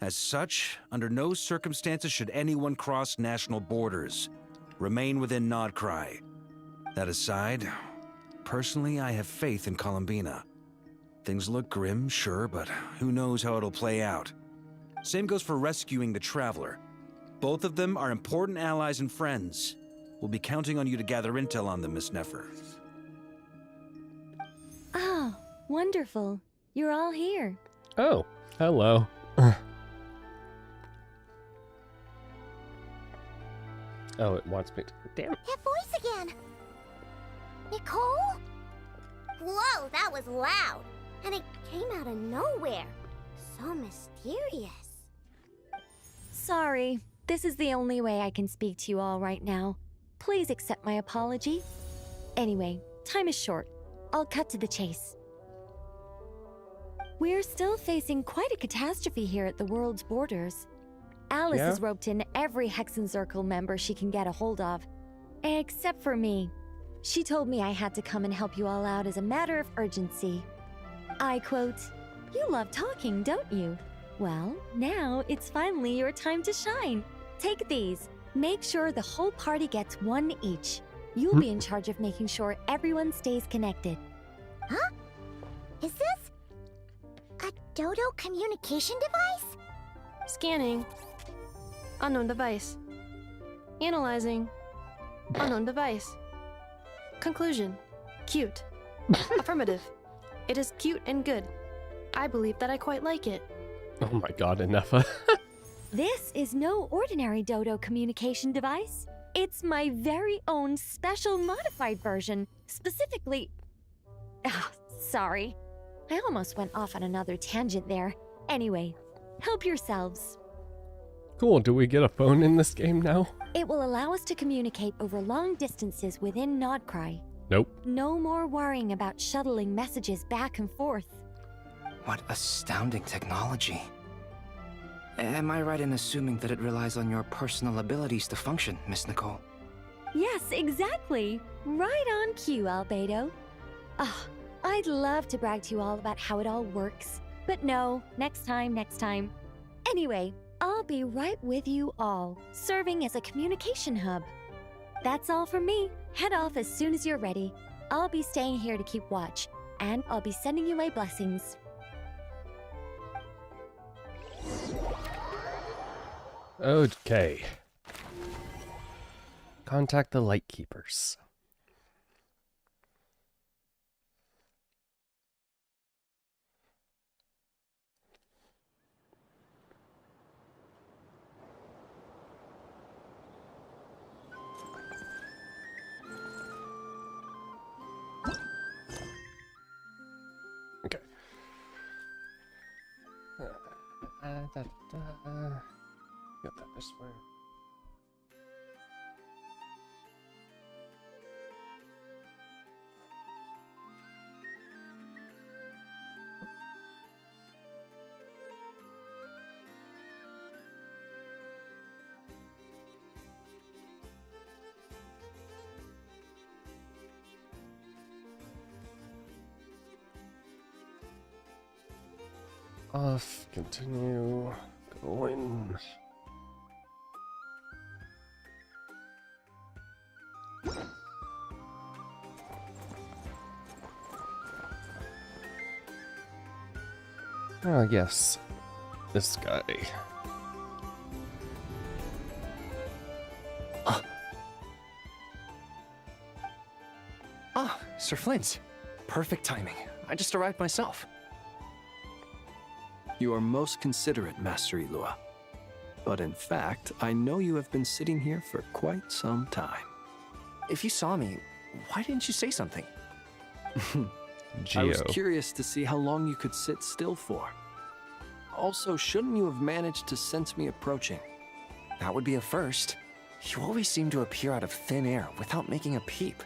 As such, under no circumstances should anyone cross national borders. Remain within Nodcry. That aside, personally, I have faith in Columbina. Things look grim, sure, but who knows how it'll play out. Same goes for rescuing the Traveler. Both of them are important allies and friends. We'll be counting on you to gather intel on them, Miss Nefer. Oh, wonderful. You're all here. Oh, hello. Oh, it wants me to... Damn it. That voice again! Nicole? Whoa, that was loud! And it came out of nowhere. So mysterious. Sorry, this is the only way I can speak to you all right now. Please accept my apology. Anyway, time is short. I'll cut to the chase. We're still facing quite a catastrophe here at the world's borders. Alice has roped in every Hexen Circle member she can get a hold of. Except for me. She told me I had to come and help you all out as a matter of urgency. I quote, "You love talking, don't you? Well, now it's finally your time to shine. Take these. Make sure the whole party gets one each. You'll be in charge of making sure everyone stays connected." Huh? Is this a Dodo communication device? Scanning. Unknown device. Analyzing. Unknown device. Conclusion. Cute. Affirmative. It is cute and good. I believe that I quite like it. Oh my god, Inefa. This is no ordinary Dodo communication device. It's my very own special modified version. Specifically... sorry. I almost went off on another tangent there. Anyway, help yourselves. Cool, do we get a phone in this game now? It will allow us to communicate over long distances within Nodcry. Nope. No more worrying about shuttling messages back and forth. What astounding technology. Am I right in assuming that it relies on your personal abilities to function, Miss Nicole? Yes, exactly. Right on cue, Albedo. I'd love to brag to you all about how it all works. But no, next time. Anyway, I'll be right with you all, serving as a communication hub. That's all from me. Head off as soon as you're ready. I'll be staying here to keep watch, and I'll be sending you my blessings. Okay. Contact the Lightkeepers. Got that this way. Off, continue, go in. Yes, this guy. Sir Flint. Perfect timing. I just arrived myself. You are most considerate, Master Ellot. But in fact, I know you have been sitting here for quite some time. If you saw me, why didn't you say something? I was curious to see how long you could sit still for. Also, shouldn't you have managed to sense me approaching? That would be a first. You always seem to appear out of thin air without making a peep.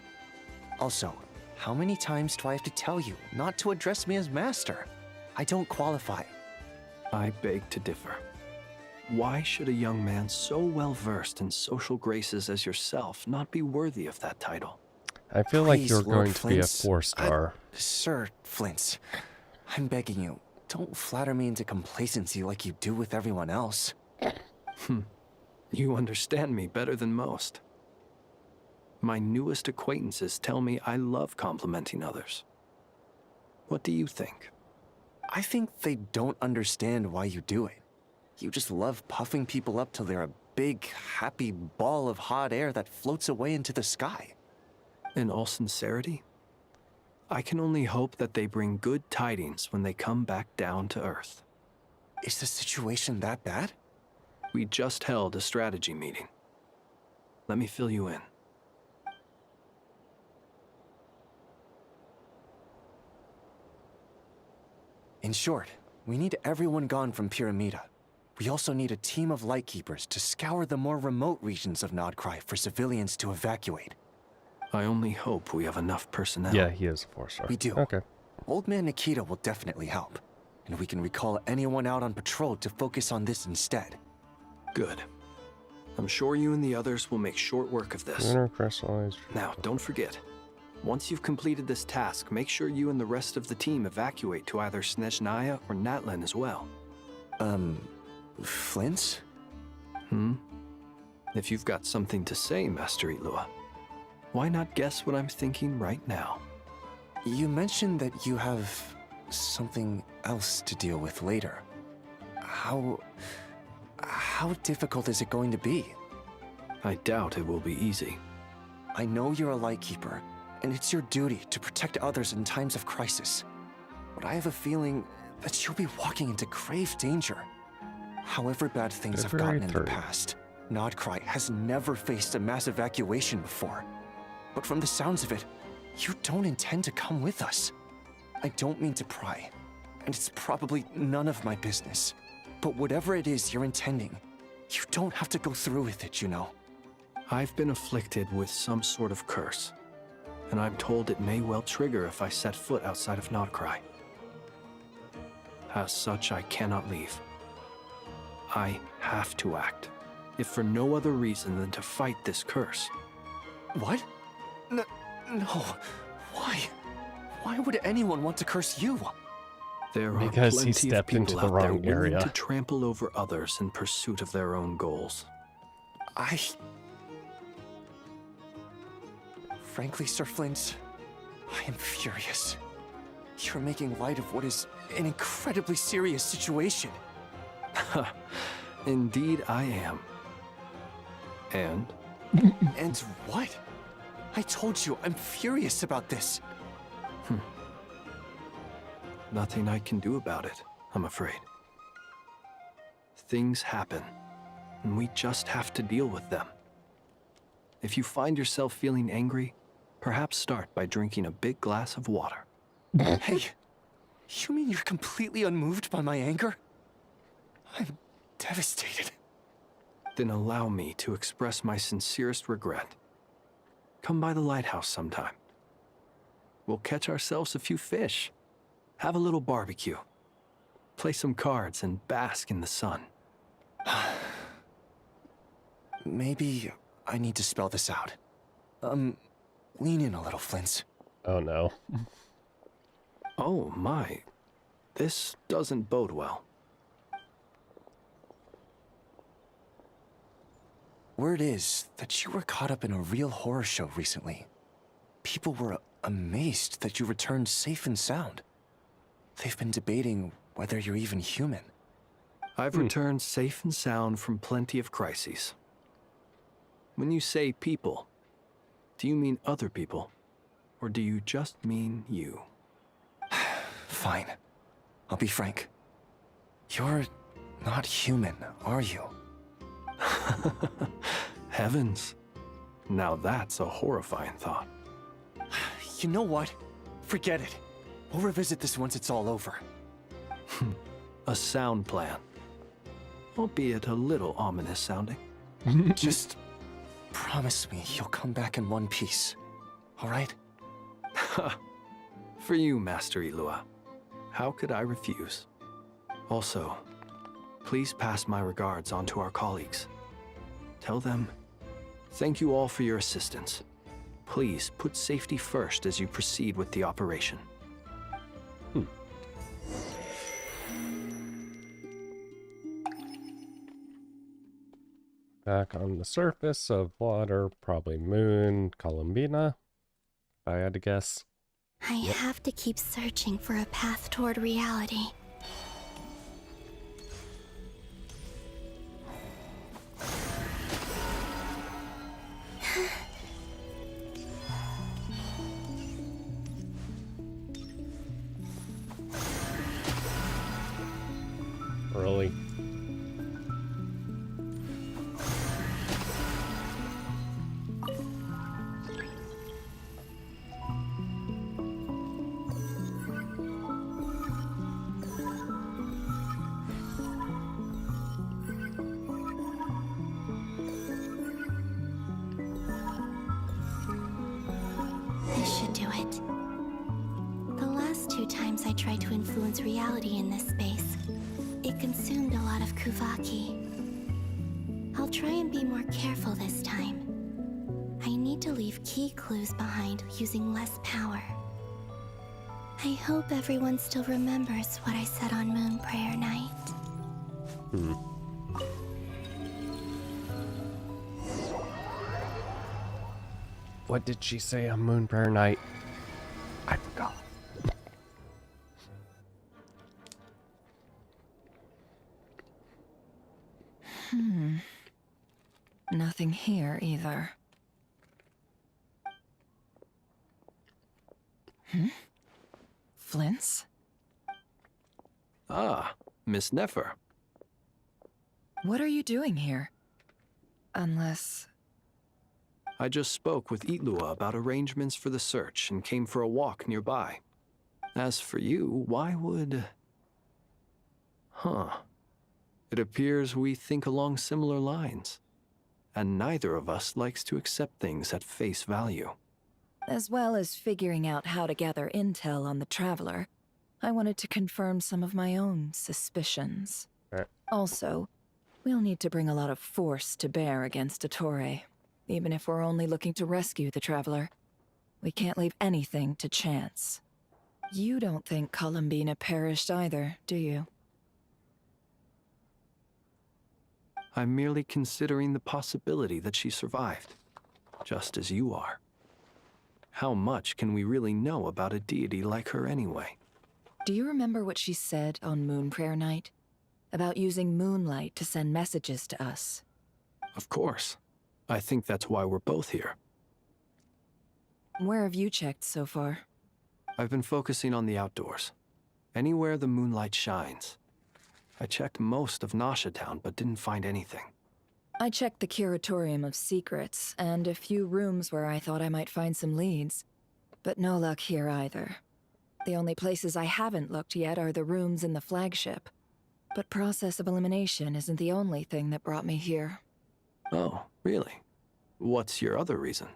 Also, how many times do I have to tell you not to address me as master? I don't qualify. I beg to differ. Why should a young man so well versed in social graces as yourself not be worthy of that title? I feel Please, like you're Lord going to be a Flint's- 4-star. Sir Flint, I'm begging you, don't flatter me into complacency like you do with everyone else. You understand me better than most. My newest acquaintances tell me I love complimenting others. What do you think? I think they don't understand why you do it. You just love puffing people up till they're a big, happy ball of hot air that floats away into the sky. In all sincerity, I can only hope that they bring good tidings when they come back down to Earth. Is the situation that bad? We just held a strategy meeting. Let me fill you in. In short, we need everyone gone from Pyramida. We also need a team of Lightkeepers to scour the more remote regions of Nodcry for civilians to evacuate. I only hope we have enough personnel. Yeah, he is a 4-star. We do. Okay. Old Man Nikita will definitely help. And we can recall anyone out on patrol to focus on this instead. Good. I'm sure you and the others will make short work of this. Now, don't forget. Once you've completed this task, make sure you and the rest of the team evacuate to either Snezhnaya or Natlan as well. Flint? If you've got something to say, Master Ellot, why not guess what I'm thinking right now? You mentioned that you have something else to deal with later. How difficult is it going to be? I doubt it will be easy. I know you're a Lightkeeper, and it's your duty to protect others in times of crisis. But I have a feeling that you'll be walking into grave danger. However bad things have gotten in the past, Nodcry has never faced a mass evacuation before. But from the sounds of it, you don't intend to come with us. I don't mean to pry, and it's probably none of my business. But whatever it is you're intending, you don't have to go through with it, you know. I've been afflicted with some sort of curse, and I'm told it may well trigger if I set foot outside of Nodcry. As such, I cannot leave. I have to act, if for no other reason than to fight this curse. What? No. Why? Why would anyone want to curse you? There are Because he plenty of stepped into people the out there wrong willing area. to trample over others in pursuit of their own goals. Frankly, Sir Flint, I am furious. You're making light of what is an incredibly serious situation. Indeed, I am. And? And what? I told you, I'm furious about this. Nothing I can do about it, I'm afraid. Things happen, and we just have to deal with them. If you find yourself feeling angry, perhaps start by drinking a big glass of water. Hey, you mean you're completely unmoved by my anger? I'm devastated. Then allow me to express my sincerest regret. Come by the lighthouse sometime. We'll catch ourselves a few fish, have a little barbecue, play some cards, and bask in the sun. Maybe I need to spell this out. Lean in a little, Flint. Oh no. Oh my. This doesn't bode well. Word is that you were caught up in a real horror show recently. People were amazed that you returned safe and sound. They've been debating whether you're even human. I've returned safe and sound from plenty of crises. When you say people, do you mean other people? Or do you just mean you? Fine. I'll be frank. You're not human, are you? Heavens. Now that's a horrifying thought. You know what? Forget it. We'll revisit this once it's all over. A sound plan. Albeit a little ominous sounding. Just promise me you'll come back in one piece. All right? For you, Master Illua. How could I refuse? Also, please pass my regards on to our colleagues. Tell them, thank you all for your assistance. Please put safety first as you proceed with the operation. Back on the surface of water, probably Moon, Columbina, if I had to guess. I have to keep searching for a path toward reality. Really? This should do it. The last 2 times I tried to influence reality in this space, it consumed a lot of Kuvaki. I'll try and be more careful this time. I need to leave key clues behind using less power. I hope everyone still remembers what I said on Moon Prayer Night. What did she say on Moon Prayer Night? I forgot. Nothing here either. Flint's? Ah, Miss Nefer. What are you doing here? Unless... I just spoke with Illua about arrangements for the search and came for a walk nearby. As for you, why would... It appears we think along similar lines. And neither of us likes to accept things at face value. As well as figuring out how to gather intel on the Traveler, I wanted to confirm some of my own suspicions. Also, we'll need to bring a lot of force to bear against Ettore. Even if we're only looking to rescue the Traveler, we can't leave anything to chance. You don't think Columbina perished either, do you? I'm merely considering the possibility that she survived, just as you are. How much can we really know about a deity like her anyway? Do you remember what she said on Moon Prayer Night? About using moonlight to send messages to us? Of course. I think that's why we're both here. Where have you checked so far? I've been focusing on the outdoors. Anywhere the moonlight shines. I checked most of Nasha Town, but didn't find anything. I checked the Curatorium of Secrets, and a few rooms where I thought I might find some leads. But no luck here either. The only places I haven't looked yet are the rooms in the flagship. But process of elimination isn't the only thing that brought me here. Oh, really? What's your other reason?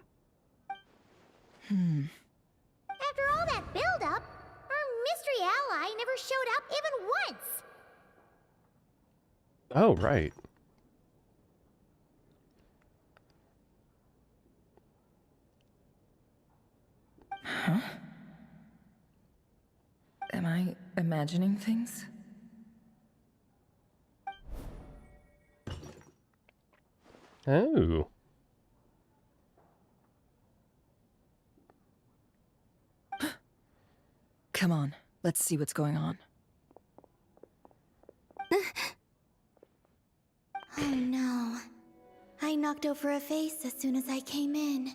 After all that build-up, our mystery ally never showed up even once. Oh, right. Huh? Am I imagining things? Oh. Come on, let's see what's going on. Oh no. I knocked over a vase as soon as I came in.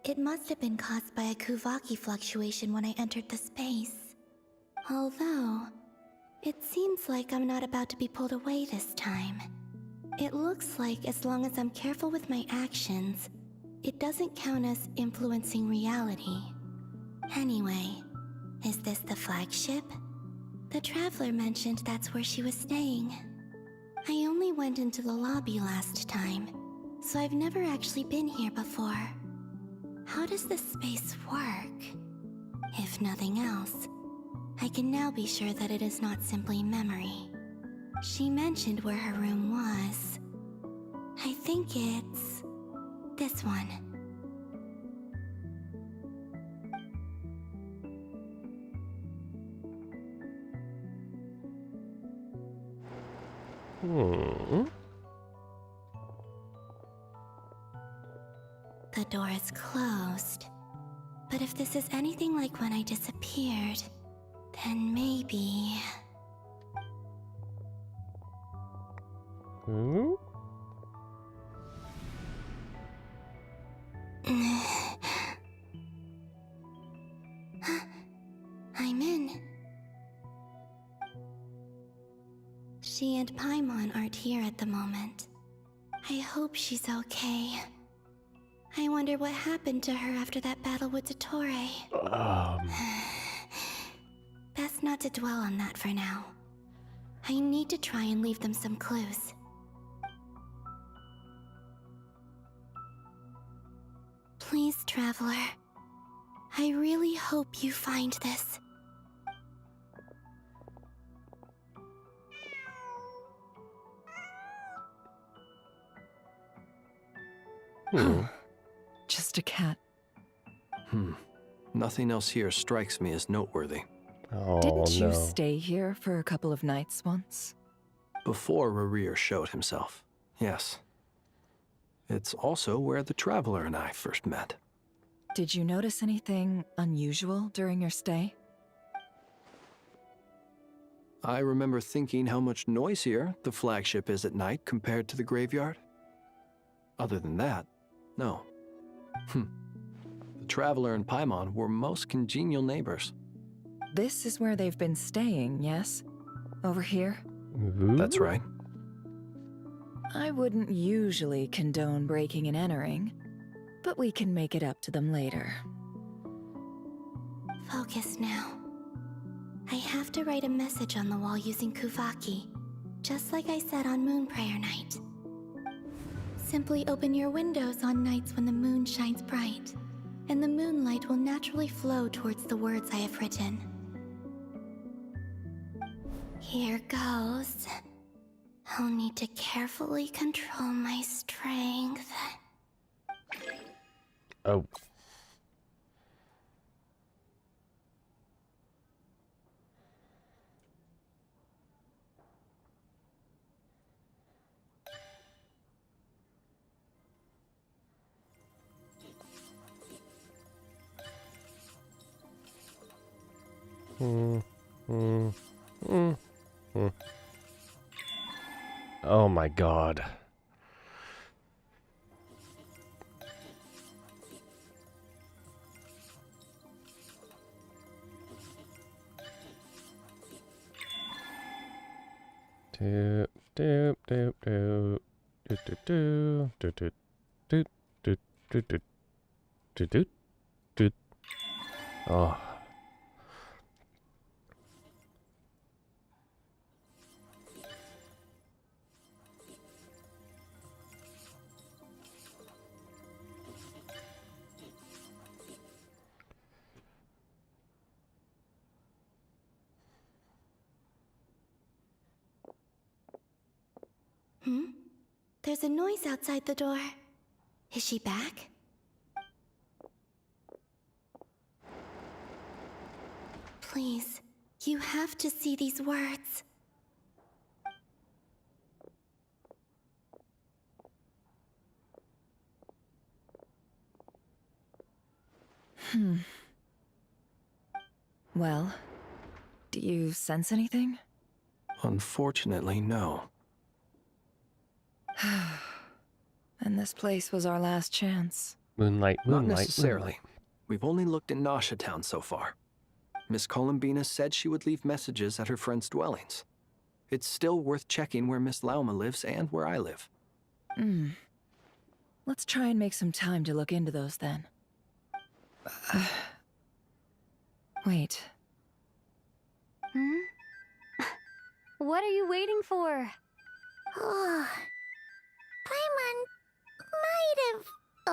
It must have been caused by a Kuvaki fluctuation when I entered the space. Although, it seems like I'm not about to be pulled away this time. It looks like as long as I'm careful with my actions, it doesn't count as influencing reality. Anyway, is this the flagship? The Traveler mentioned that's where she was staying. I only went into the lobby last time, so I've never actually been here before. How does this space work? If nothing else, I can now be sure that it is not simply memory. She mentioned where her room was. I think it's this one. The door is closed. But if this is anything like when I disappeared, then maybe... I'm in. She and Paimon aren't here at the moment. I hope she's okay. I wonder what happened to her after that battle with Dottore. Best not to dwell on that for now. I need to try and leave them some clues. Please, Traveler. I really hope you find this. Just a cat. Nothing else here strikes me as noteworthy. Oh, Didn't you stay here for a couple of nights once? Before Rerir showed himself, yes. It's also where the Traveler and I first met. Did you notice anything unusual during your stay? I remember thinking how much noisier the flagship is at night compared to the graveyard. Other than that, no. The Traveler and Paimon were most congenial neighbors. This is where they've been staying, yes? Over here? That's right. I wouldn't usually condone breaking and entering, but we can make it up to them later. Focus now. I have to write a message on the wall using Kuvaki, just like I said on Moon Prayer Night. Simply open your windows on nights when the moon shines bright, and the moonlight will naturally flow towards the words I have written. Here goes. I'll need to carefully control my strength. Oh. Oh my god. Doop doop doop doop doop doop doop doop doop doop doop doop doop. Oh. There's a noise outside the door. Is she back? Please, you have to see these words. Well, do you sense anything? Unfortunately, no. And this place was our last chance. Moonlight, Not moonlight, necessarily. moonlight. We've only looked in Nasha Town so far. Miss Columbina said she would leave messages at her friends' dwellings. It's still worth checking where Miss Lauma lives and where I live. Let's try and make some time to look into those then. Wait. What are you waiting for? Oh, Paimon might have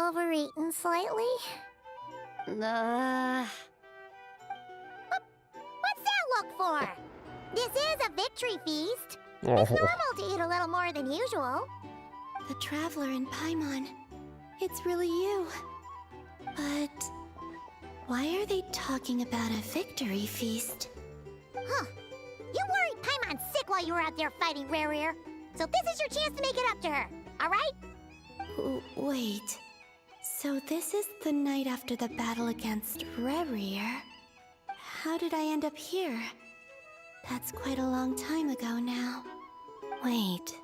overeaten slightly. What's that look for? This is a victory feast. It's normal to eat a little more than usual. The Traveler in Paimon. It's really you. But why are they talking about a victory feast? Huh. You worried Paimon sick while you were out there fighting Rare, so this is your chance to make it up to her, alright? Wait. So this is the night after the battle against Rare. How did I end up here? That's quite a long time ago now. Wait.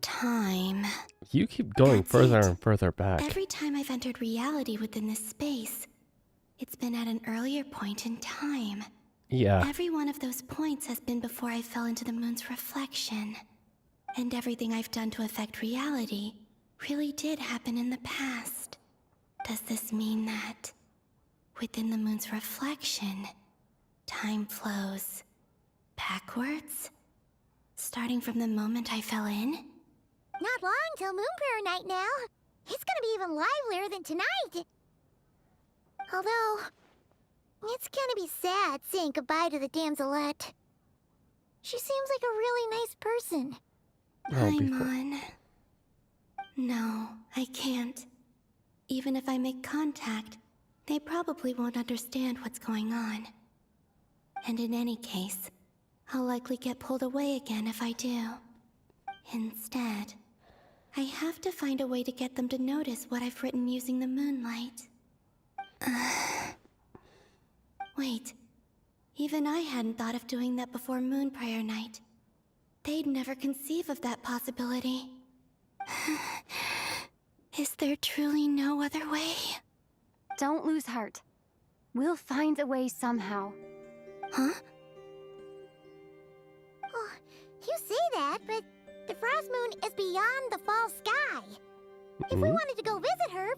Time. You keep going That's further it. and further back. Every time I've entered reality within this space, it's been at an earlier point in time. Yeah. Every one of those points has been before I fell into the moon's reflection. And everything I've done to affect reality really did happen in the past. Does this mean that within the moon's reflection, time flows backwards? Starting from the moment I fell in? Not long till Moon Prayer Night now. It's gonna be even livelier than tonight. Although, it's gonna be sad saying goodbye to the damselette. She seems like a really nice person. Paimon. No, I can't. Even if I make contact, they probably won't understand what's going on. And in any case, I'll likely get pulled away again if I do. Instead, I have to find a way to get them to notice what I've written using the moonlight. Wait, even I hadn't thought of doing that before Moon Prayer Night. They'd never conceive of that possibility. Is there truly no other way? Don't lose heart. We'll find a way somehow. Huh? Oh, you say that, but the Frost Moon is beyond the fall sky. If we wanted to go visit her,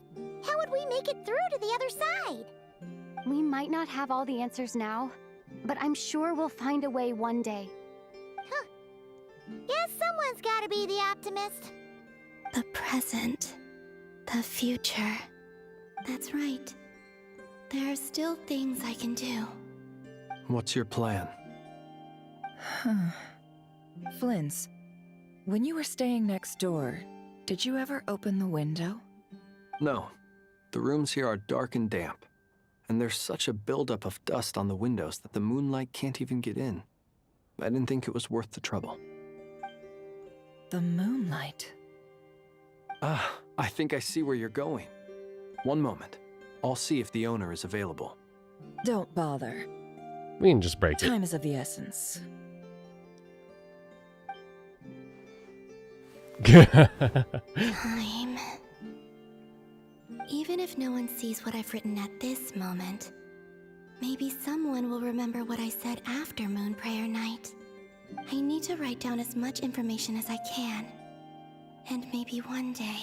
how would we make it through to the other side? We might not have all the answers now, but I'm sure we'll find a way one day. Huh. Guess someone's gotta be the optimist. The present. The future. That's right. There are still things I can do. What's your plan? Flint's, when you were staying next door, did you ever open the window? No. The rooms here are dark and damp. And there's such a buildup of dust on the windows that the moonlight can't even get in. I didn't think it was worth the trouble. The moonlight? Ah, I think I see where you're going. One moment. I'll see if the owner is available. Don't bother. We can just break it. Time is of the essence. Time. Even if no one sees what I've written at this moment, maybe someone will remember what I said after Moon Prayer Night. I need to write down as much information as I can. And maybe one day...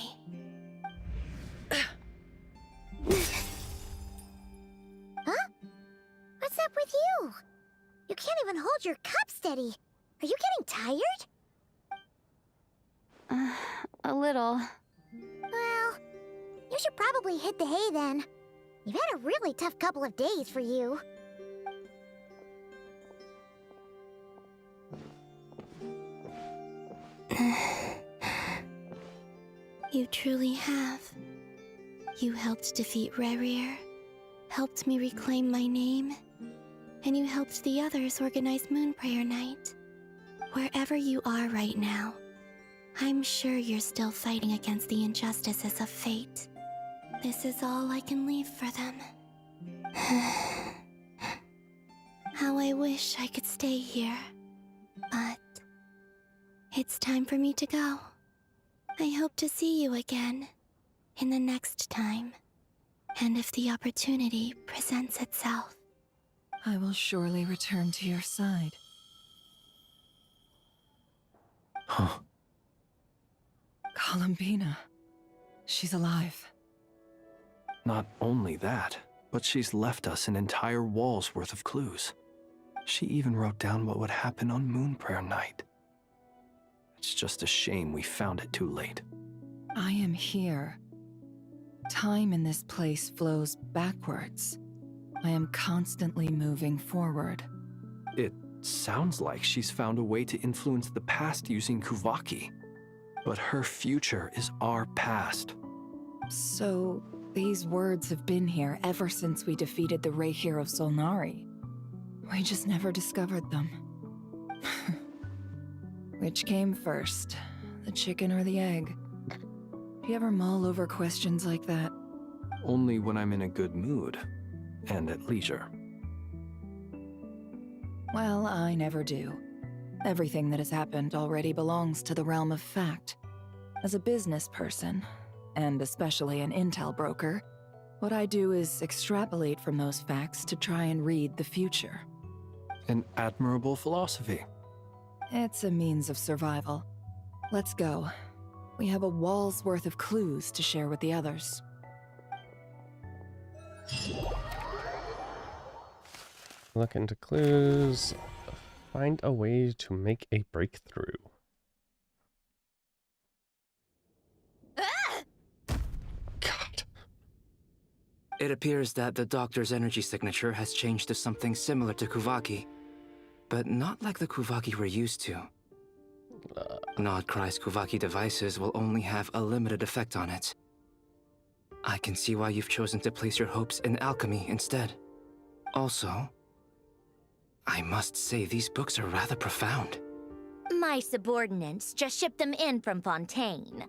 Huh? What's up with you? You can't even hold your cup steady. Are you getting tired? A little. Well, you should probably hit the hay then. You've had a really tough couple of days for you. You truly have. You helped defeat Rerir, helped me reclaim my name, and you helped the others organize Moonprayer Night. Wherever you are right now, I'm sure you're still fighting against the injustices of fate. This is all I can leave for them. How I wish I could stay here. But it's time for me to go. I hope to see you again in the next time. And if the opportunity presents itself. I will surely return to your side. Huh. Columbina. She's alive. Not only that, but she's left us an entire wall's worth of clues. She even wrote down what would happen on Moonprayer Night. It's just a shame we found it too late. I am here. Time in this place flows backwards. I am constantly moving forward. It sounds like she's found a way to influence the past using Kuvaki. But her future is our past. So, these words have been here ever since we defeated the Reihir of Solnari. We just never discovered them. Which came first, the chicken or the egg? Do you ever mull over questions like that? Only when I'm in a good mood, and at leisure. Well, I never do. Everything that has happened already belongs to the realm of fact. As a business person, and especially an intel broker, what I do is extrapolate from those facts to try and read the future. An admirable philosophy. It's a means of survival. Let's go. We have a wall's worth of clues to share with the others. Look into clues. Find a way to make a breakthrough. God. It appears that the doctor's energy signature has changed to something similar to Kuvaki, but not like the Kuvaki we're used to. Nodcry's Kuvaki devices will only have a limited effect on it. I can see why you've chosen to place your hopes in alchemy instead. Also, I must say these books are rather profound. My subordinates just shipped them in from Fontaine.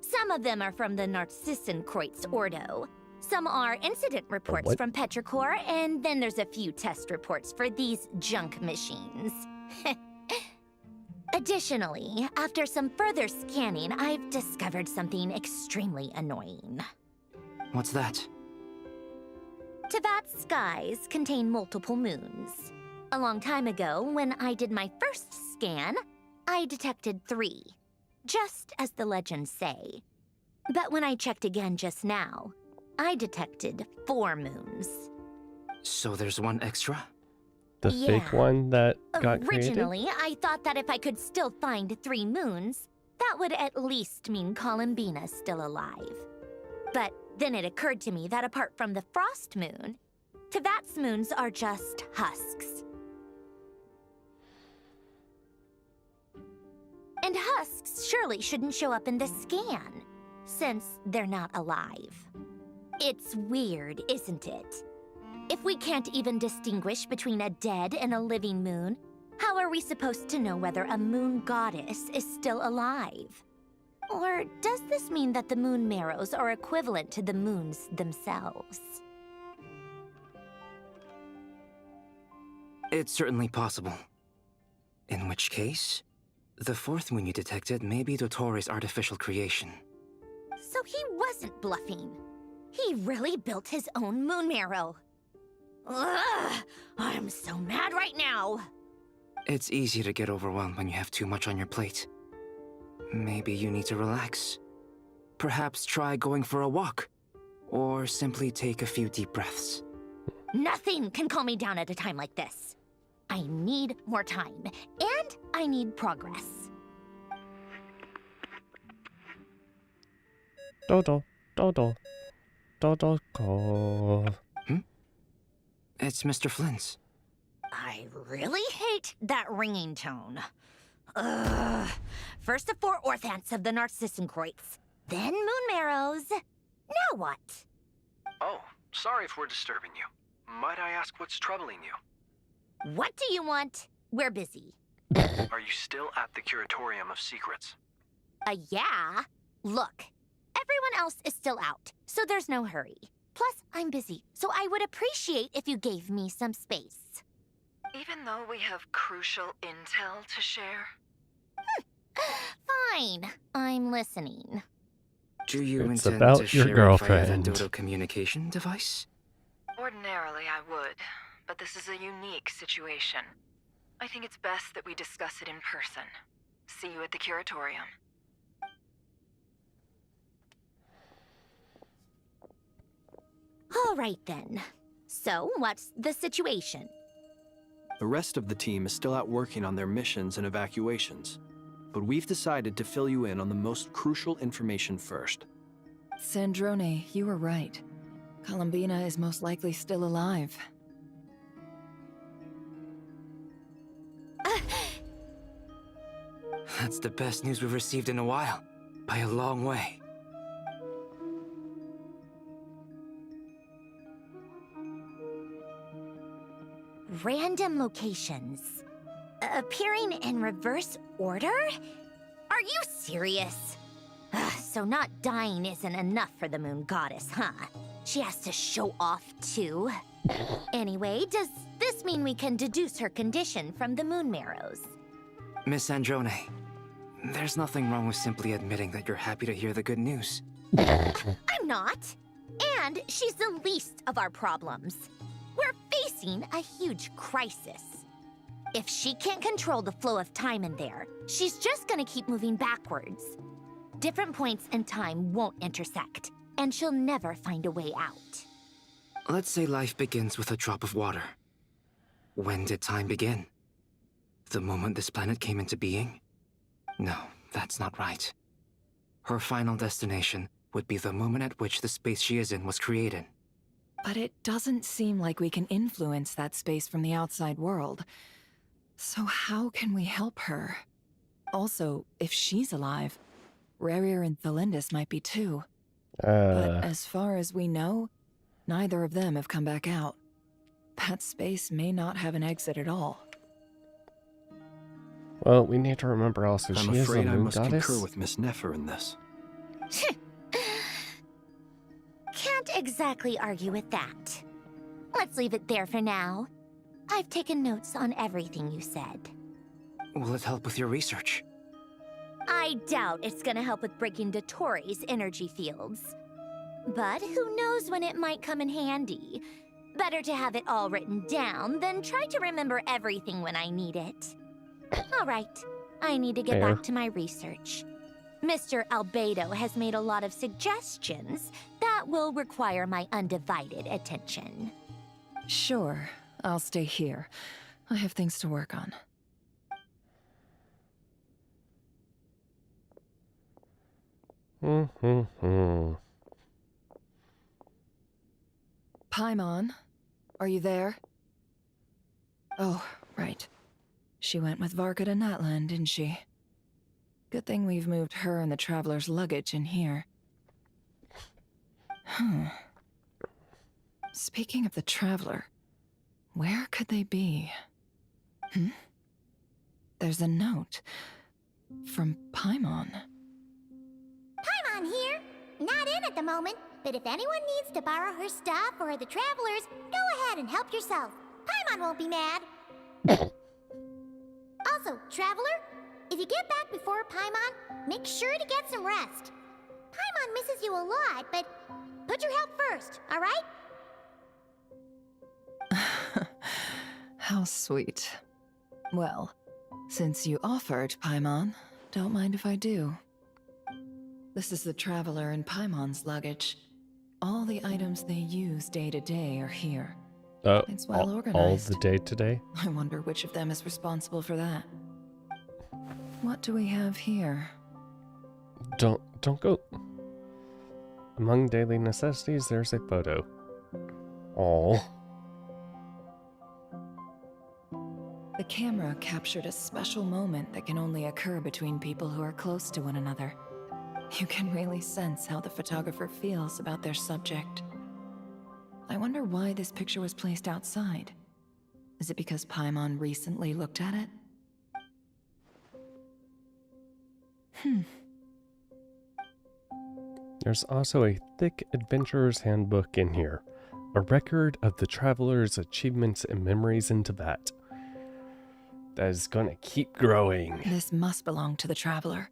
Some of them are from the Narcissenkreuz Ordo. Some are incident reports from Petrichor, and then there's a few test reports for these junk machines. Additionally, after some further scanning, I've discovered something extremely annoying. What's that? Tevat's skies contain multiple moons. A long time ago, when I did my first scan, I detected 3, just as the legends say. But when I checked again just now, I detected 4 moons. So there's one extra? The fake one that got Originally, created? I thought that if I could still find 3 moons, that would at least mean Columbina's still alive. But then it occurred to me that apart from the frost moon, Tevat's moons are just husks. And husks surely shouldn't show up in the scan, since they're not alive. It's weird, isn't it? If we can't even distinguish between a dead and a living moon, how are we supposed to know whether a moon goddess is still alive? Or does this mean that the moon marrows are equivalent to the moons themselves? It's certainly possible. In which case, the 4th moon you detected may be Dottores' artificial creation. So he wasn't bluffing. He really built his own moon marrow. Ugh! I'm so mad right now! It's easy to get overwhelmed when you have too much on your plate. Maybe you need to relax. Perhaps try going for a walk. Or simply take a few deep breaths. Nothing can calm me down at a time like this. I need more time, and I need progress. Dodo, Dodo, Dodo, go. It's Mr. Flynn's. I really hate that ringing tone. Ugh. First the 4 orthants of the Narcissenkreuz, then moon marrows. Now what? Oh, sorry if we're disturbing you. Might I ask what's troubling you? What do you want? We're busy. Are you still at the Curatorium of Secrets? Yeah. Look, everyone else is still out, so there's no hurry. Plus, I'm busy, so I would appreciate if you gave me some space. Even though we have crucial intel to share? Fine, I'm listening. Do you It's intend about to your share girlfriend. it via the Dodo communication device? Ordinarily, I would, but this is a unique situation. I think it's best that we discuss it in person. See you at the Curatorium. All right then. So, what's the situation? The rest of the team is still out working on their missions and evacuations, but we've decided to fill you in on the most crucial information first. Sandrone, you were right. Columbina is most likely still alive. That's the best news we've received in a while. By a long way. Random locations. Appearing in reverse order? Are you serious? So not dying isn't enough for the moon goddess, huh? She has to show off too. Anyway, does this mean we can deduce her condition from the moon marrows? Miss Androne, there's nothing wrong with simply admitting that you're happy to hear the good news. I'm not. And she's the least of our problems. We're facing a huge crisis. If she can't control the flow of time in there, she's just gonna keep moving backwards. Different points in time won't intersect, and she'll never find a way out. Let's say life begins with a drop of water. When did time begin? The moment this planet came into being? No, that's not right. Her final destination would be the moment at which the space she is in was created. But it doesn't seem like we can influence that space from the outside world. So how can we help her? Also, if she's alive, Rerir and Thalindus might be too. But as far as we know, neither of them have come back out. That space may not have an exit at all. Well, we need to remember also I'm she is a afraid I moon must goddess. concur with Miss Nefer in this. Can't exactly argue with that. Let's leave it there for now. I've taken notes on everything you said. Will it help with your research? I doubt it's gonna help with breaking Dotori's energy fields. But who knows when it might come in handy. Better to have it all written down than try to remember everything when I need it. All right, I need to get Fair. back to my research. Mr. Albedo has made a lot of suggestions that will require my undivided attention. Sure, I'll stay here. I have things to work on. Paimon, are you there? Oh, right. She went with Varka to Natlan, didn't she? Good thing we've moved her and the Traveler's luggage in here. Speaking of the Traveler, where could they be? There's a note from Paimon. Paimon here. Not in at the moment, but if anyone needs to borrow her stuff or the Travelers, go ahead and help yourself. Paimon won't be mad. Also, Traveler, if you get back before Paimon, make sure to get some rest. Paimon misses you a lot, but put your health first, all right? How sweet. Well, since you offered, Paimon, don't mind if I do. This is the Traveler and Paimon's luggage. All the items they use day to day are here. It's well organized. All the day today? I wonder which of them is responsible for that. What do we have here? Don't go. Among daily necessities, there's a photo. Oh. The camera captured a special moment that can only occur between people who are close to one another. You can really sense how the photographer feels about their subject. I wonder why this picture was placed outside. Is it because Paimon recently looked at it? There's also a thick adventurer's handbook in here. A record of the traveler's achievements and memories in Tibet. That is gonna keep growing. This must belong to the traveler.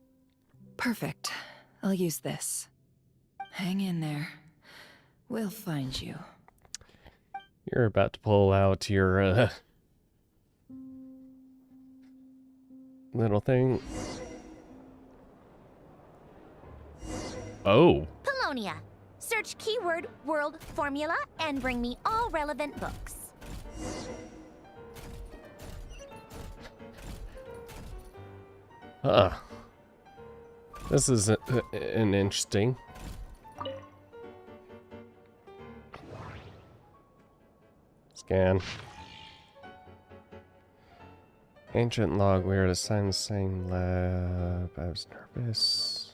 Perfect. I'll use this. Hang in there. We'll find you. You're about to pull out your, little thing. Oh. Polonia. Search keyword world formula and bring me all relevant books. This is an interesting. Scan. Ancient log. We are assigned the same lab. I was nervous.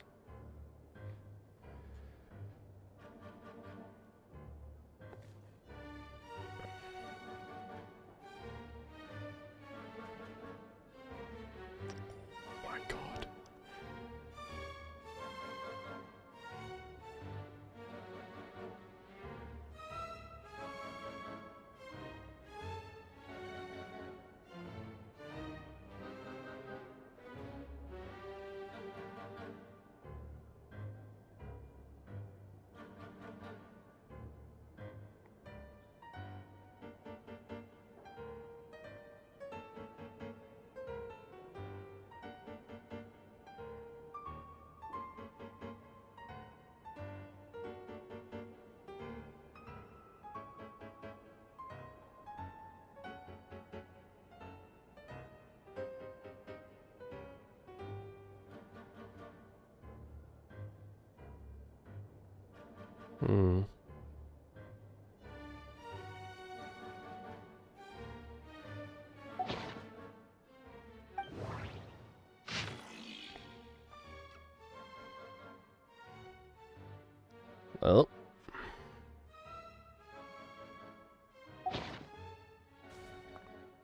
Well.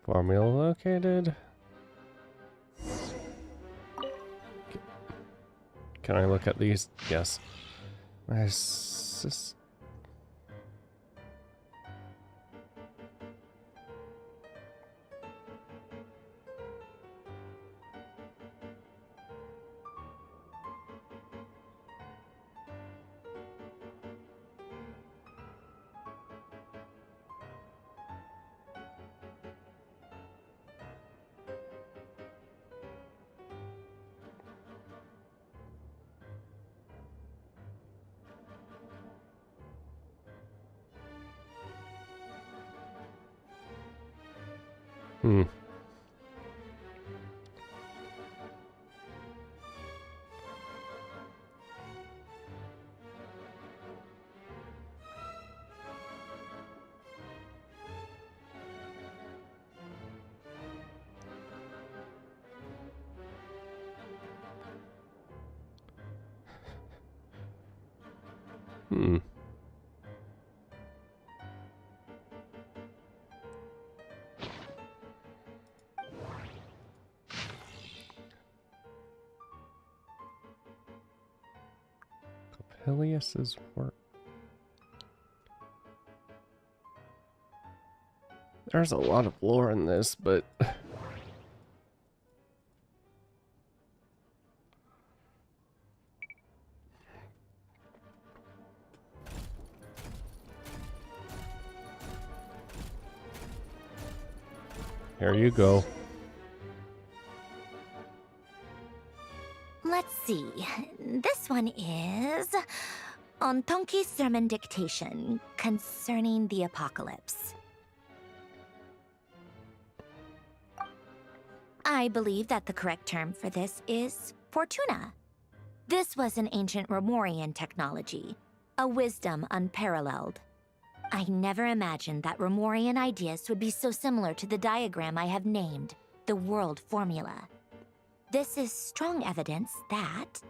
Formula located. Can I look at these? Yes. My Coppelius's work. There's a lot of lore in this, but here you go. Let's see. This one is on Tonki's sermon dictation concerning the apocalypse. I believe that the correct term for this is Fortuna. This was an ancient Romorian technology, a wisdom unparalleled. I never imagined that Romorian ideas would be so similar to the diagram I have named, the world formula. This is strong evidence that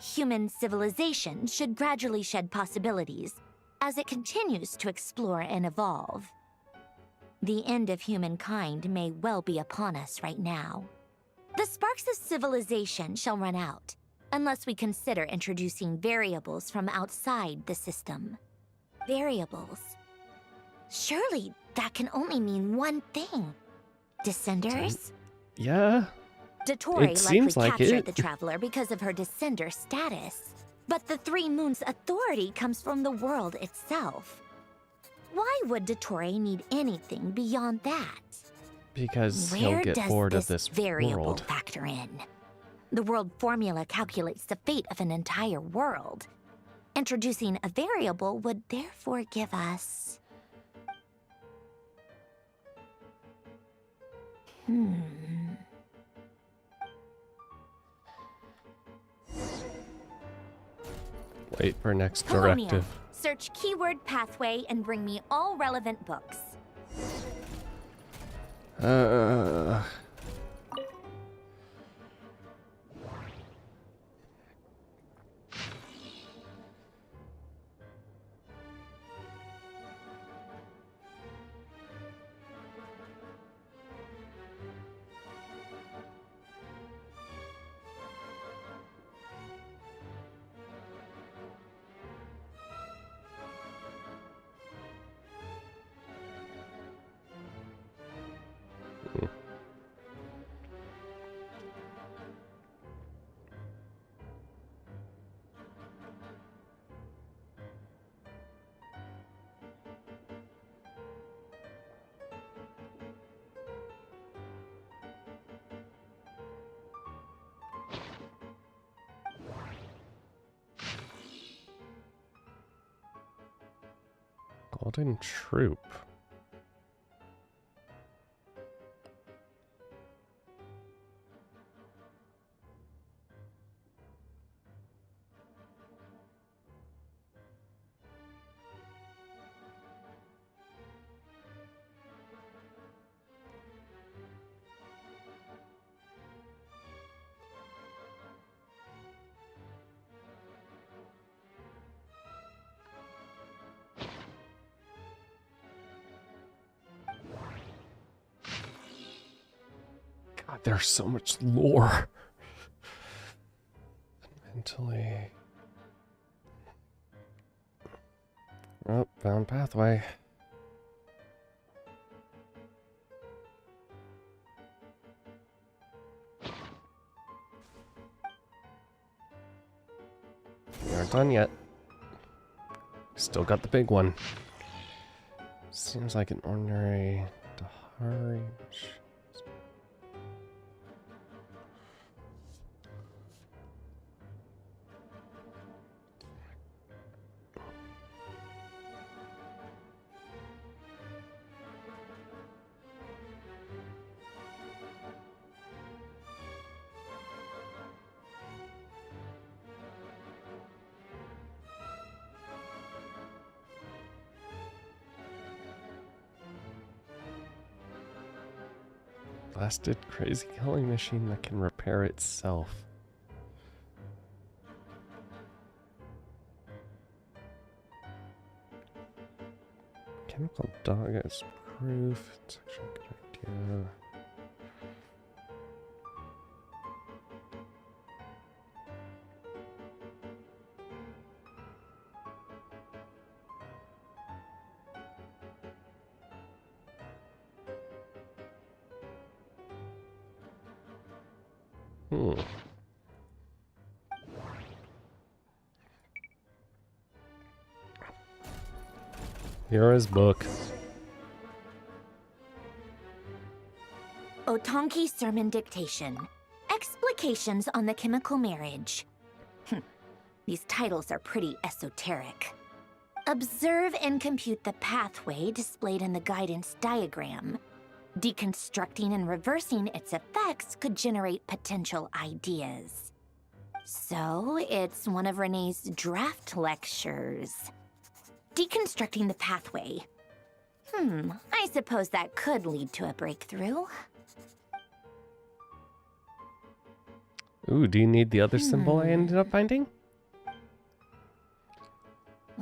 Human civilization should gradually shed possibilities as it continues to explore and evolve. The end of humankind may well be upon us right now. The sparks of civilization shall run out, unless we consider introducing variables from outside the system. Variables. Surely that can only mean one thing. Descenders? Yeah. Dottore It seems likely like captured it. the Traveler because of her descender status. But the Three Moons' authority comes from the world itself. Why would Dottore need anything beyond that? Because Where he'll get does bored this of this variable world. factor in? The world formula calculates the fate of an entire world. Introducing a variable would therefore give us... Wait for next Colonia. directive. Search keyword pathway and bring me all relevant books. Golden Troop. God, there's so much lore. Mentally. Oh, found pathway. We aren't done yet. Still got the big one. Seems like an ordinary Dahari. Blasted crazy killing machine that can repair itself. Chemical dog is proof. It's actually a good idea. Yura's book. Otonki Sermon Dictation. Explications on the Chemical Marriage. These titles are pretty esoteric. Observe and compute the pathway displayed in the guidance diagram. Deconstructing and reversing its effects could generate potential ideas. So, it's one of Renee's draft lectures. Deconstructing the pathway. I suppose that could lead to a breakthrough. Ooh, do you need the other symbol I ended up finding?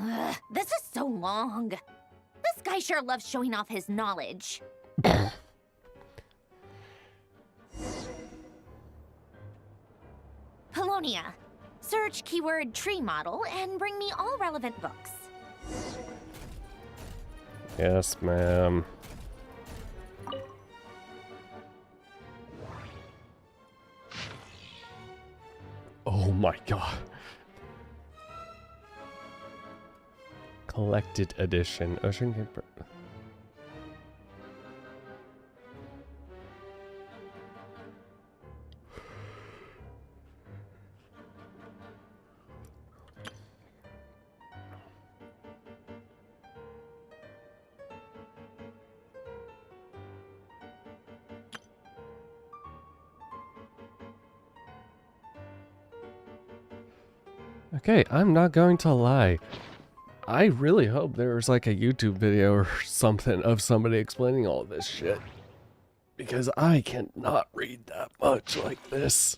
Ugh, this is so long. This guy sure loves showing off his knowledge. Polonia, search keyword tree model and bring me all relevant books. Yes, ma'am. Oh my god. Collected edition. Ocean Camper. Okay, I'm not going to lie. I really hope there's like a YouTube video or something of somebody explaining all this shit. Because I cannot read that much like this.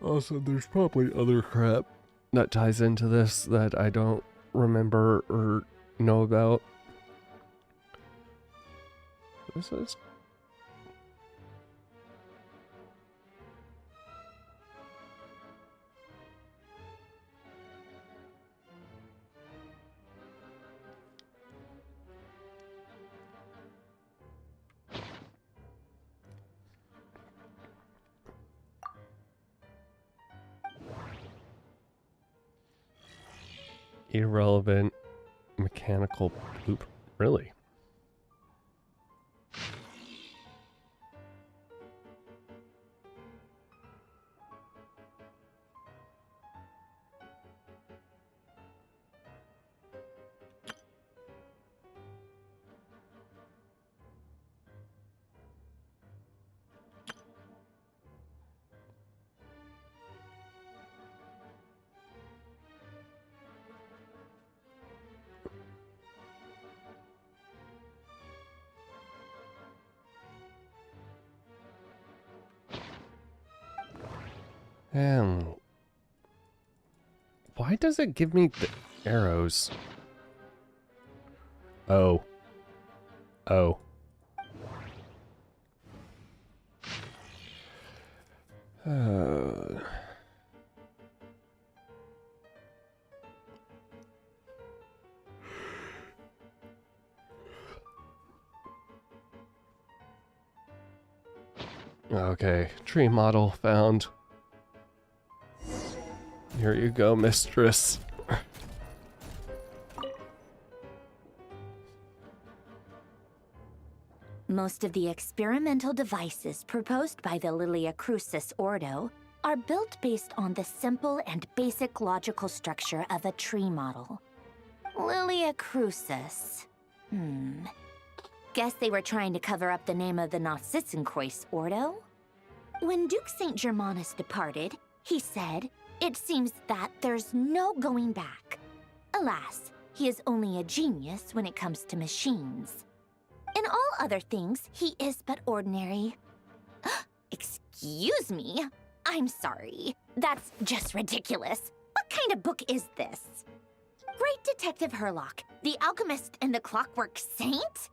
Also, there's probably other crap that ties into this that I don't remember or know about. This is... irrelevant mechanical loop. Really? Why does it give me the arrows? Oh. Oh. Okay, tree model found. Here you go, mistress. Most of the experimental devices proposed by the Lilia Crucis Ordo are built based on the simple and basic logical structure of a tree model. Lilia Crucis. Guess they were trying to cover up the name of the Narcissenkreuz Ordo? When Duke St. Germanus departed, he said, "It seems that there's no going back." Alas, he is only a genius when it comes to machines. In all other things, he is but ordinary. Excuse me? I'm sorry. That's just ridiculous. What kind of book is this? Great Detective Herlock, the Alchemist and the Clockwork Saint?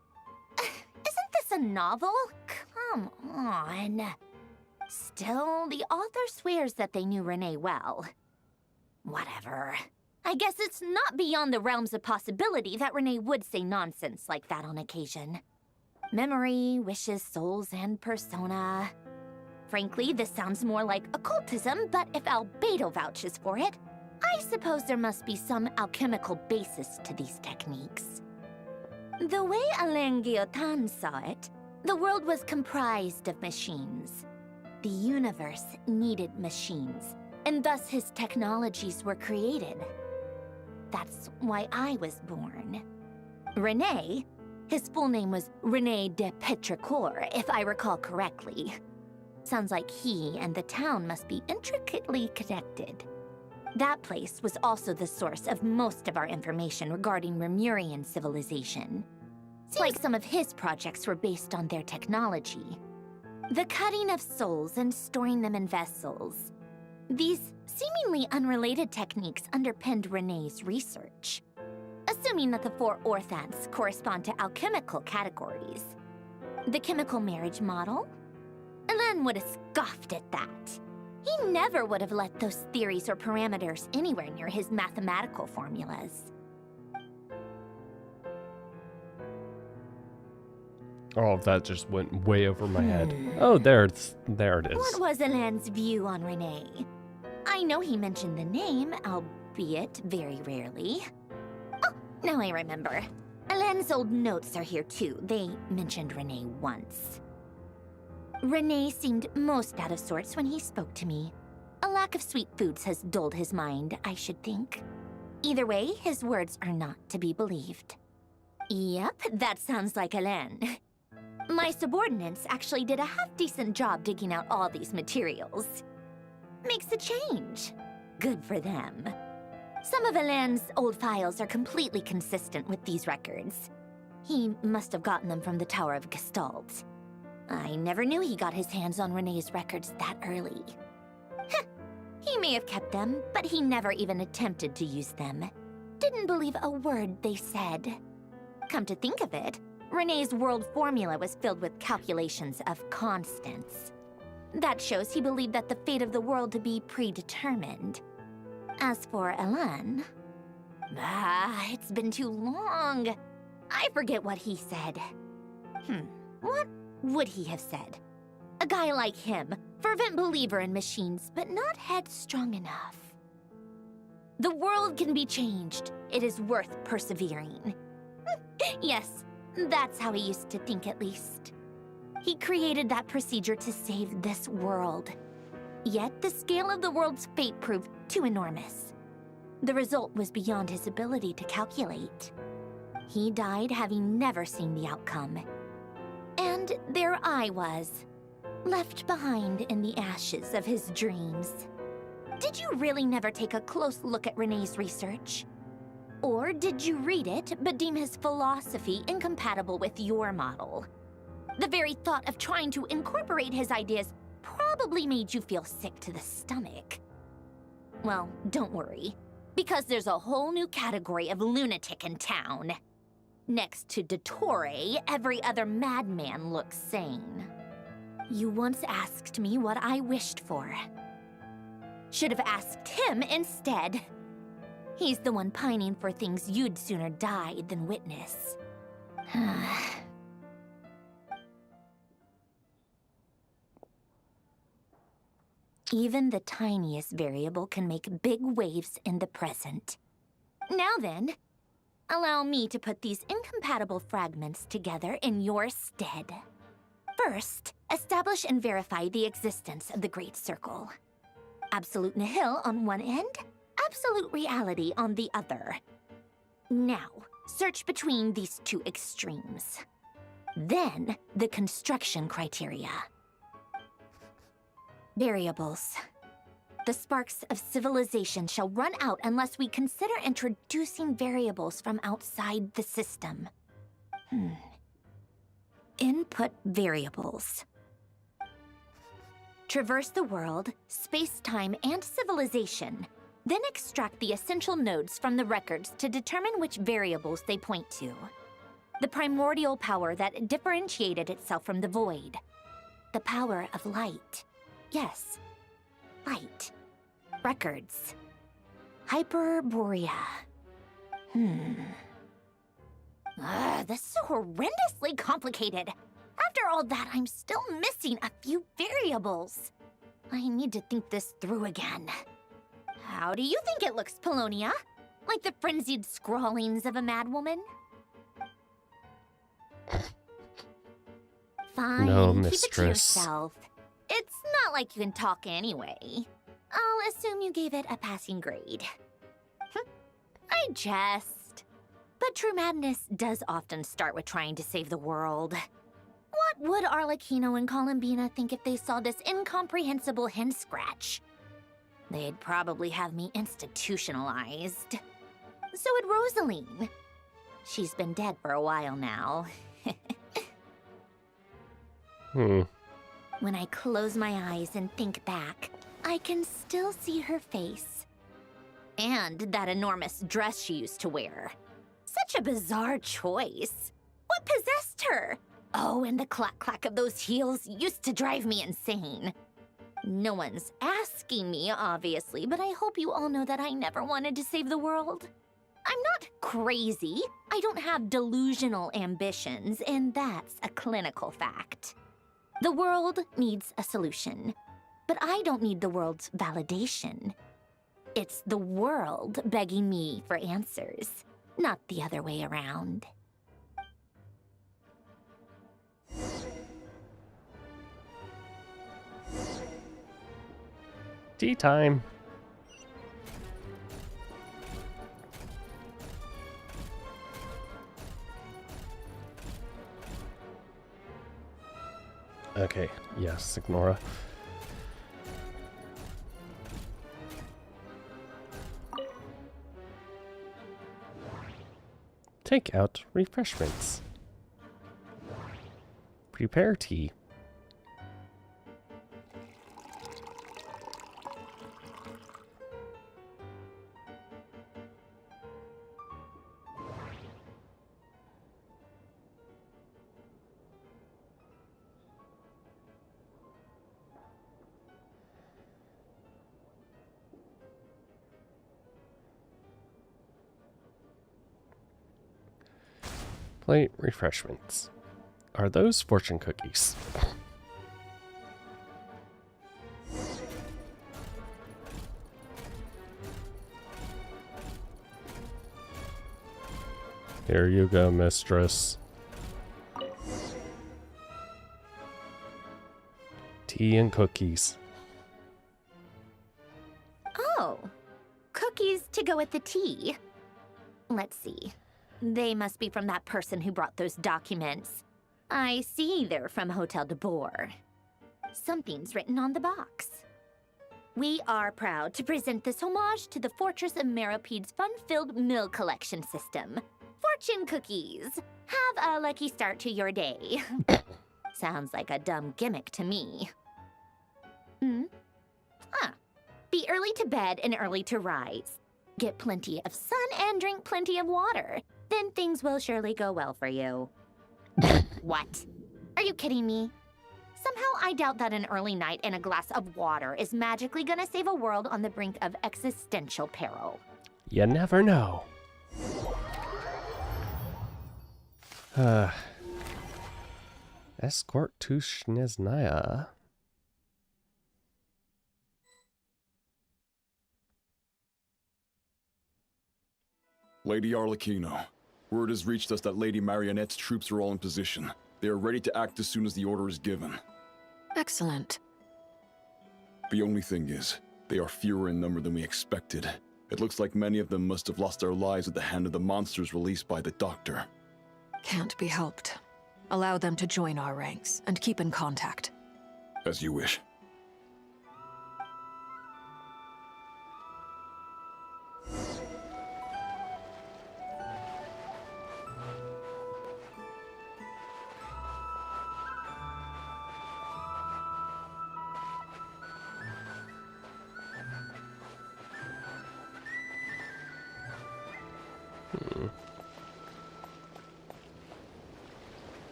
Isn't this a novel? Come on. Still, the author swears that they knew Renee well. Whatever. I guess it's not beyond the realms of possibility that Renee would say nonsense like that on occasion. Memory, wishes, souls, and persona. Frankly, this sounds more like occultism, but if Albedo vouches for it, I suppose there must be some alchemical basis to these techniques. The way Alain Guillotin saw it, the world was comprised of machines. The universe needed machines, and thus his technologies were created. That's why I was born. René, his full name was René de Petrichor, if I recall correctly. Sounds like he and the town must be intricately connected. That place was also the source of most of our information regarding Remurian civilization. Like some of his projects were based on their technology. The cutting of souls and storing them in vessels. These seemingly unrelated techniques underpinned Renee's research. Assuming that the 4 orthants correspond to alchemical categories. The chemical marriage model? Ellen would have scoffed at that. He never would have let those theories or parameters anywhere near his mathematical formulas. All of that just went way over my head. Oh, there it is. What was Elaine's view on Renee? I know he mentioned the name, albeit very rarely. Oh, now I remember. Elaine's old notes are here too. They mentioned Renee once. Renee seemed most out of sorts when he spoke to me. A lack of sweet foods has dulled his mind, I should think. Either way, his words are not to be believed. Yep, that sounds like Elaine. My subordinates actually did a half-decent job digging out all these materials. Makes a change. Good for them. Some of Elaine's old files are completely consistent with these records. He must have gotten them from the Tower of Gestalt. I never knew he got his hands on Renee's records that early. Heh, he may have kept them, but he never even attempted to use them. Didn't believe a word they said. Come to think of it, Renee's world formula was filled with calculations of constants. That shows he believed that the fate of the world to be predetermined. As for Ellen... it's been too long. I forget what he said. What would he have said? A guy like him, fervent believer in machines, but not headstrong enough. The world can be changed. It is worth persevering. Yes, that's how he used to think at least. He created that procedure to save this world. Yet the scale of the world's fate proved too enormous. The result was beyond his ability to calculate. He died having never seen the outcome. And there I was, left behind in the ashes of his dreams. Did you really never take a close look at Renee's research? Or did you read it but deem his philosophy incompatible with your model? The very thought of trying to incorporate his ideas probably made you feel sick to the stomach. Well, don't worry, because there's a whole new category of lunatic in town. Next to Dottore, every other madman looks sane. You once asked me what I wished for. Should have asked him instead. He's the one pining for things you'd sooner die than witness. Even the tiniest variable can make big waves in the present. Now then, allow me to put these incompatible fragments together in your stead. First, establish and verify the existence of the Great Circle. Absolute nihil on one end, absolute reality on the other. Now, search between these two extremes. Then, the construction criteria. Variables. The sparks of civilization shall run out unless we consider introducing variables from outside the system. Input variables. Traverse the world, space-time, and civilization. Then extract the essential nodes from the records to determine which variables they point to. The primordial power that differentiated itself from the void. The power of light. Yes, light. Records. Hyperborea. This is horrendously complicated. After all that, I'm still missing a few variables. I need to think this through again. How do you think it looks, Polonia? Like the frenzied scrawlings of a madwoman? Fine, No, keep it to mistress. yourself. It's not like you can talk anyway. I'll assume you gave it a passing grade. I jest. But true madness does often start with trying to save the world. What would Arlecchino and Columbina think if they saw this incomprehensible hen scratch? They'd probably have me institutionalized. So would Rosaline. She's been dead for a while now. When I close my eyes and think back, I can still see her face. And that enormous dress she used to wear. Such a bizarre choice. What possessed her? Oh, and the clack-clack of those heels used to drive me insane. No one's asking me, obviously, but I hope you all know that I never wanted to save the world. I'm not crazy. I don't have delusional ambitions, and that's a clinical fact. The world needs a solution, but I don't need the world's validation. It's the world begging me for answers, not the other way around. Tea time. Okay, yes, Ignora. Take out refreshments. Prepare tea. Plate refreshments. Are those fortune cookies? Here you go, mistress. Tea and cookies. Oh, cookies to go with the tea. Let's see. They must be from that person who brought those documents. I see they're from Hotel de Boer. Something's written on the box. We are proud to present this homage to the Fortress of Meropede's fun-filled mill collection system. Fortune cookies. Have a lucky start to your day. Sounds like a dumb gimmick to me. Be early to bed and early to rise. Get plenty of sun and drink plenty of water. Then things will surely go well for you. What? Are you kidding me? Somehow I doubt that an early night and a glass of water is magically gonna save a world on the brink of existential peril. You never know. Escort to Snezhnaya. Lady Arlecchino, word has reached us that Lady Marionette's troops are all in position. They are ready to act as soon as the order is given. Excellent. The only thing is, they are fewer in number than we expected. It looks like many of them must have lost their lives at the hand of the monsters released by the Doctor. Can't be helped. Allow them to join our ranks and keep in contact. As you wish.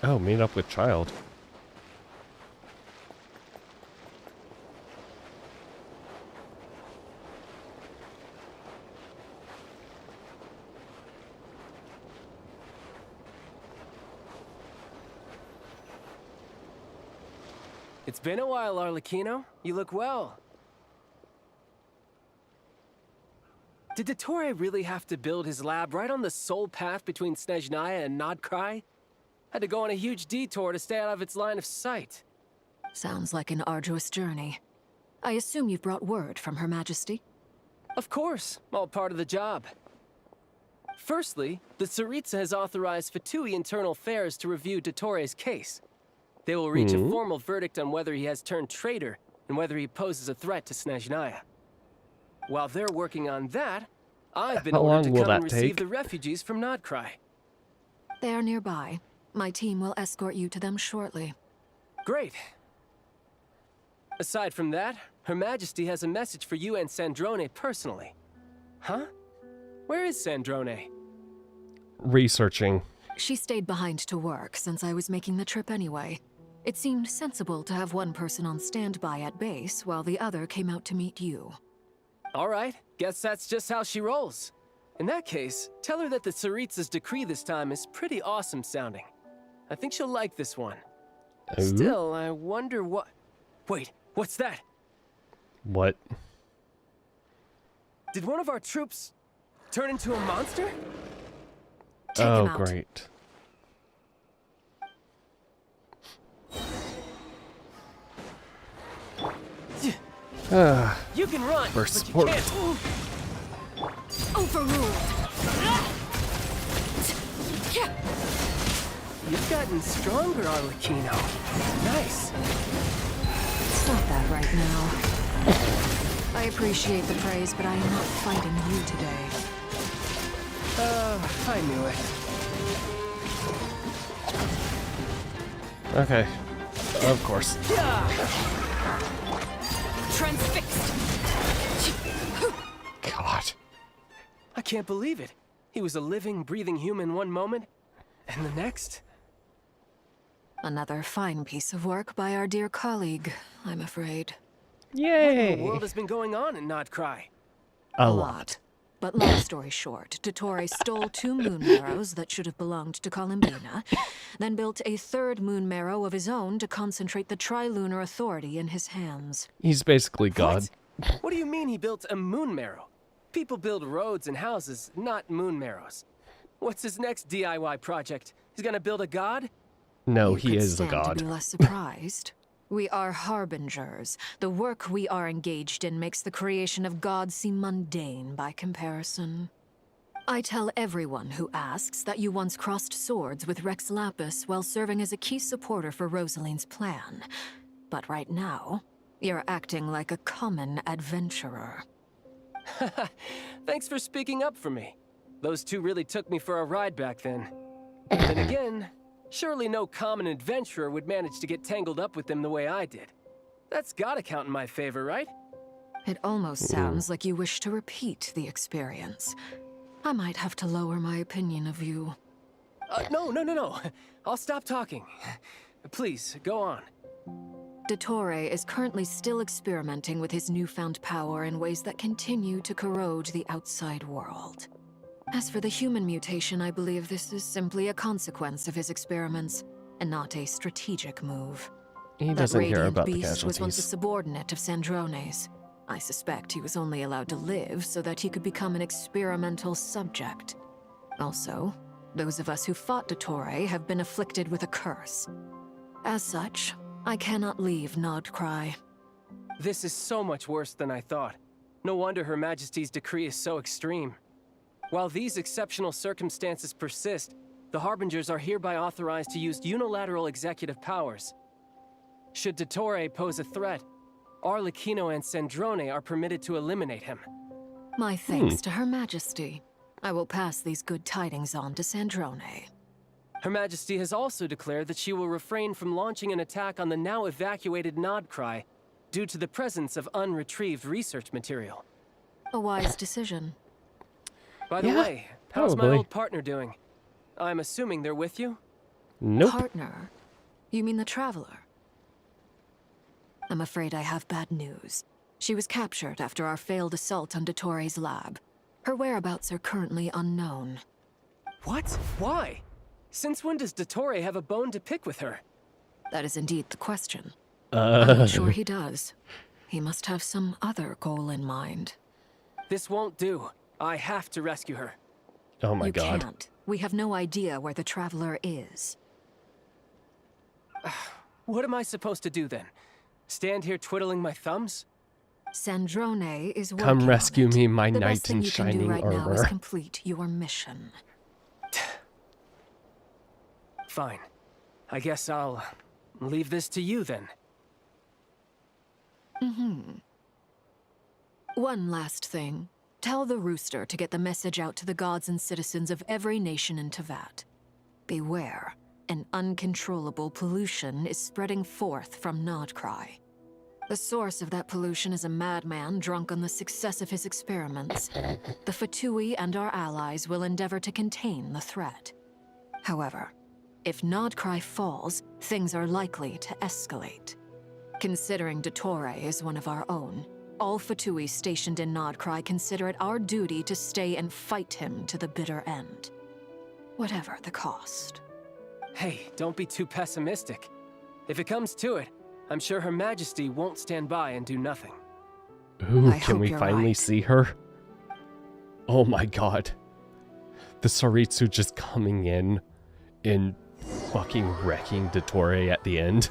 Oh, meet up with Child. It's been a while, Arlecchino. You look well. Did Dottore really have to build his lab right on the sole path between Snezhnaya and Nodcry? Had to go on a huge detour to stay out of its line of sight. Sounds like an arduous journey. I assume you've brought word from Her Majesty? Of course, all part of the job. Firstly, the Tsaritsa has authorized Fatui Internal Affairs to review Dottore's case. They will reach a formal verdict on whether he has turned traitor and whether he poses a threat to Snezhnaya. While they're working on that, I've been ordered to come and receive the refugees from Nodcry. They are nearby. My team will escort you to them shortly. Great. Aside from that, Her Majesty has a message for you and Sandrone personally. Huh? Where is Sandrone? Researching. She stayed behind to work since I was making the trip anyway. It seemed sensible to have one person on standby at base while the other came out to meet you. All right, guess that's just how she rolls. In that case, tell her that the Tsaritsa's decree this time is pretty awesome sounding. I think she'll like this one. Still, I wonder what... Wait, what's that? What? Did one of our troops turn into a monster? Take him out. Great. You can run, Burst but you can't. Overruled. You've gotten stronger, Arlecchino. Nice. Stop that right now. I appreciate the praise, but I am not fighting you today. I knew it. Okay. Of course. Transfixed. God. I can't believe it. He was a living, breathing human one moment, and the next... Another fine piece of work by our dear colleague, I'm afraid. Yay! What in the world has been going on in Not Cry? A lot. But long story short, Dottore stole 2 moon marrows that should have belonged to Columbina, then built a 3rd moon marrow of his own to concentrate the Trilunar authority in his hands. He's basically God. What do you mean he built a moon marrow? People build roads and houses, not moon marrows. What's his next DIY project? He's gonna build a god? No, he is a You god. could stand to be less surprised. We are harbingers. The work we are engaged in makes the creation of gods seem mundane by comparison. I tell everyone who asks that you once crossed swords with Rex Lapis while serving as a key supporter for Rosaline's plan. But right now, you're acting like a common adventurer. Thanks for speaking up for me. Those 2 really took me for a ride back then. Then again, surely no common adventurer would manage to get tangled up with them the way I did. That's gotta count in my favor, right? It almost sounds like you wish to repeat the experience. I might have to lower my opinion of you. No. I'll stop talking. Please, go on. Dottore is currently still experimenting with his newfound power in ways that continue to corrode the outside world. As for the human mutation, I believe this is simply a consequence of his experiments, and not a strategic move. He doesn't care about the Beast was once a casualties. subordinate of Sandrone's. I suspect he was only allowed to live so that he could become an experimental subject. Also, those of us who fought Dottore have been afflicted with a curse. As such, I cannot leave Nod Cry. This is so much worse than I thought. No wonder Her Majesty's decree is so extreme. While these exceptional circumstances persist, the Harbingers are hereby authorized to use unilateral executive powers. Should Dottore pose a threat, Arlecchino and Sandrone are permitted to eliminate him. My thanks to Her Majesty. I will pass these good tidings on to Sandrone. Her Majesty has also declared that she will refrain from launching an attack on the now evacuated Nodcry due to the presence of unretrieved research material. A wise decision. By the way, how's my old partner doing? I'm assuming they're with you? Nope. Partner? You mean the Traveler? I'm afraid I have bad news. She was captured after our failed assault on Dottore's lab. Her whereabouts are currently unknown. What? Why? Since when does Dottore have a bone to pick with her? That is indeed the question. I'm not sure he does. He must have some other goal in mind. This won't do. I have to rescue her. Oh my God. You can't. We have no idea where the Traveler is. What am I supposed to do then? Stand here twiddling my thumbs? Sandrone is working Come rescue on it. me, my The knight best thing in you can do shining right now is armor. complete your mission. Fine. I guess I'll leave this to you then. One last thing. Tell the Rooster to get the message out to the gods and citizens of every nation in Tevat. Beware. An uncontrollable pollution is spreading forth from Nodcry. The source of that pollution is a madman drunk on the success of his experiments. The Fatui and our allies will endeavor to contain the threat. However, if Nodcry falls, things are likely to escalate. Considering Dottore is one of our own, all Fatui stationed in Nodcry consider it our duty to stay and fight him to the bitter end. Whatever the cost. Hey, don't be too pessimistic. If it comes to it, I'm sure Her Majesty won't stand by and do nothing. Ooh, can we finally see her? Oh my god. The Saritsu just coming in and fucking wrecking Dottore at the end.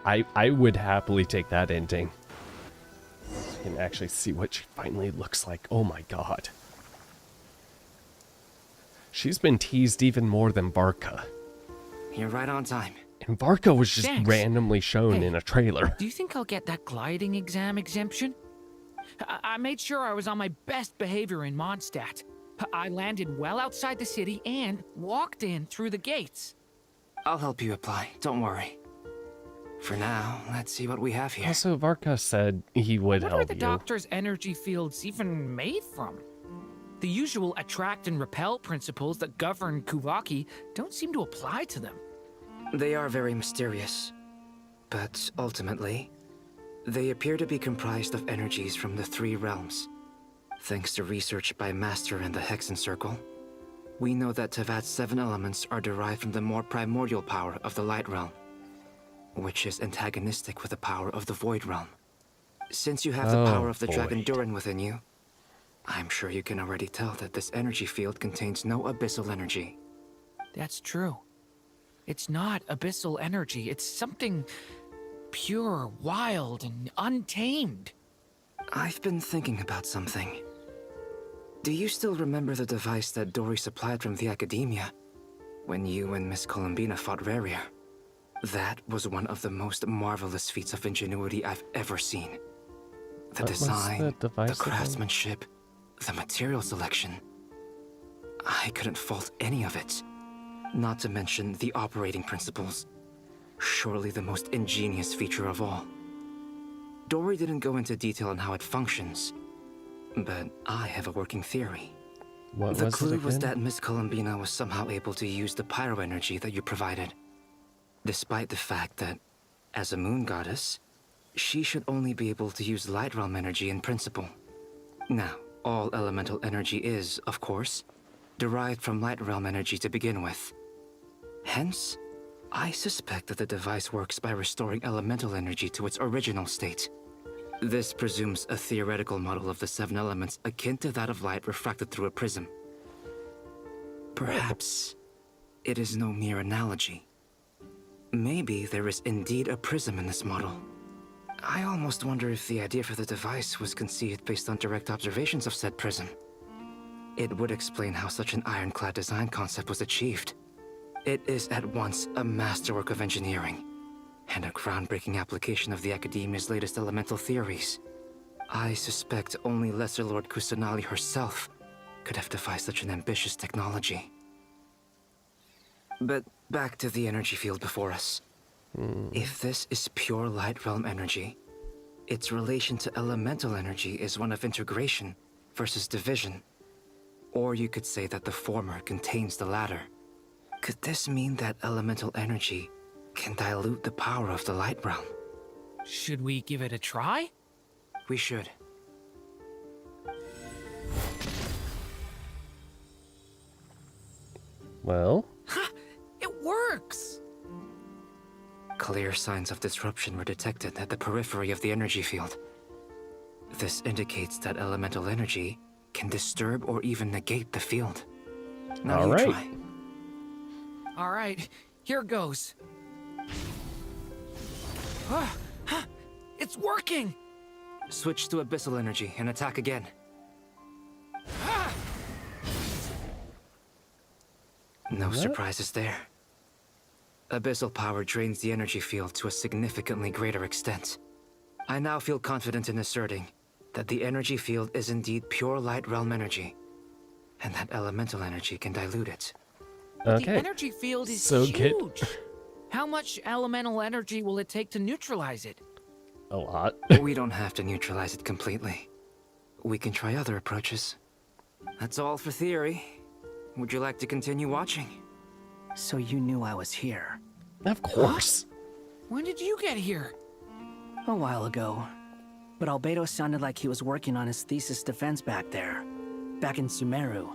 I would happily take that ending. You can actually see what she finally looks like. Oh my god. She's been teased even more than Varka. You're right on time. And Varka was just Thanks. randomly shown Hey, in a trailer. Do you think I'll get that gliding exam exemption? I made sure I was on my best behavior in Mondstadt. I landed well outside the city and walked in through the gates. I'll help you apply, don't worry. For now, let's see what we have here. Also, Varka said he would What are help the you. doctor's energy fields even made from? The usual attract and repel principles that govern Kuvaki don't seem to apply to them. They are very mysterious, but ultimately, they appear to be comprised of energies from the three realms. Thanks to research by Master and the Hexen Circle, we know that Tevat's 7 elements are derived from the more primordial power of the Light Realm, which is antagonistic with the power of the Void Realm. Since you have the power of the Dragon Durin within you, I'm sure you can already tell that this energy field contains no abyssal energy. That's true. It's not abyssal energy. It's something pure, wild, and untamed. I've been thinking about something. Do you still remember the device that Dory supplied from the Academia when you and Miss Columbina fought Raria? That was one of the most marvelous feats of ingenuity I've ever seen. The What was design, the device the again? craftsmanship, the material selection. I couldn't fault any of it. Not to mention the operating principles. Surely the most ingenious feature of all. Dory didn't go into detail on how it functions, but I have a working theory. What The was clue it was again? that Miss Columbina was somehow able to use the pyro energy that you provided, despite the fact that, as a moon goddess, she should only be able to use light realm energy in principle. Now, all elemental energy is, of course, derived from light realm energy to begin with. Hence, I suspect that the device works by restoring elemental energy to its original state. This presumes a theoretical model of the 7 elements akin to that of light refracted through a prism. Perhaps it is no mere analogy. Maybe there is indeed a prism in this model. I almost wonder if the idea for the device was conceived based on direct observations of said prism. It would explain how such an ironclad design concept was achieved. It is at once a masterwork of engineering and a groundbreaking application of the Academia's latest elemental theories. I suspect only Lesser Lord Kusanali herself could have devised such an ambitious technology. But back to the energy field before us. If this is pure light realm energy, its relation to elemental energy is one of integration versus division. Or you could say that the former contains the latter. Could this mean that elemental energy can dilute the power of the light realm? Should we give it a try? We should. Well, It works! Clear signs of disruption were detected at the periphery of the energy field. This indicates that elemental energy can disturb or even negate the field. Now all you right. try. All right, here goes. It's working! Switch to abyssal energy and attack again. No surprises there. Abyssal power drains the energy field to a significantly greater extent. I now feel confident in asserting that the energy field is indeed pure light realm energy, and that elemental energy can dilute it. But Okay. the energy field is So huge. How much elemental energy will it take to neutralize it? A lot. We don't have to neutralize it completely. We can try other approaches. That's all for theory. Would you like to continue watching? So you knew I was here? Of course. When did you get here? A while ago. But Albedo sounded like he was working on his thesis defense back there. Back in Sumeru.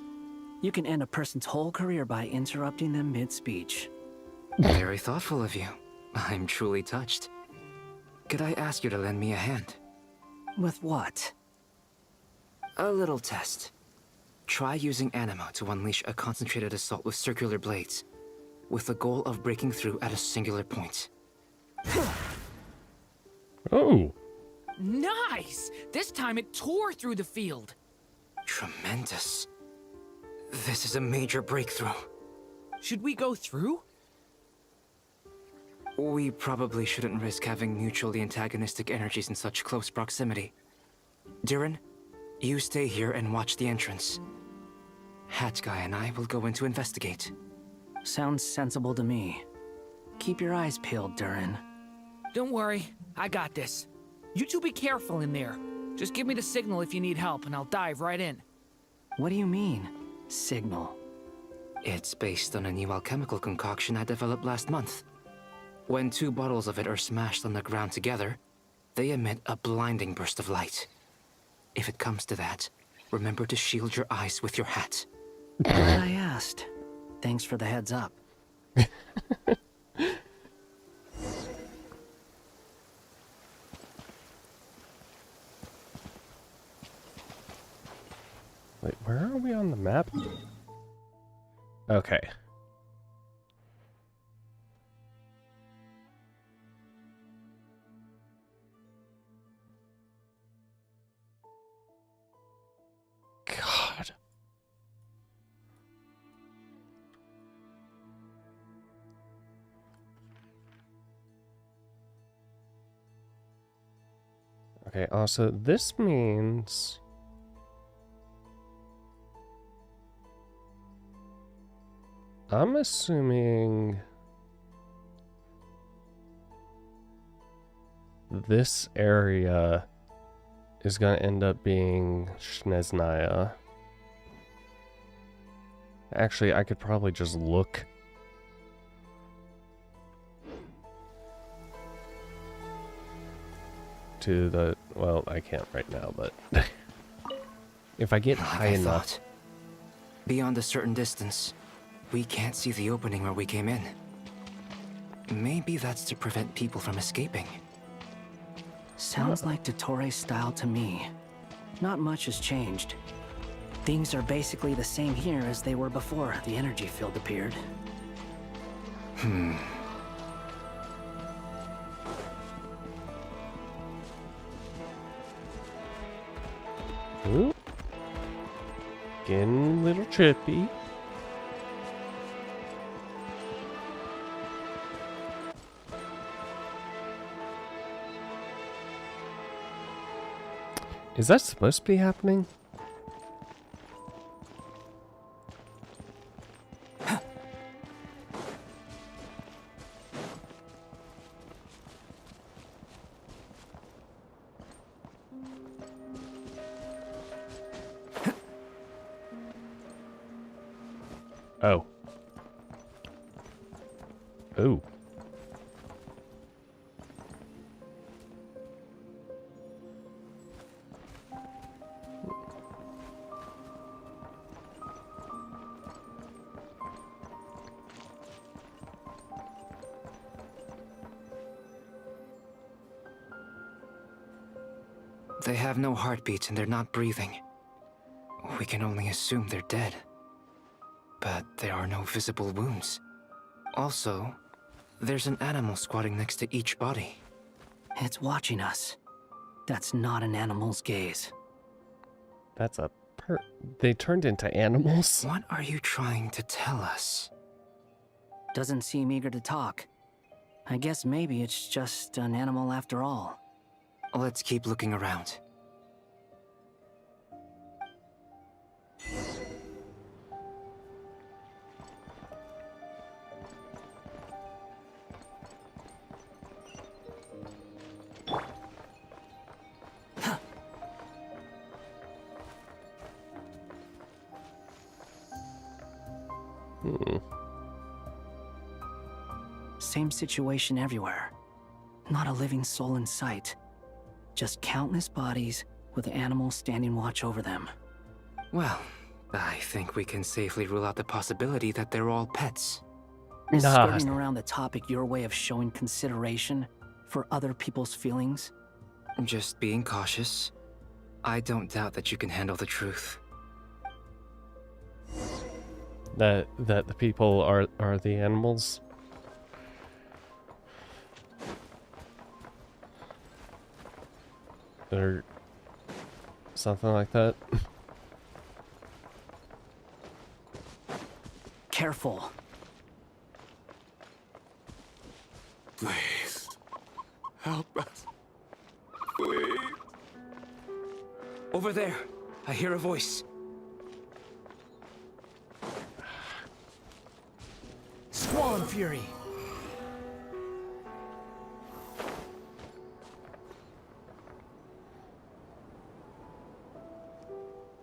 You can end a person's whole career by interrupting them mid-speech. Very thoughtful of you. I'm truly touched. Could I ask you to lend me a hand? With what? A little test. Try using Animo to unleash a concentrated assault with circular blades, with the goal of breaking through at a singular point. Oh. Nice! This time it tore through the field. Tremendous. This is a major breakthrough. Should we go through? We probably shouldn't risk having mutually antagonistic energies in such close proximity. Durin, you stay here and watch the entrance. Hat Guy and I will go in to investigate. Sounds sensible to me. Keep your eyes peeled, Durin. Don't worry, I got this. You two be careful in there. Just give me the signal if you need help and I'll dive right in. What do you mean, signal? It's based on a new alchemical concoction I developed last month. When 2 bottles of it are smashed on the ground together, they emit a blinding burst of light. If it comes to that, remember to shield your eyes with your hat. Glad I asked. Thanks for the heads up. Wait, where are we on the map? Okay. God. Okay, also, this means... I'm assuming... this area is going to end up being Snezhnaya. Actually, I could probably just look. To the... well, I can't right now, but... if I get high enough... Beyond a certain distance, we can't see the opening where we came in. Maybe that's to prevent people from escaping. Sounds like Dottore style to me. Not much has changed. Things are basically the same here as they were before the energy field appeared. Ooh. Getting a little trippy. Is that supposed to be happening? Oh. Oh. They have no heartbeats and they're not breathing. We can only assume they're dead. But there are no visible wounds. Also, there's an animal squatting next to each body. It's watching us. That's not an animal's gaze. That's a they turned into animals? What are you trying to tell us? Doesn't seem eager to talk. I guess maybe it's just an animal after all. Let's keep looking around. Same situation everywhere. Not a living soul in sight. Just countless bodies with animals standing watch over them. Well, I think we can safely rule out the possibility that they're all pets. Is skirting around the topic your way of showing consideration for other people's feelings? Just being cautious. I don't doubt that you can handle the truth. That the people are the animals? Or something like that? Careful. Please. Help us. Please. Over there. I hear a voice. Squall Fury.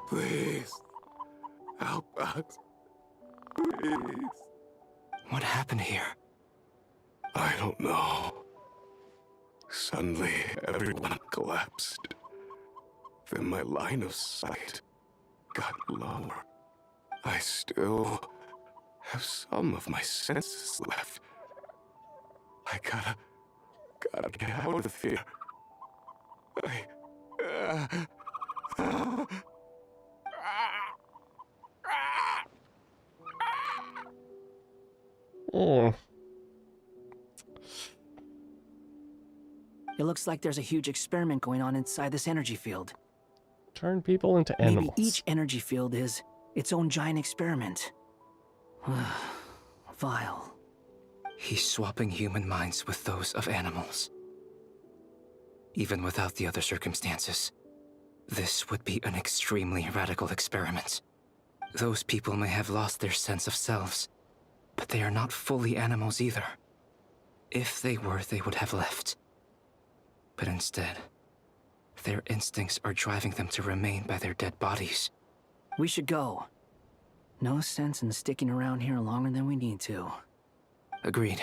Please. Help us. Please. What happened here? I don't know. Suddenly, everyone collapsed. Then my line of sight got lower. I still have some of my senses left. I gotta get out of here. Oh. It looks like there's a huge experiment going on inside this energy field. Turn people into animals. Maybe each energy field is its own giant experiment. Vile. He's swapping human minds with those of animals. Even without the other circumstances, this would be an extremely radical experiment. Those people may have lost their sense of selves, but they are not fully animals either. If they were, they would have left. But instead, their instincts are driving them to remain by their dead bodies. We should go. No sense in sticking around here longer than we need to. Agreed.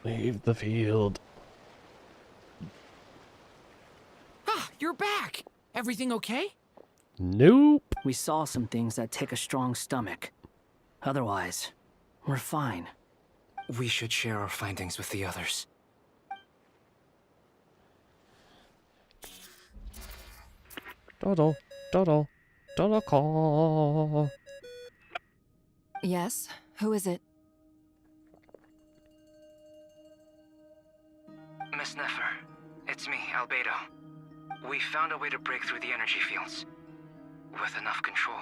Leave the field. Ah, you're back! Everything okay? Nope. We saw some things that take a strong stomach. Otherwise, we're fine. We should share our findings with the others. Doddle, doddle, doddle call. Yes? Who is it? Miss Nefer, it's me, Albedo. We found a way to break through the energy fields. With enough control,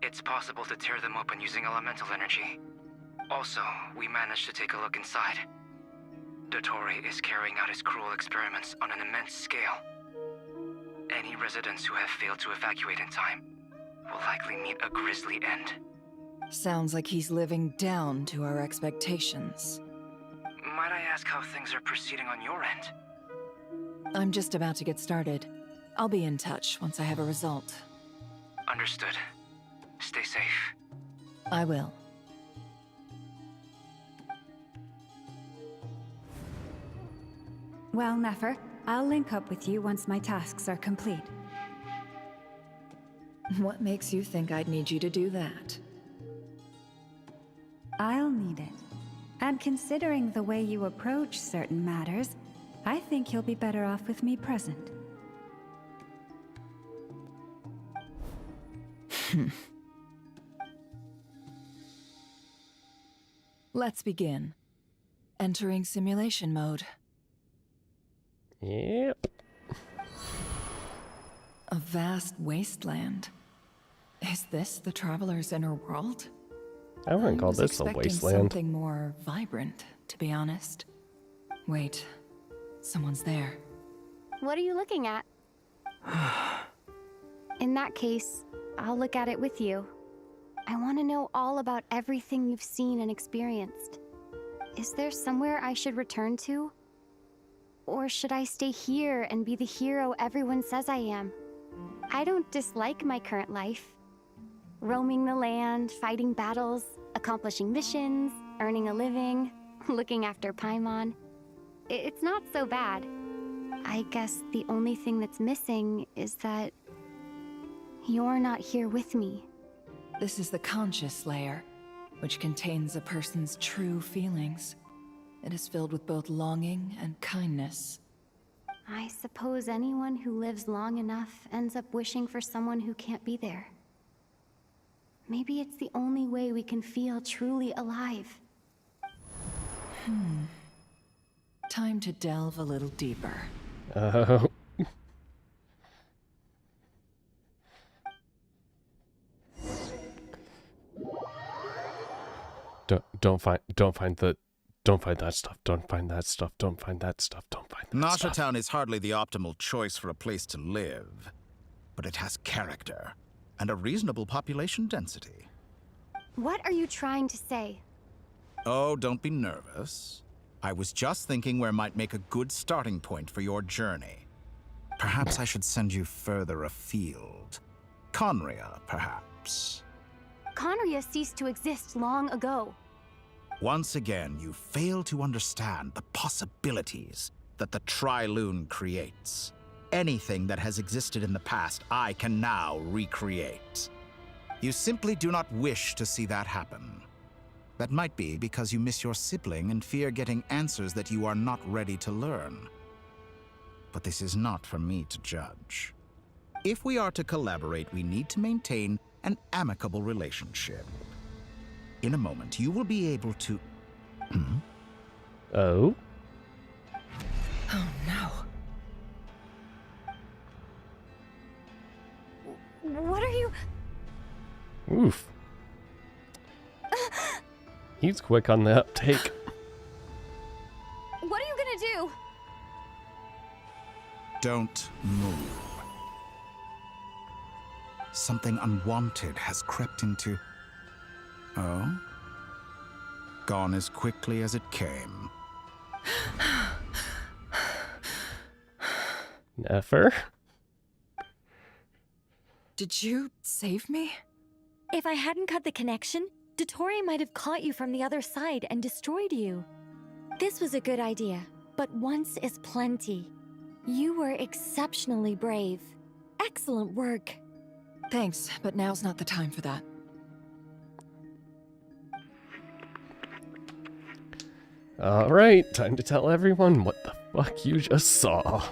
it's possible to tear them open using elemental energy. Also, we managed to take a look inside. Dottore is carrying out his cruel experiments on an immense scale. Any residents who have failed to evacuate in time will likely meet a grisly end. Sounds like he's living down to our expectations. Might I ask how things are proceeding on your end? I'm just about to get started. I'll be in touch once I have a result. Understood. Stay safe. I will. Well, Nefer, I'll link up with you once my tasks are complete. What makes you think I'd need you to do that? I'll need it. And considering the way you approach certain matters, I think you'll be better off with me present. Let's begin. Entering simulation mode. Yep. A vast wasteland. Is this the Traveler's inner world? I wouldn't call this a expecting wasteland. Something more vibrant, to be honest. Wait. Someone's there. What are you looking at? In that case, I'll look at it with you. I want to know all about everything you've seen and experienced. Is there somewhere I should return to? Or should I stay here and be the hero everyone says I am? I don't dislike my current life. Roaming the land, fighting battles, accomplishing missions, earning a living, looking after Paimon. It's not so bad. I guess the only thing that's missing is that you're not here with me. This is the conscious layer, which contains a person's true feelings. It is filled with both longing and kindness. I suppose anyone who lives long enough ends up wishing for someone who can't be there. Maybe it's the only way we can feel truly alive. Time to delve a little deeper. Oh. Don't find that stuff. Don't find that stuff. Don't find that stuff. Don't find that Nasha stuff. Town is hardly the optimal choice for a place to live, but it has character and a reasonable population density. What are you trying to say? Oh, don't be nervous. I was just thinking where might make a good starting point for your journey. Perhaps I should send you further afield. Conria, perhaps. Conria ceased to exist long ago. Once again, you fail to understand the possibilities that the Tri-Lune creates. Anything that has existed in the past, I can now recreate. You simply do not wish to see that happen. That might be because you miss your sibling and fear getting answers that you are not ready to learn. But this is not for me to judge. If we are to collaborate, we need to maintain an amicable relationship. In a moment, you will be able to... Oh? Oh no. What are you... Oof. He's quick on the uptake. What are you gonna do? Don't move. Something unwanted has crept into... Oh? Gone as quickly as it came. Never. Did you save me? If I hadn't cut the connection, Dottore might have caught you from the other side and destroyed you. This was a good idea, but once is plenty. You were exceptionally brave. Excellent work. Thanks, but now's not the time for that. Alright, time to tell everyone what the fuck you just saw.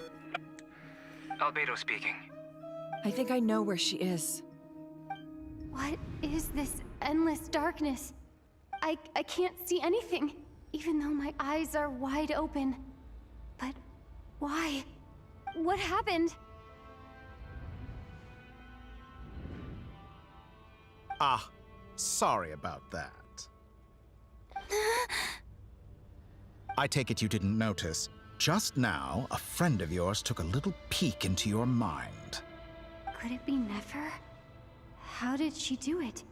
Albedo speaking. I think I know where she is. What is this endless darkness? I can't see anything, even though my eyes are wide open. But why? What happened? Ah, sorry about that. I take it you didn't notice. Just now, a friend of yours took a little peek into your mind. Could it be Nefer? How did she do it?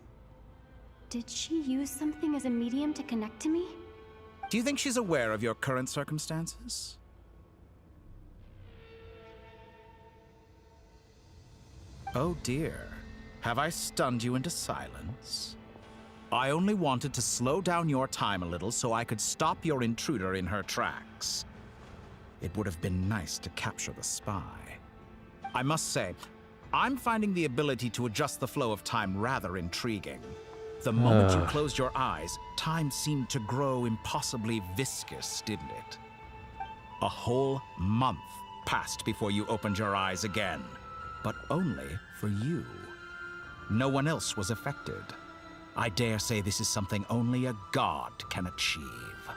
Did she use something as a medium to connect to me? Do you think she's aware of your current circumstances? Oh dear. Have I stunned you into silence? I only wanted to slow down your time a little so I could stop your intruder in her tracks. It would have been nice to capture the spy. I must say, I'm finding the ability to adjust the flow of time rather intriguing. The moment you closed your eyes, time seemed to grow impossibly viscous, didn't it? A whole month passed before you opened your eyes again, but only for you. No one else was affected. I dare say this is something only a god can achieve.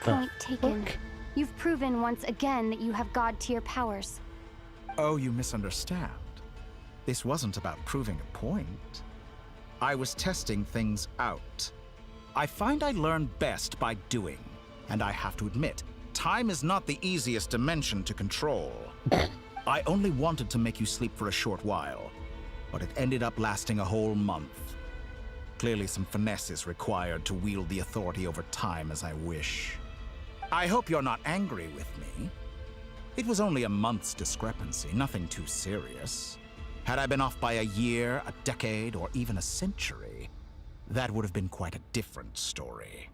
Point taken. You've proven once again that you have god-tier powers. Oh, you misunderstand. This wasn't about proving a point. I was testing things out. I find I learn best by doing, and I have to admit, time is not the easiest dimension to control. I only wanted to make you sleep for a short while, but it ended up lasting a whole month. Clearly some finesse is required to wield the authority over time as I wish. I hope you're not angry with me. It was only a month's discrepancy, nothing too serious. Had I been off by a year, a decade, or even a century, that would have been quite a different story.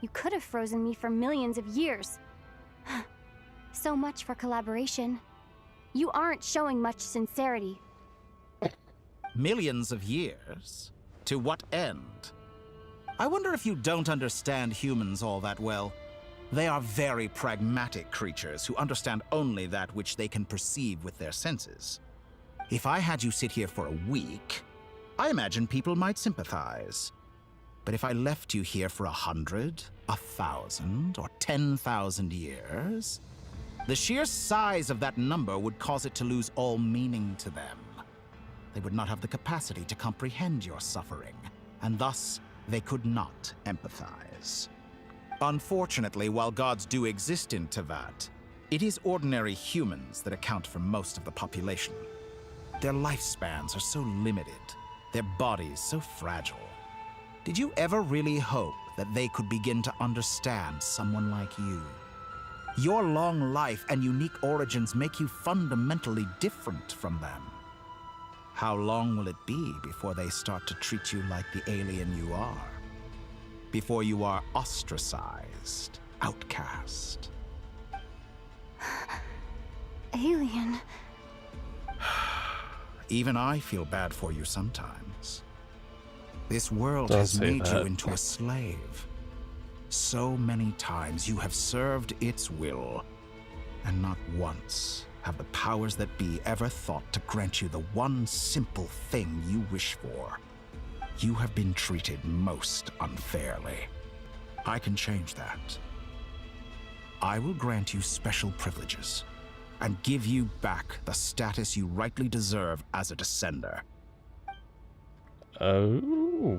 You could have frozen me for millions of years. So much for collaboration. You aren't showing much sincerity. Millions of years? To what end? I wonder if you don't understand humans all that well. They are very pragmatic creatures who understand only that which they can perceive with their senses. If I had you sit here for a week, I imagine people might sympathize. But if I left you here for 100, 1,000, or 10,000 years, the sheer size of that number would cause it to lose all meaning to them. They would not have the capacity to comprehend your suffering, and thus they could not empathize. Unfortunately, while gods do exist in Teyvat, it is ordinary humans that account for most of the population. Their lifespans are so limited, their bodies so fragile. Did you ever really hope that they could begin to understand someone like you? Your long life and unique origins make you fundamentally different from them. How long will it be before they start to treat you like the alien you are? Before you are ostracized, outcast? Alien. Even I feel bad for you sometimes. This world has made you into a slave. So many times you have served its will, and not once have the powers that be ever thought to grant you the one simple thing you wish for. You have been treated most unfairly. I can change that. I will grant you special privileges and give you back the status you rightly deserve as a descender. Oh.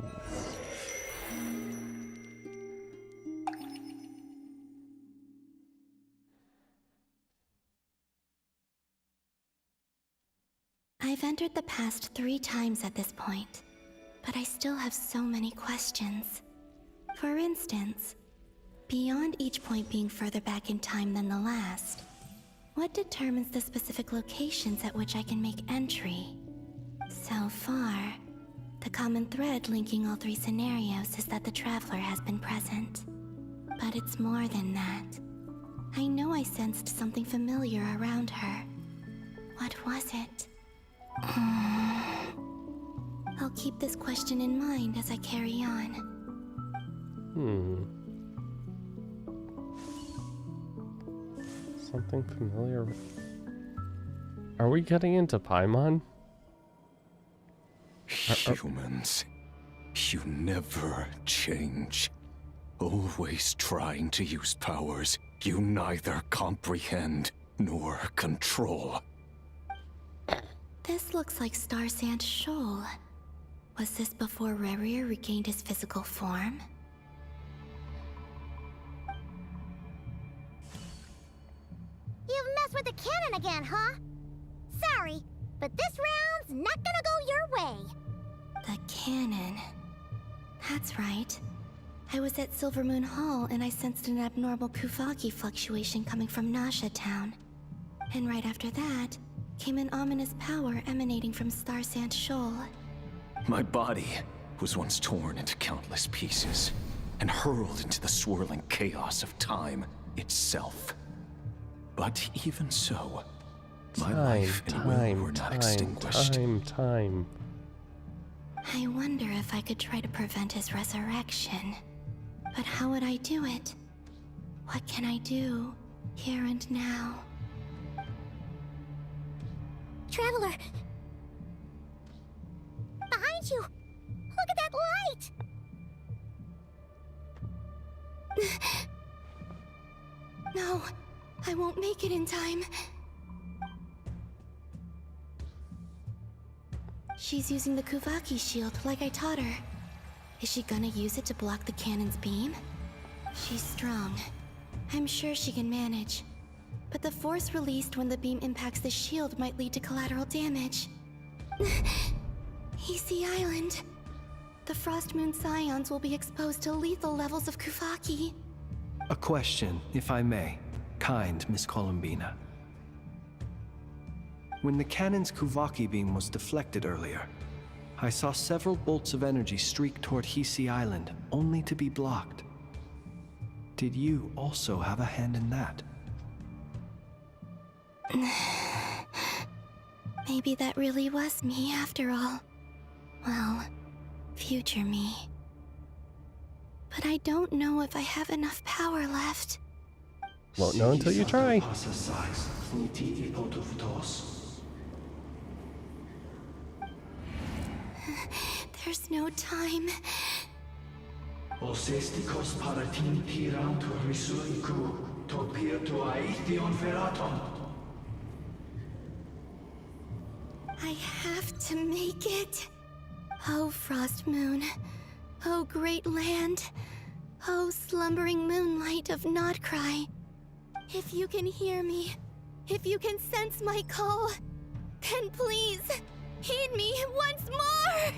I've entered the past 3 times at this point, but I still have so many questions. For instance, beyond each point being further back in time than the last, what determines the specific locations at which I can make entry? So far, the common thread linking all 3 scenarios is that the Traveler has been present. But it's more than that. I know I sensed something familiar around her. What was it? I'll keep this question in mind as I carry on. Something familiar. Are we getting into Paimon? Humans, you never change. Always trying to use powers you neither comprehend nor control. This looks like Star Sand Shoal. Was this before Rerir regained his physical form? You've messed with the cannon again, huh? Sorry, but this round's not gonna go your way. The cannon. That's right. I was at Silvermoon Hall and I sensed an abnormal Kuvaki fluctuation coming from Nasha Town. And right after that, came an ominous power emanating from Star Sand Shoal. My body was once torn into countless pieces and hurled into the swirling chaos of time itself. But even so, my life and will were not extinguished. Time. I wonder if I could try to prevent his resurrection. But how would I do it? What can I do, here and now? Traveler! Behind you! Look at that light! No, I won't make it in time. She's using the Kuvaki shield like I taught her. Is she gonna use it to block the cannon's beam? She's strong. I'm sure she can manage. But the force released when the beam impacts the shield might lead to collateral damage. EC Island. The Frost Moon Scions will be exposed to lethal levels of Kuvaki. A question, if I may. Kind Miss Columbina. When the cannon's Kuvaki beam was deflected earlier, I saw several bolts of energy streak toward Hisi Island, only to be blocked. Did you also have a hand in that? Maybe that really was me after all. Well, future me. But I don't know if I have enough power left. Won't know until you try. There's no time. I have to make it. Oh, Frost Moon. Oh, great land. Oh, slumbering moonlight of Nodcry. If you can hear me, if you can sense my call, then please, heed me once more!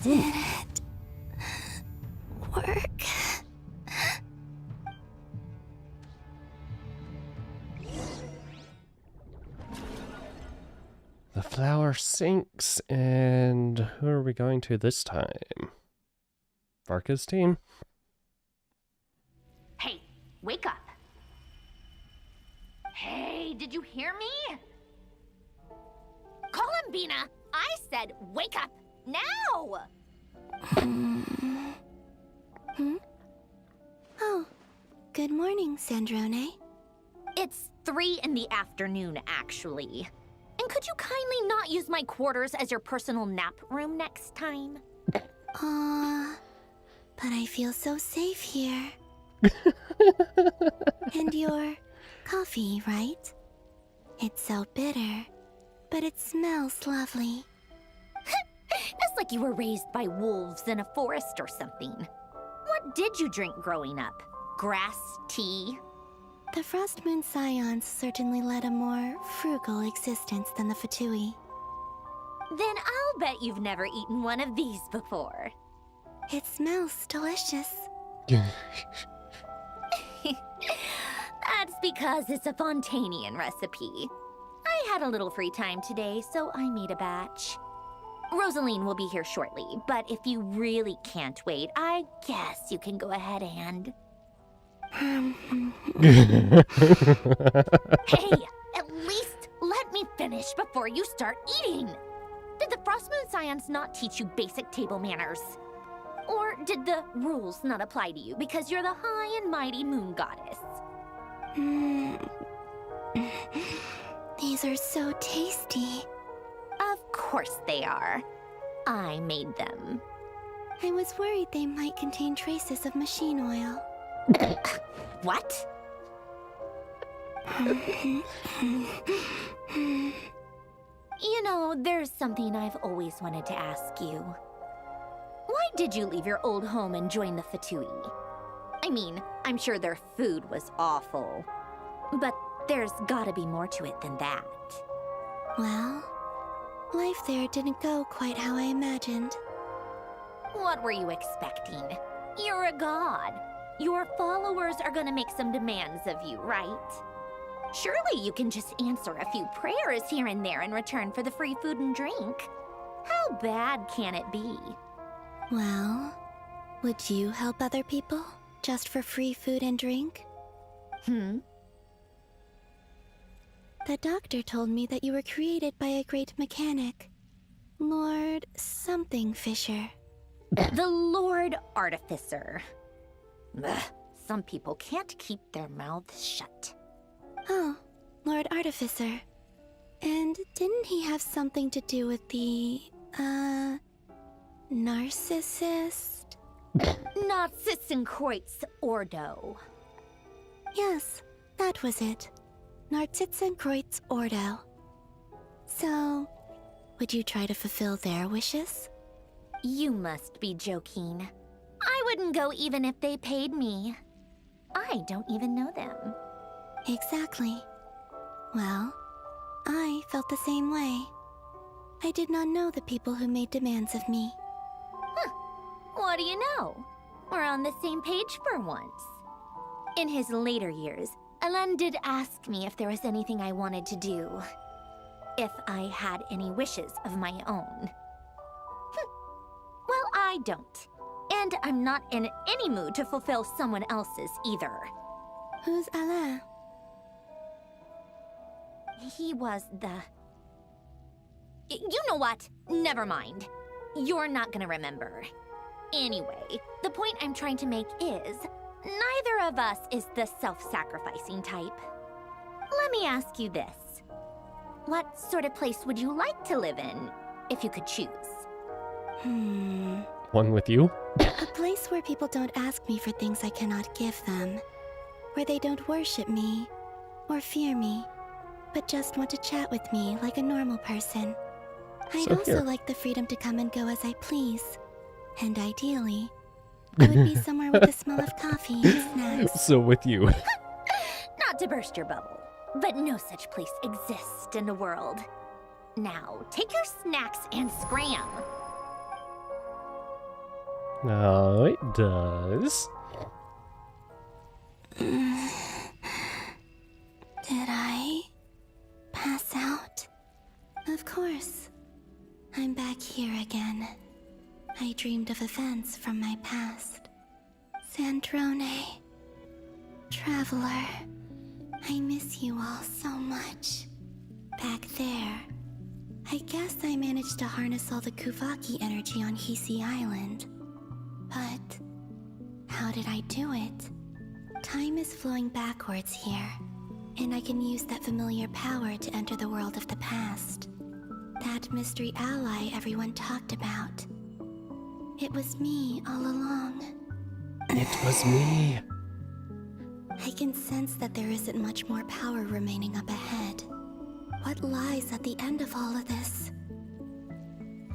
Did it work? The flower sinks, and who are we going to this time? Varka's team? Hey, wake up. Hey, did you hear me? Columbina, I said wake up now! Oh, good morning, Sandrone. It's 3 in the afternoon, actually. And could you kindly not use my quarters as your personal nap room next time? But I feel so safe here. And your coffee, right? It's so bitter, but it smells lovely. It's like you were raised by wolves in a forest or something. What did you drink growing up? Grass tea? The Frost Moon Scions certainly led a more frugal existence than the Fatui. Then I'll bet you've never eaten one of these before. It smells delicious. That's because it's a Fontanian recipe. I had a little free time today, so I made a batch. Rosaline will be here shortly, but if you really can't wait, I guess you can go ahead and... Hey, at least let me finish before you start eating. Did the Frost Moon Scions not teach you basic table manners? Or did the rules not apply to you because you're the high and mighty moon goddess? These are so tasty. Of course they are. I made them. I was worried they might contain traces of machine oil. What? You know, there's something I've always wanted to ask you. Why did you leave your old home and join the Fatui? I mean, I'm sure their food was awful, but there's gotta be more to it than that. Well, life there didn't go quite how I imagined. What were you expecting? You're a god. Your followers are gonna make some demands of you, right? Surely you can just answer a few prayers here and there in return for the free food and drink. How bad can it be? Well, would you help other people just for free food and drink? The doctor told me that you were created by a great mechanic, Lord something Fisher. The Lord Artificer. Ugh, some people can't keep their mouths shut. Oh, Lord Artificer. And didn't he have something to do with the, narcissist? Not Sitzenkreuz Ordo. Yes, that was it. Nartitzenkreuz Ordo. So, would you try to fulfill their wishes? You must be joking. I wouldn't go even if they paid me. I don't even know them. Exactly. Well, I felt the same way. I did not know the people who made demands of me. Huh. What do you know? We're on the same page for once. In his later years, Ellot did ask me if there was anything I wanted to do. If I had any wishes of my own. Well, I don't. And I'm not in any mood to fulfill someone else's either. Who's Ellot? He was the... You know what? Never mind. You're not gonna remember. Anyway, the point I'm trying to make is, neither of us is the self-sacrificing type. Let me ask you this. What sort of place would you like to live in, if you could choose? One with you? A place where people don't ask me for things I cannot give them. Where they don't worship me, or fear me, but just want to chat with me like a normal person. I'd also like the freedom to come and go as I please. And ideally, it would be somewhere with the smell of coffee and snacks. So with you. Not to burst your bubble, but no such place exists in the world. Now, take your snacks and scram. No, it does. Did I pass out? Of course. I'm back here again. I dreamed of events from my past. Sandrone. Traveler. I miss you all so much. Back there. I guess I managed to harness all the Kuvaki energy on Hisi Island. But how did I do it? Time is flowing backwards here, and I can use that familiar power to enter the world of the past. That mystery ally everyone talked about. It was me all along. It was me. I can sense that there isn't much more power remaining up ahead. What lies at the end of all of this?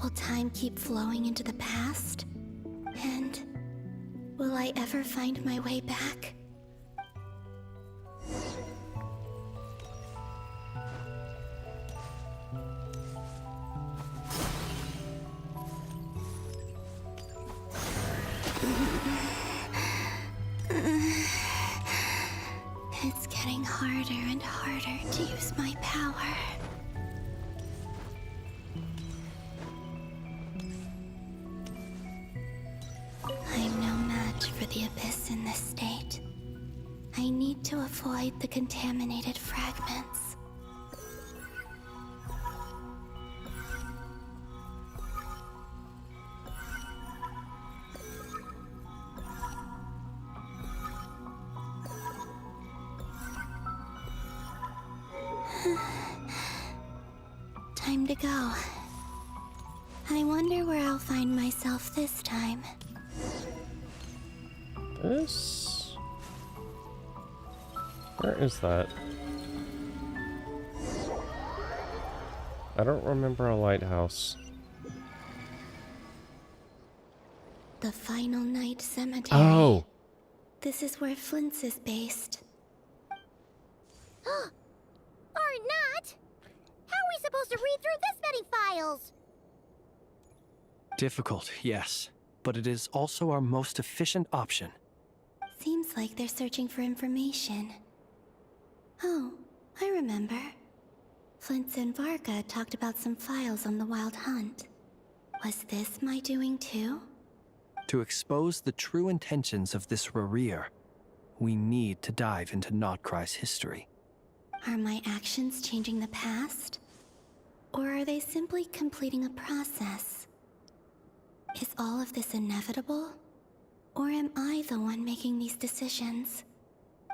Will time keep flowing into the past? And will I ever find my way back? It's getting harder and harder to use my power. I'm no match for the Abyss in this state. I need to avoid the contaminated fragments. Time to go. I wonder where I'll find myself this time. This? Where is that? I don't remember a lighthouse. The Final Night Cemetery. Oh! This is where Flint's is based. Or not! How are we supposed to read through this many files? Difficult, yes. But it is also our most efficient option. Seems like they're searching for information. Oh, I remember. Flint's and Varga talked about some files on the Wild Hunt. Was this my doing too? To expose the true intentions of this Rereer, we need to dive into Notcry's history. Are my actions changing the past? Or are they simply completing a process? Is all of this inevitable? Or am I the one making these decisions?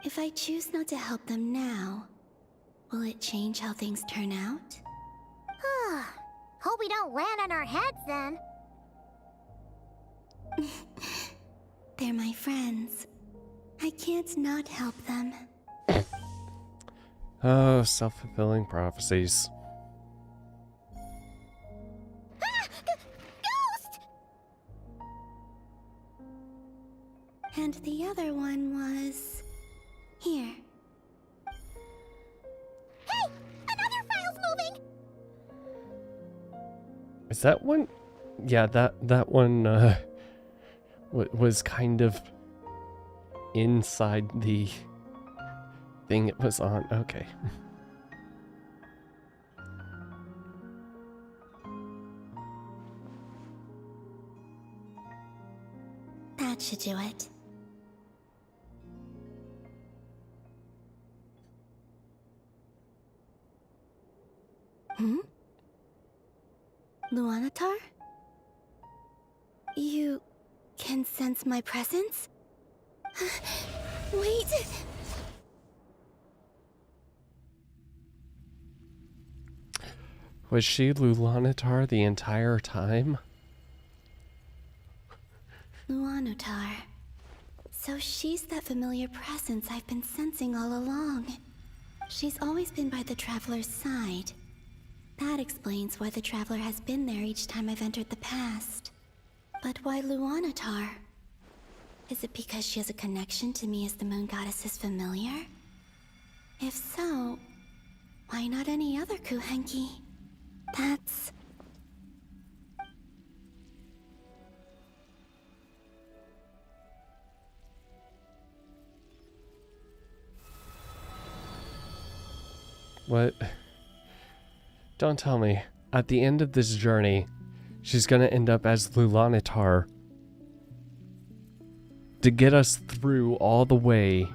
If I choose not to help them now, will it change how things turn out? Hope we don't land on our heads then. They're my friends. I can't not help them. Oh, self-fulfilling prophecies. Ghost! And the other one was... here. Hey! Another file's moving! Is that one? Yeah, that one was kind of inside the thing it was on. Okay. That should do it. Luanatar? You can sense my presence? Wait! Was she Luanatar the entire time? Luanatar. So she's that familiar presence I've been sensing all along. She's always been by the Traveler's side. That explains why the Traveler has been there each time I've entered the past. But why Luanatar? Is it because she has a connection to me as the Moon Goddess's familiar? If so, why not any other Kuhenki? That's... What? Don't tell me. At the end of this journey, she's gonna end up as Luanatar to get us through all the way.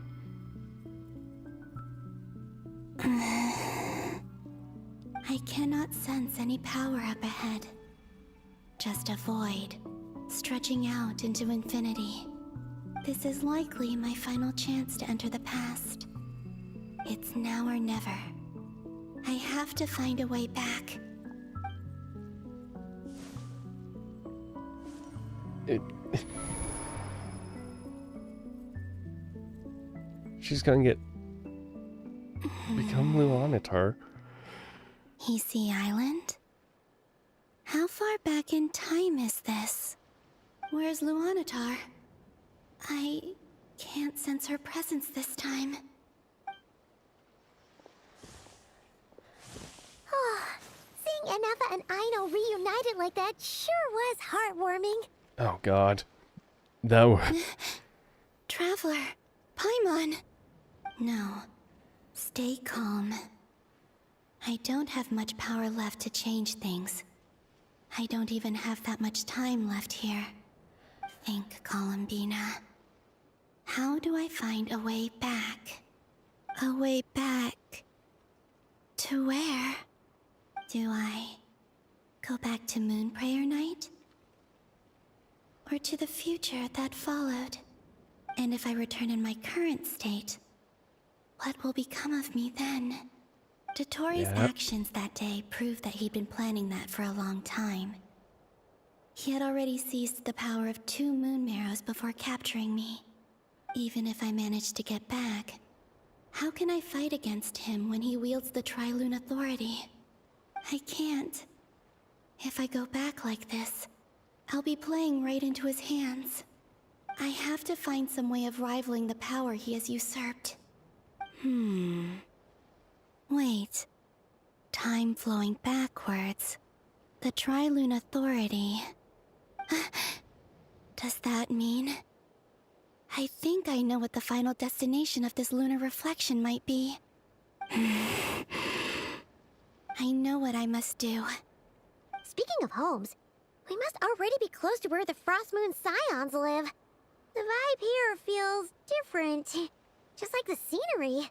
I cannot sense any power up ahead. Just a void, stretching out into infinity. This is likely my final chance to enter the past. It's now or never. I have to find a way back. She's gonna become Luanatar. Hisi Island? How far back in time is this? Where's Luanatar? I can't sense her presence this time. Seeing Enefa and Aino reunited like that sure was heartwarming. Oh god. That was... Traveler, Paimon. No. Stay calm. I don't have much power left to change things. I don't even have that much time left here. Think, Columbina. How do I find a way back? A way back... to where? Do I go back to Moonprayer Night? Or to the future that followed? And if I return in my current state, what will become of me then? Dotori's actions that day proved that he'd been planning that for a long time. He had already seized the power of 2 moon marrows before capturing me. Even if I managed to get back, how can I fight against him when he wields the Tri-Lune Authority? I can't. If I go back like this, I'll be playing right into his hands. I have to find some way of rivaling the power he has usurped. Wait. Time flowing backwards. The Tri-Lune Authority. Does that mean... I think I know what the final destination of this lunar reflection might be. I know what I must do. Speaking of homes, we must already be close to where the Frost Moon Scions live. The vibe here feels different, just like the scenery.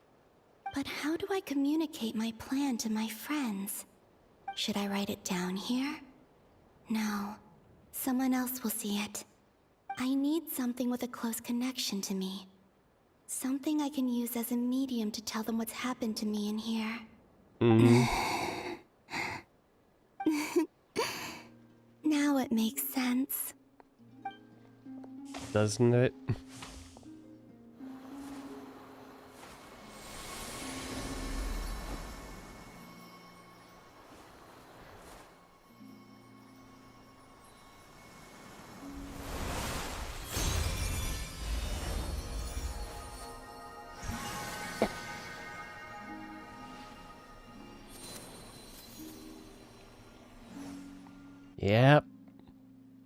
But how do I communicate my plan to my friends? Should I write it down here? No. Someone else will see it. I need something with a close connection to me. Something I can use as a medium to tell them what's happened to me in here. Now it makes sense. Doesn't it? Yep.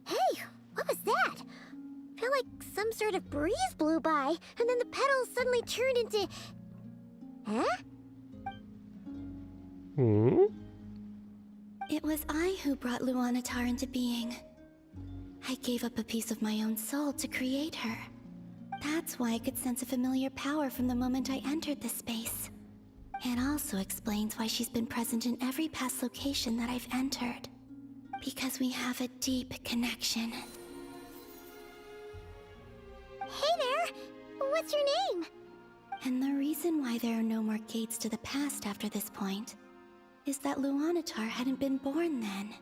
Hey, what was that? I feel like some sort of breeze blew by, and then the petals suddenly turned into... Huh? Hmm? It was I who brought Luanatar into being. I gave up a piece of my own soul to create her. That's why I could sense a familiar power from the moment I entered this space. It also explains why she's been present in every past location that I've entered. Because we have a deep connection. Hey there! What's your name? And the reason why there are no more gates to the past after this point is that Luanatar hadn't been born then.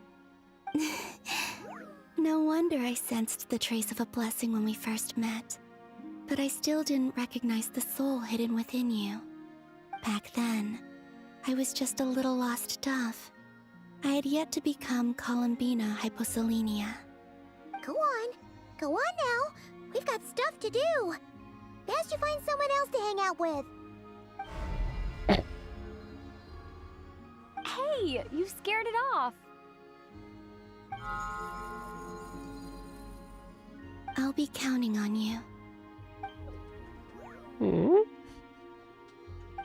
No wonder I sensed the trace of a blessing when we first met. But I still didn't recognize the soul hidden within you. Back then, I was just a little lost dove. I had yet to become Columbina Hyposelenia. Go on now. We've got stuff to do. Best you find someone else to hang out with. Hey, you scared it off. I'll be counting on you.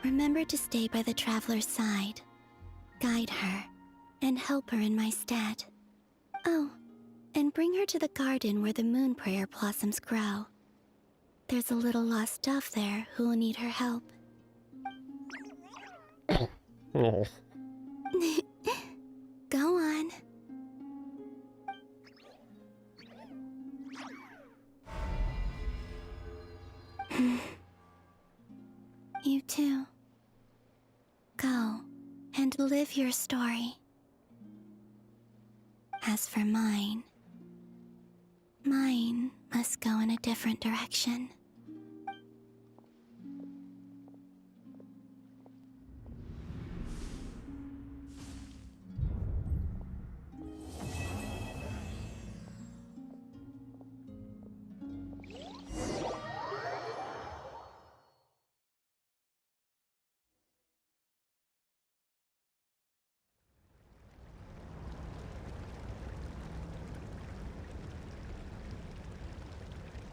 Remember to stay by the traveler's side, guide her, and help her in my stead. Oh, and bring her to the garden where the moon prayer blossoms grow. There's a little lost dove there who will need her help. Oh. Go on. You too. Go and live your story. As for mine must go in a different direction.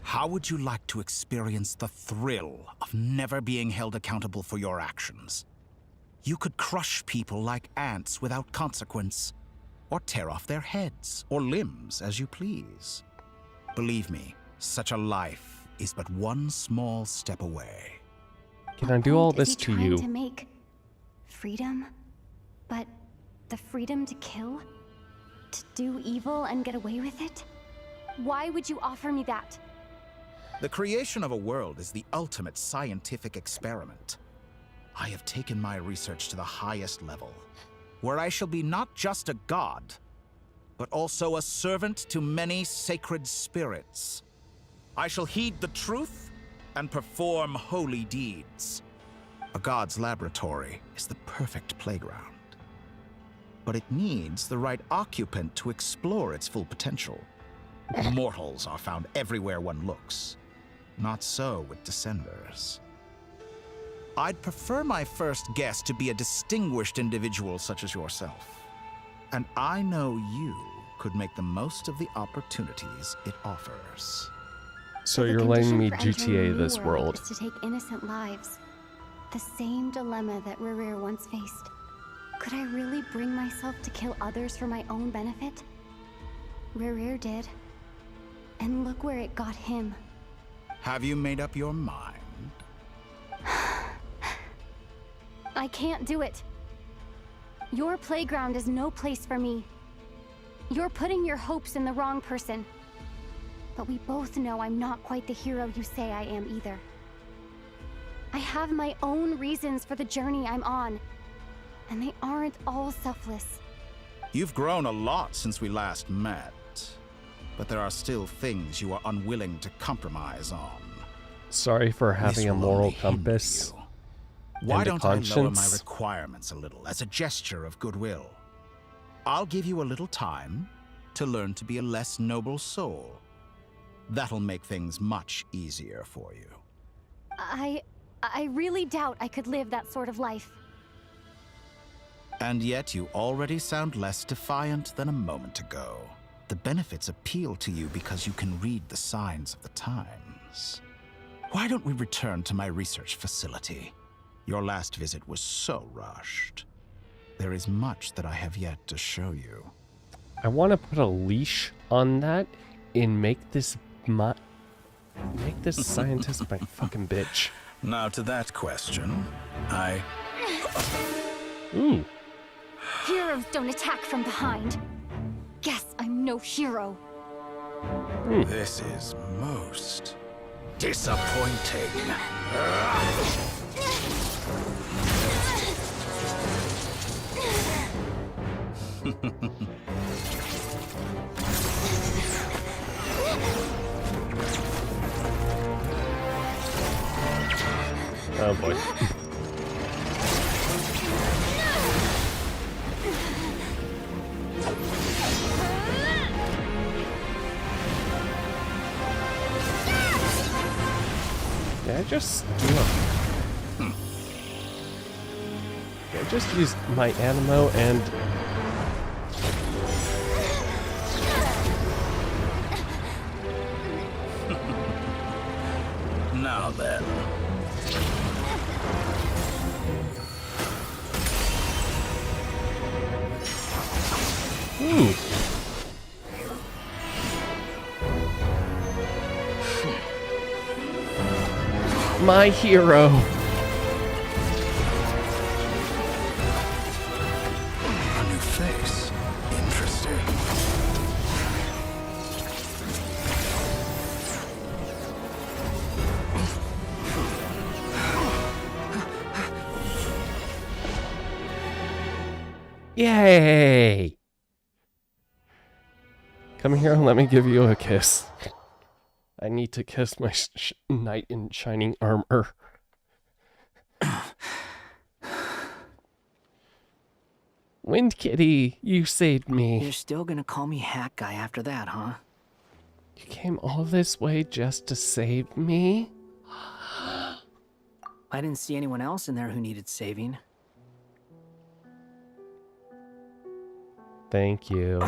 How would you like to experience the thrill of never being held accountable for your actions? You could crush people like ants without consequence, or tear off their heads or limbs as you please. Believe me, such a life is but one small step away. Can I do all this to you? To make freedom, but the freedom to kill, to do evil and get away with it? Why would you offer me that? The creation of a world is the ultimate scientific experiment. I have taken my research to the highest level, where I shall be not just a god, but also a servant to many sacred spirits. I shall heed the truth and perform holy deeds. A god's laboratory is the perfect playground, but it needs the right occupant to explore its full potential. Mortals are found everywhere one looks. Not so with Descenders. I'd prefer my first guest to be a distinguished individual such as yourself. And I know you could make the most of the opportunities it offers. So you're letting me GTA this world. World is to take innocent lives. The same dilemma that Rerir once faced. Could I really bring myself to kill others for my own benefit? Rerir did. And look where it got him. Have you made up your mind? I can't do it. Your playground is no place for me. You're putting your hopes in the wrong person. But we both know I'm not quite the hero you say I am either. I have my own reasons for the journey I'm on, and they aren't all selfless. You've grown a lot since we last met, but there are still things you are unwilling to compromise on. Sorry for having a moral compass. Why don't I lower my conscience. requirements a little as a gesture of goodwill? I'll give you a little time to learn to be a less noble soul. That'll make things much easier for you. I really doubt I could live that sort of life. And yet you already sound less defiant than a moment ago. The benefits appeal to you because you can read the signs of the times. Why don't we return to my research facility? Your last visit was so rushed. There is much that I have yet to show you. I want to put a leash on that and make this scientist my fucking bitch. Now to that question, Ooh. Heroes don't attack from behind. Guess I'm no hero. This is most disappointing. Oh boy. Did I just do a... Did I just use my animo and... Now then. Ooh. My hero. A new face. Interesting. Yay! Come here and let me give you a kiss. I need to kiss my knight in shining armor. Wind Kitty, you saved me. You're still gonna call me Hat Guy after that, huh? You came all this way just to save me? I didn't see anyone else in there who needed saving. Thank you.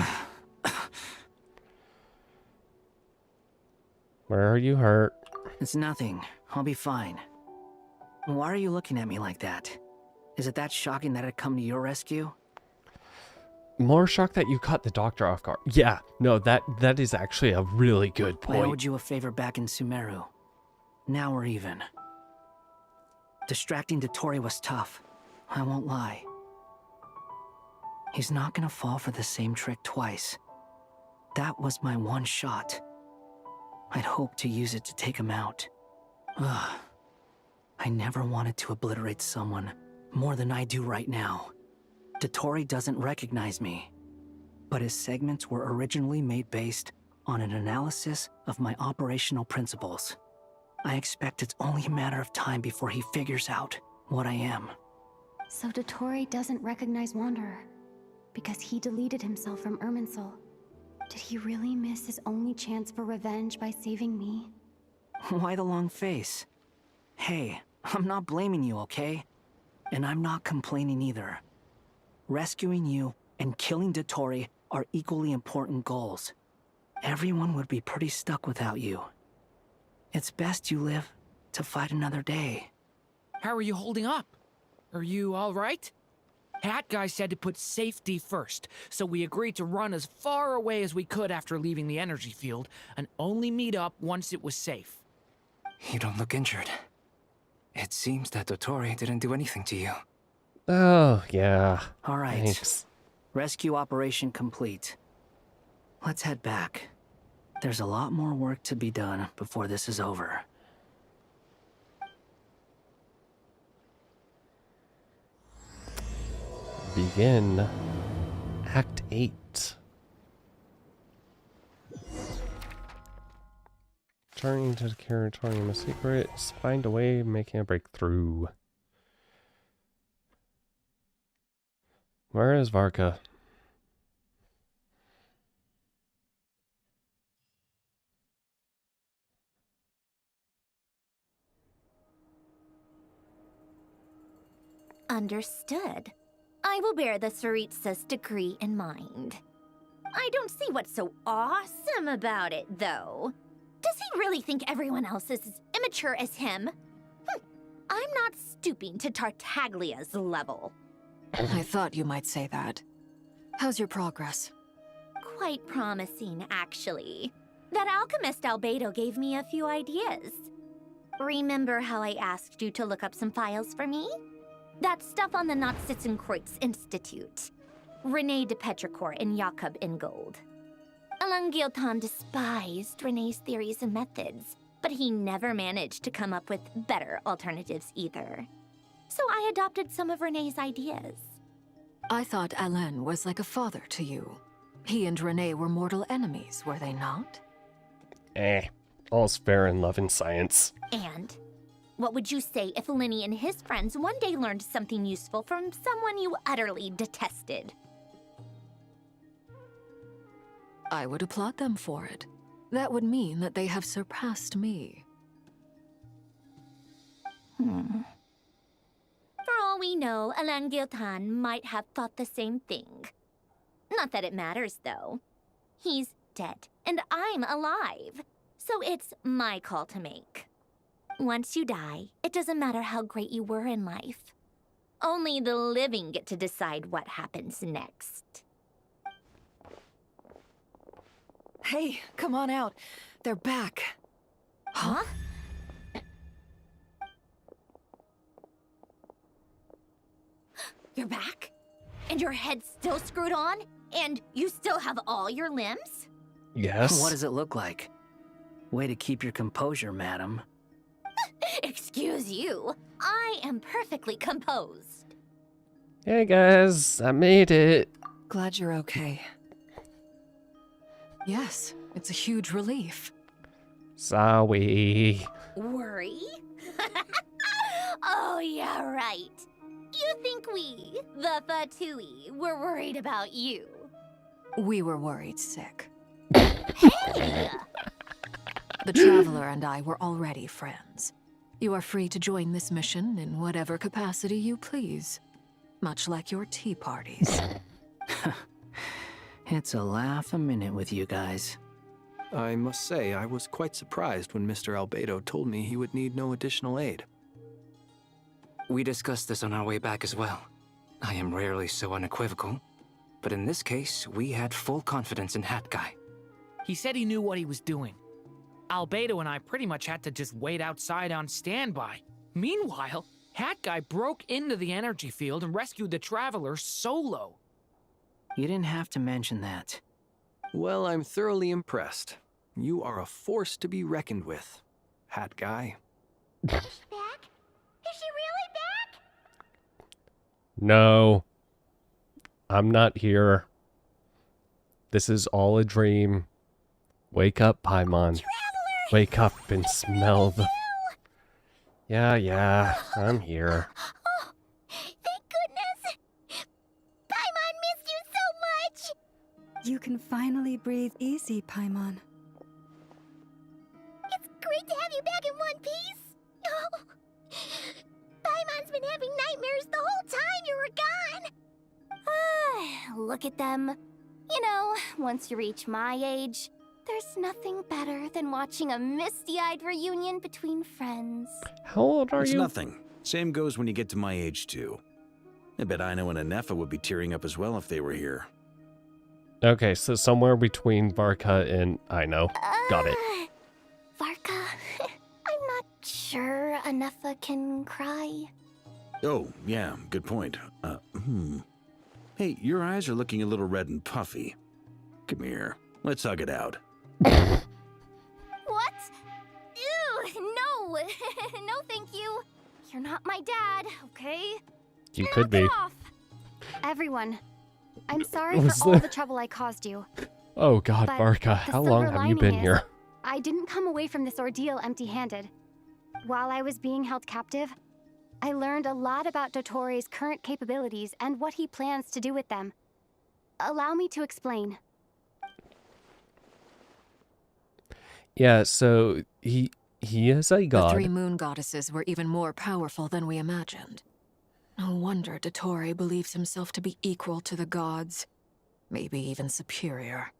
Where are you hurt? It's nothing. I'll be fine. Why are you looking at me like that? Is it that shocking that I'd come to your rescue? More shocked that you caught the doctor off guard. Yeah, no, that is actually a really good point. I owed you a favor back in Sumeru. Now we're even. Distracting Dotori was tough. I won't lie. He's not gonna fall for the same trick twice. That was my one shot. I'd hoped to use it to take him out. Ugh. I never wanted to obliterate someone more than I do right now. Dotori doesn't recognize me, but his segments were originally made based on an analysis of my operational principles. I expect it's only a matter of time before he figures out what I am. So Dotori doesn't recognize Wanderer because he deleted himself from Irminsul. Did he really miss his only chance for revenge by saving me? Why the long face? Hey, I'm not blaming you, okay? And I'm not complaining either. Rescuing you and killing Dotori are equally important goals. Everyone would be pretty stuck without you. It's best you live to fight another day. How are you holding up? Are you all right? Hat Guy said to put safety first, so we agreed to run as far away as we could after leaving the energy field and only meet up once it was safe. You don't look injured. It seems that Dotori didn't do anything to you. Oh, yeah. All right. Thanks. Rescue operation complete. Let's head back. There's a lot more work to be done before this is over. Begin Act 8. Turning to the Curatorium of Secrets, find a way of making a breakthrough. Where is Varka? Understood. I I will bear the Tsaritsa's decree in mind. I don't see what's so awesome about it, though. Does he really think everyone else is as immature as him? I'm not stooping to Tartaglia's level. I thought you might say that. How's your progress? Quite promising, actually. That alchemist Albedo gave me a few ideas. Remember how I asked you to look up some files for me? That stuff on the Nazi-Kreuz Institute. René de Petrichor and Jakob Ingold. Alain Guillotin despised René's theories and methods, but he never managed to come up with better alternatives either. So I adopted some of René's ideas. I thought Alain was like a father to you. He and René were mortal enemies, were they not? All's fair in love and science. And what would you say if Lenny and his friends one day learned something useful from someone you utterly detested? I would applaud them for it. That would mean that they have surpassed me. For all we know, Alain Guillotin might have thought the same thing. Not that it matters, though. He's dead, and I'm alive. So it's my call to make. Once you die, it doesn't matter how great you were in life. Only the living get to decide what happens next. Hey, come on out. They're back. Huh? You're back? And your head's still screwed on? And you still have all your limbs? Yes. What does it look like? Way to keep your composure, madam. Excuse you. I am perfectly composed. Hey guys, I made it. Glad you're okay. Yes, it's a huge relief. Sorry. Worry? Oh, yeah, right. You think we, the Fatui, were worried about you? We were worried sick. Hey! The Traveler and I were already friends. You are free to join this mission in whatever capacity you please. Much like your tea parties. It's a laugh a minute with you guys. I must say, I was quite surprised when Mr. Albedo told me he would need no additional aid. We discussed this on our way back as well. I am rarely so unequivocal, but in this case, we had full confidence in Hat Guy. He said he knew what he was doing. Albedo and I pretty much had to just wait outside on standby. Meanwhile, Hat Guy broke into the energy field and rescued the Traveler solo. You didn't have to mention that. Well, I'm thoroughly impressed. You are a force to be reckoned with, Hat Guy. Back? Is she really back? No. I'm not here. This is all a dream. Wake up, Paimon. Wake up and smell the... Yeah, I'm here. Oh, thank goodness! Paimon missed you so much! You can finally breathe easy, Paimon. It's great to have you back in one piece! Oh, Paimon's been having nightmares the whole time you were gone! Look at them. You know, once you reach my age, there's nothing better than watching a misty-eyed reunion between friends. How old are It's you? nothing. Same goes when you get to my age, too. I bet Ino and Anefa would be tearing up as well if they were here. Okay, so somewhere between Varka and Ino. Got it. Varka, I'm not sure Anefa can cry. Oh, yeah, good point. Hey, your eyes are looking a little red and puffy. Come here. Let's hug it out. What? Ew, no. No, thank you. You're not my dad, okay? You could be. Off. Everyone, I'm sorry Was for all there- the trouble I caused you. Oh god, But Varka, the how long silver have you lining been is, here? I didn't come away from this ordeal empty-handed. While I was being held captive, I learned a lot about Dottoro's current capabilities and what he plans to do with them. Allow me to explain. Yeah, so he is a The god. three moon goddesses were even more powerful than we imagined. No wonder Dottore believes himself to be equal to the gods. Maybe even superior.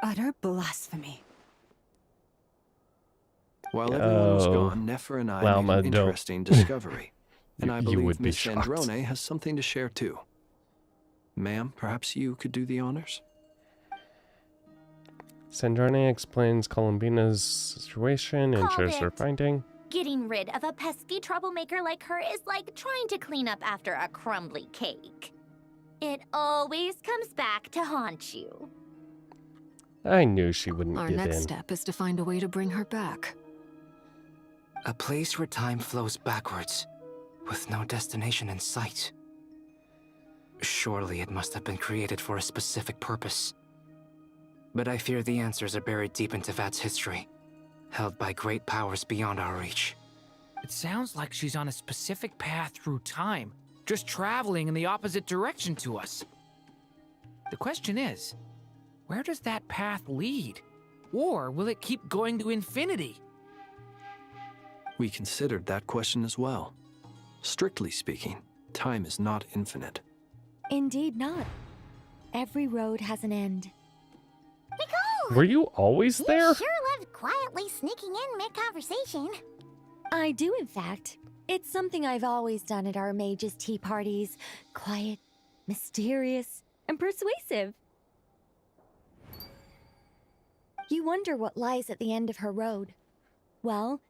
Utter blasphemy. While everyone was gone, Nefer and I made an interesting discovery. And I believe Miss Sandrone has something to share too. Ma'am, perhaps you could do the honors? Sandrone explains Columbina's situation and shares her finding. Getting rid of a pesky troublemaker like her is like trying to clean up after a crumbly cake. It always comes back to haunt you. I knew she wouldn't Our get next in. step is to find a way to bring her back. A place where time flows backwards, with no destination in sight. Surely it must have been created for a specific purpose. But I fear the answers are buried deep into Vat's history, held by great powers beyond our reach. It sounds like she's on a specific path through time, just traveling in the opposite direction to us. The question is, where does that path lead? Or will it keep going to infinity? We considered that question as well. Strictly speaking, time is not infinite. Indeed not. Every road has an end. Were you always there? You sure loved quietly sneaking in mid-conversation. I do, in fact. It's something I've always done at our mages' tea parties. Quiet, mysterious, and persuasive. You wonder what lies at the end of her road. Well,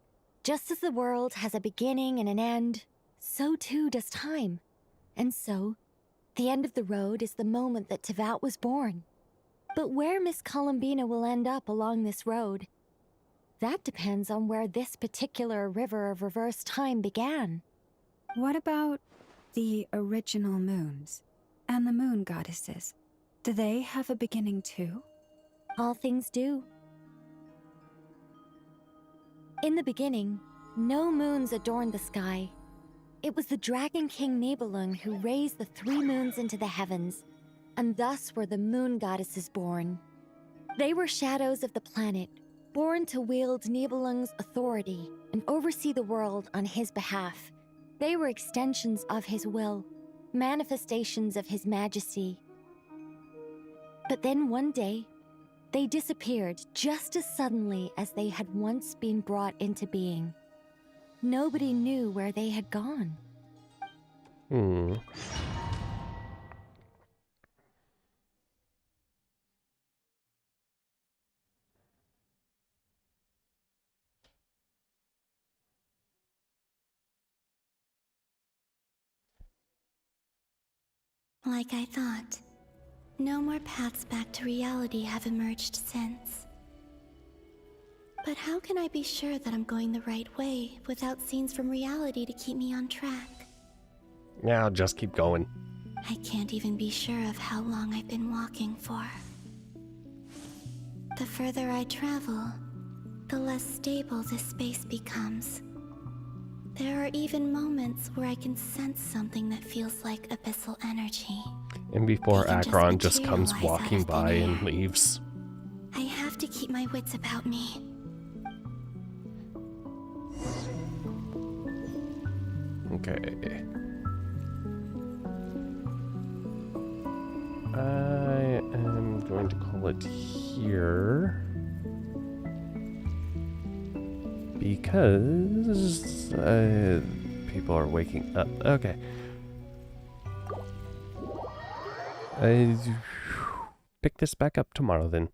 just as the world has a beginning and an end, so too does time. And so, the end of the road is the moment that Tevat was born. But where Miss Columbina will end up along this road, that depends on where this particular river of reverse time began. What about the original moons and the moon goddesses? Do they have a beginning too? All things do. In the beginning, no moons adorned the sky. It was the Dragon King Nibelung who raised the 3 moons into the heavens, and thus were the moon goddesses born. They were shadows of the planet, born to wield Nibelung's authority and oversee the world on his behalf. They were extensions of his will, manifestations of his majesty. But then one day, they disappeared just as suddenly as they had once been brought into being. Nobody knew where they had gone. Like I thought. No more paths back to reality have emerged since. But how can I be sure that I'm going the right way without scenes from reality to keep me on track? Yeah, I'll just keep going. I can't even be sure of how long I've been walking for. The further I travel, the less stable this space becomes. There are even moments where I can sense something that feels like abyssal energy. And before Akron just comes materialize walking out of by thin and air. leaves. I have to keep my wits about me. Okay. I am going to call it here. Because people are waking up. Okay. Pick this back up tomorrow then.